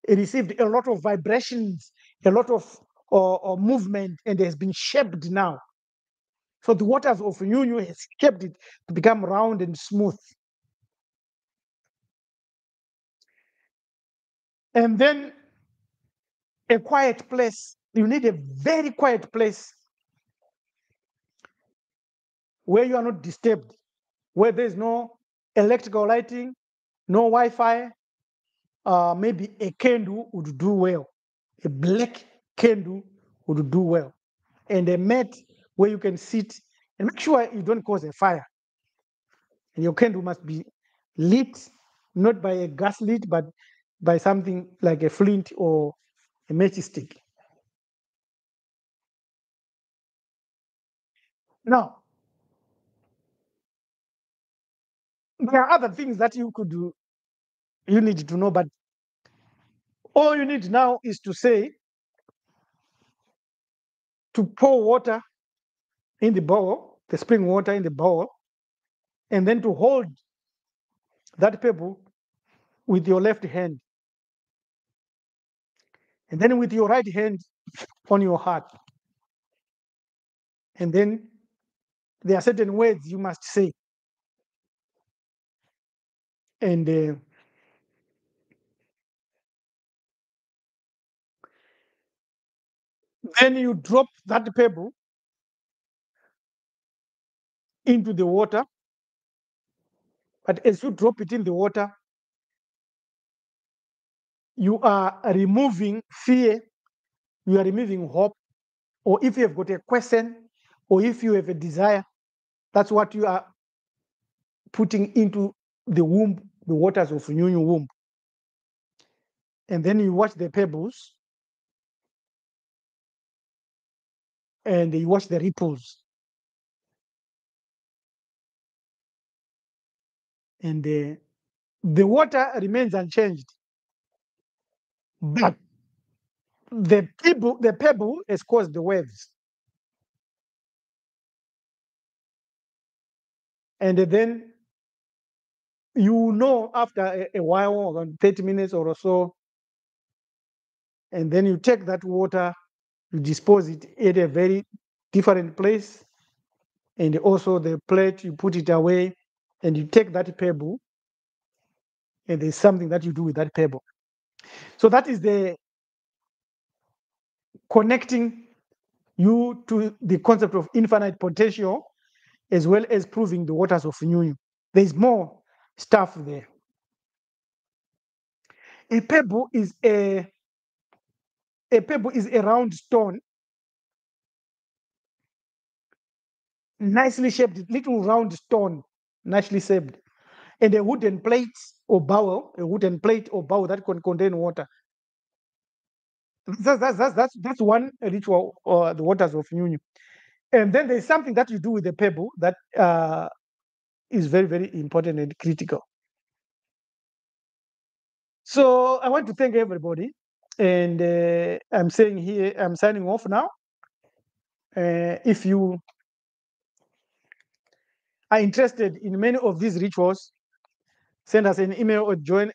received a lot of vibrations, a lot of movement, and has been shaped now. So the waters of Nyunyu has shaped it to become round and smooth. And then a quiet place. You need a very quiet place where you are not disturbed, where there's no electrical lighting, no Wi-Fi. Maybe a candle would do well. A black candle would do well. And a mat where you can sit and make sure you don't cause a fire. And your candle must be lit, not by a gas lit, but by something like a flint or a matchstick. Now, there are other things that you could do, you need to know, but all you need now is to say, to pour water in the bowl, the spring water in the bowl, and then to hold that pebble with your left hand. And then with your right hand on your heart. And then there are certain words you must say. And then you drop that pebble into the water. But as you drop it in the water, you are removing fear, you are removing hope, or if you have got a question, or if you have a desire, that's what you are putting into the womb, the waters of Nyunyu womb. And then you watch the pebbles, and you watch the ripples. And the water remains unchanged. But the pebble has caused the waves. And then you know after a while, around 30 minutes or so, and then you take that water, you dispose it at a very different place, and also the plate, you put it away, and you take that pebble, and there's something that you do with that pebble. So that is the connecting you to the concept of infinite potential, as well as proving the waters of Nyunyu. There's more stuff there. A pebble is a round stone, nicely shaped, little round stone, nicely shaped, and a wooden plate or bowl, that can contain water. That's one ritual, the waters of Nyunyu. And then there's something that you do with the pebble that is very, very important and critical. So I want to thank everybody, and I'm signing off now. If you are interested in many of these rituals, send us an email or join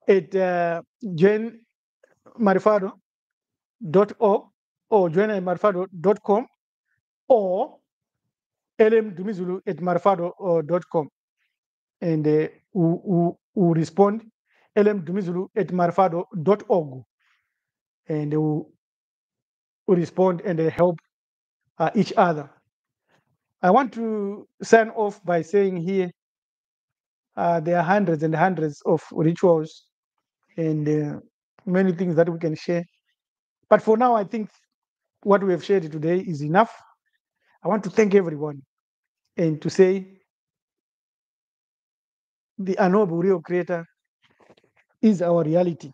at joinmarifado.org or join@marifado.com or lmdumizulu@marifado.com, and we'll respond. lmdumizulu@marifado.org, and we'll respond and help each other. I want to sign off by saying here there are hundreds and hundreds of rituals and many things that we can share. But for now, I think what we have shared today is enough. I want to thank everyone and to say the unknowable real creator is our reality.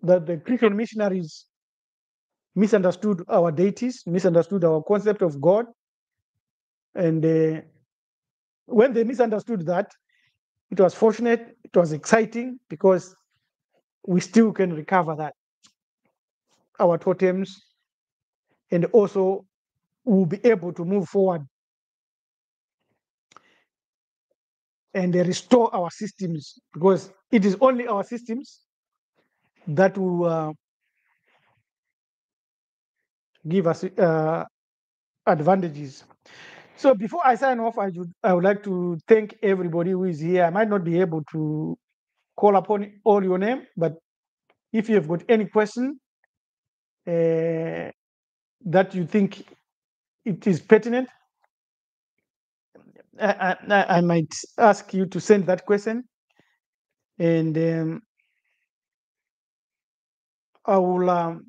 That the Christian missionaries misunderstood our deities, misunderstood our concept of God. And when they misunderstood that, it was fortunate, it was exciting, because we still can recover that, our totems, and also we'll be able to move forward and restore our systems, because it is only our systems that will give us advantages. So before I sign off, I would like to thank everybody who is here. I might not be able to call upon all your name, but if you have got any question that you think it is pertinent, I might ask you to send that question, and I will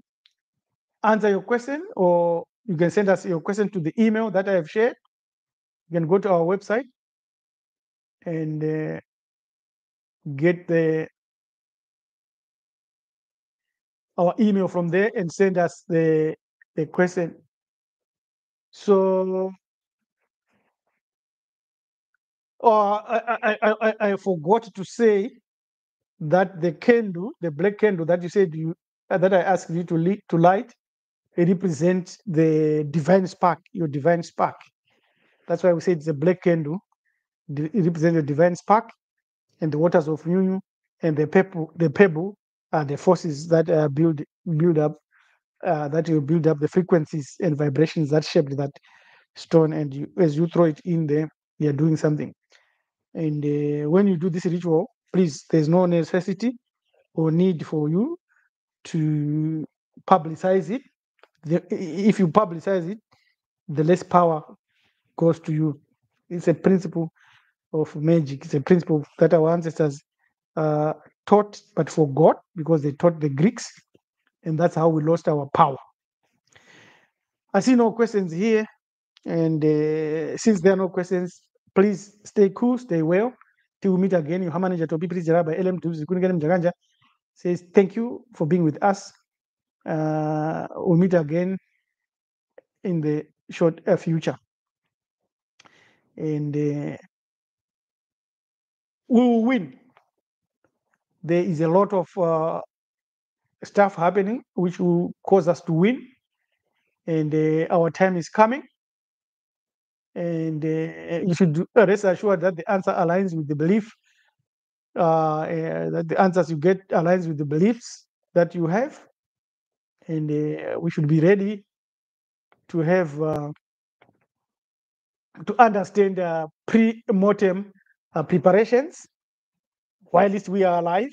answer your question, or you can send us your question to the email that I have shared. You can go to our website and get our email from there and send us the question. So I forgot to say that the candle, the black candle that you said that I asked you to light, it represents the divine spark, your divine spark. That's why we say it's a black candle. It represents the divine spark, and the waters of Nyunyu and the pebble are the forces that build up, that will build up the frequencies and vibrations that shape that stone. And as you throw it in there, you're doing something. And when you do this ritual, please, there's no necessity or need for you to publicize it. If you publicize it, the less power goes to you. It's a principle of magic. It's a principle that our ancestors taught, but forgot, because they taught the Greeks, and that's how we lost our power. I see no questions here, and since there are no questions, please stay cool, stay well. Till we meet again, your manager to be pleased by LM to says thank you for being with us. We'll meet again in the short future, and we will win. There is a lot of stuff happening which will cause us to win, and our time is coming. And you should rest assured that the answer aligns with the belief, that the answers you get aligns with the beliefs that you have, and we should be ready to have to understand pre-mortem preparations whilst we are alive.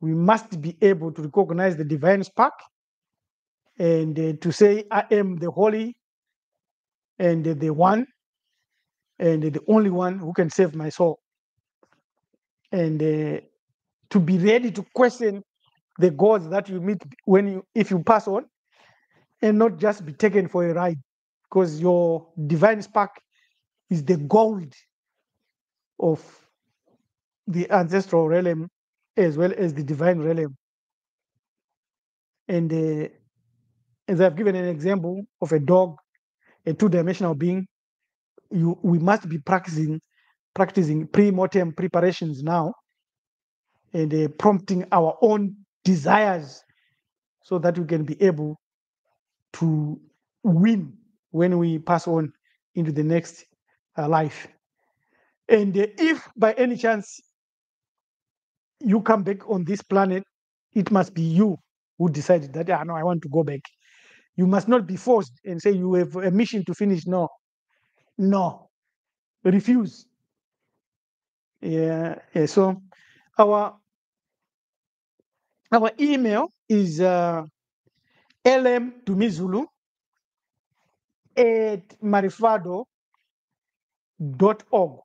We must be able to recognize the divine spark and to say, I am the holy and the one and the only one who can save my soul. And to be ready to question the gods that you meet if you pass on, and not just be taken for a ride, because your divine spark is the gold of the ancestral realm as well as the divine realm. And as I've given an example of a dog, a two-dimensional being, we must be practicing pre-mortem preparations now, and prompting our own desires so that we can be able to win when we pass on into the next life. And if by any chance you come back on this planet, it must be you who decided that, no, I want to go back. You must not be forced and say you have a mission to finish. No, refuse. Yeah. So our email is lmdumizulu@marifado.org.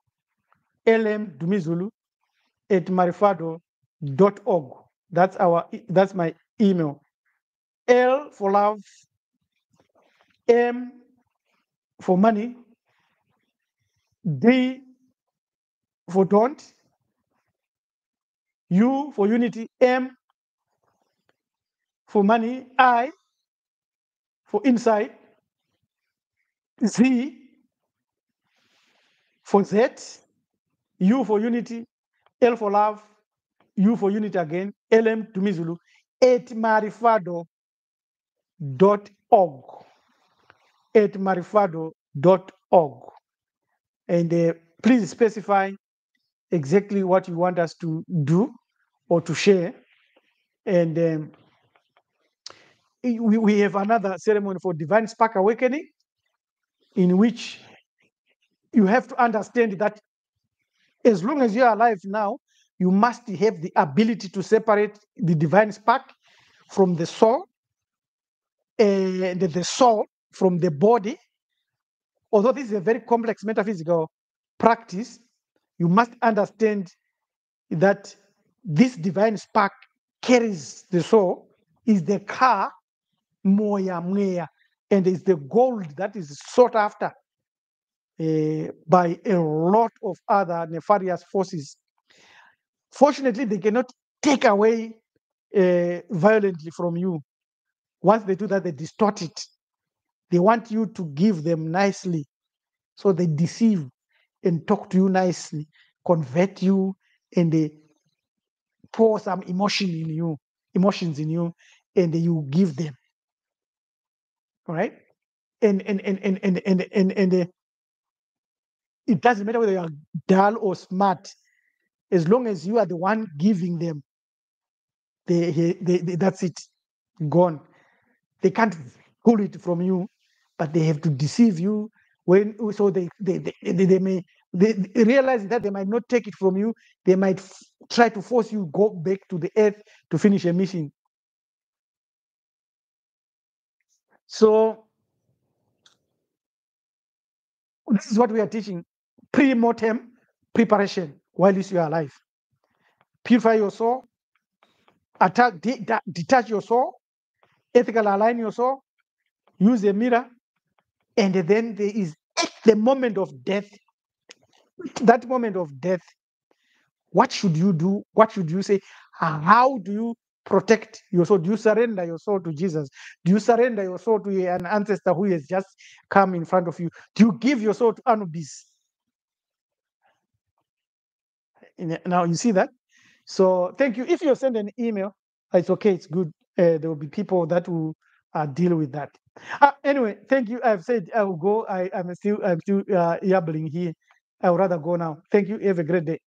lmdumizulu@marifado.org. That's my email. L for love, M for money, D for don't, U for unity, M for money, I for inside, Z for Z, U for unity, L for love, U for unity again, LM to Mizulu, @marifado.org. @marifado.org. And please specify exactly what you want us to do or to share. And we have another ceremony for Divine Spark Awakening, in which you have to understand that as long as you are alive now, you must have the ability to separate the divine spark from the soul, and the soul from the body. Although this is a very complex metaphysical practice, you must understand that this divine spark carries the soul, is the car, moya mweya, and is the gold that is sought after by a lot of other nefarious forces. Fortunately, they cannot take away violently from you. Once they do that, they distort it. They want you to give them nicely. So they deceive and talk to you nicely, convert you, and they pour some emotions in you, and you give them. All right? And it doesn't matter whether you are dull or smart, as long as you are the one giving them, that's it, gone. They can't pull it from you, but they have to deceive you. So they realize that they might not take it from you. They might try to force you go back to the earth to finish a mission. So this is what we are teaching: pre-mortem preparation while you are alive. Purify your soul, detach your soul, ethical align your soul, use a mirror, and then there is at the moment of death. That moment of death, what should you do? What should you say? How do you protect your soul? Do you surrender your soul to Jesus? Do you surrender your soul to an ancestor who has just come in front of you? Do you give your soul to Anubis? Now you see that? So thank you. If you send an email, it's okay. It's good. There will be people that will deal with that. Anyway, thank you. I've said I will go. I'm still yabbling here. I would rather go now. Thank you. Have a great day.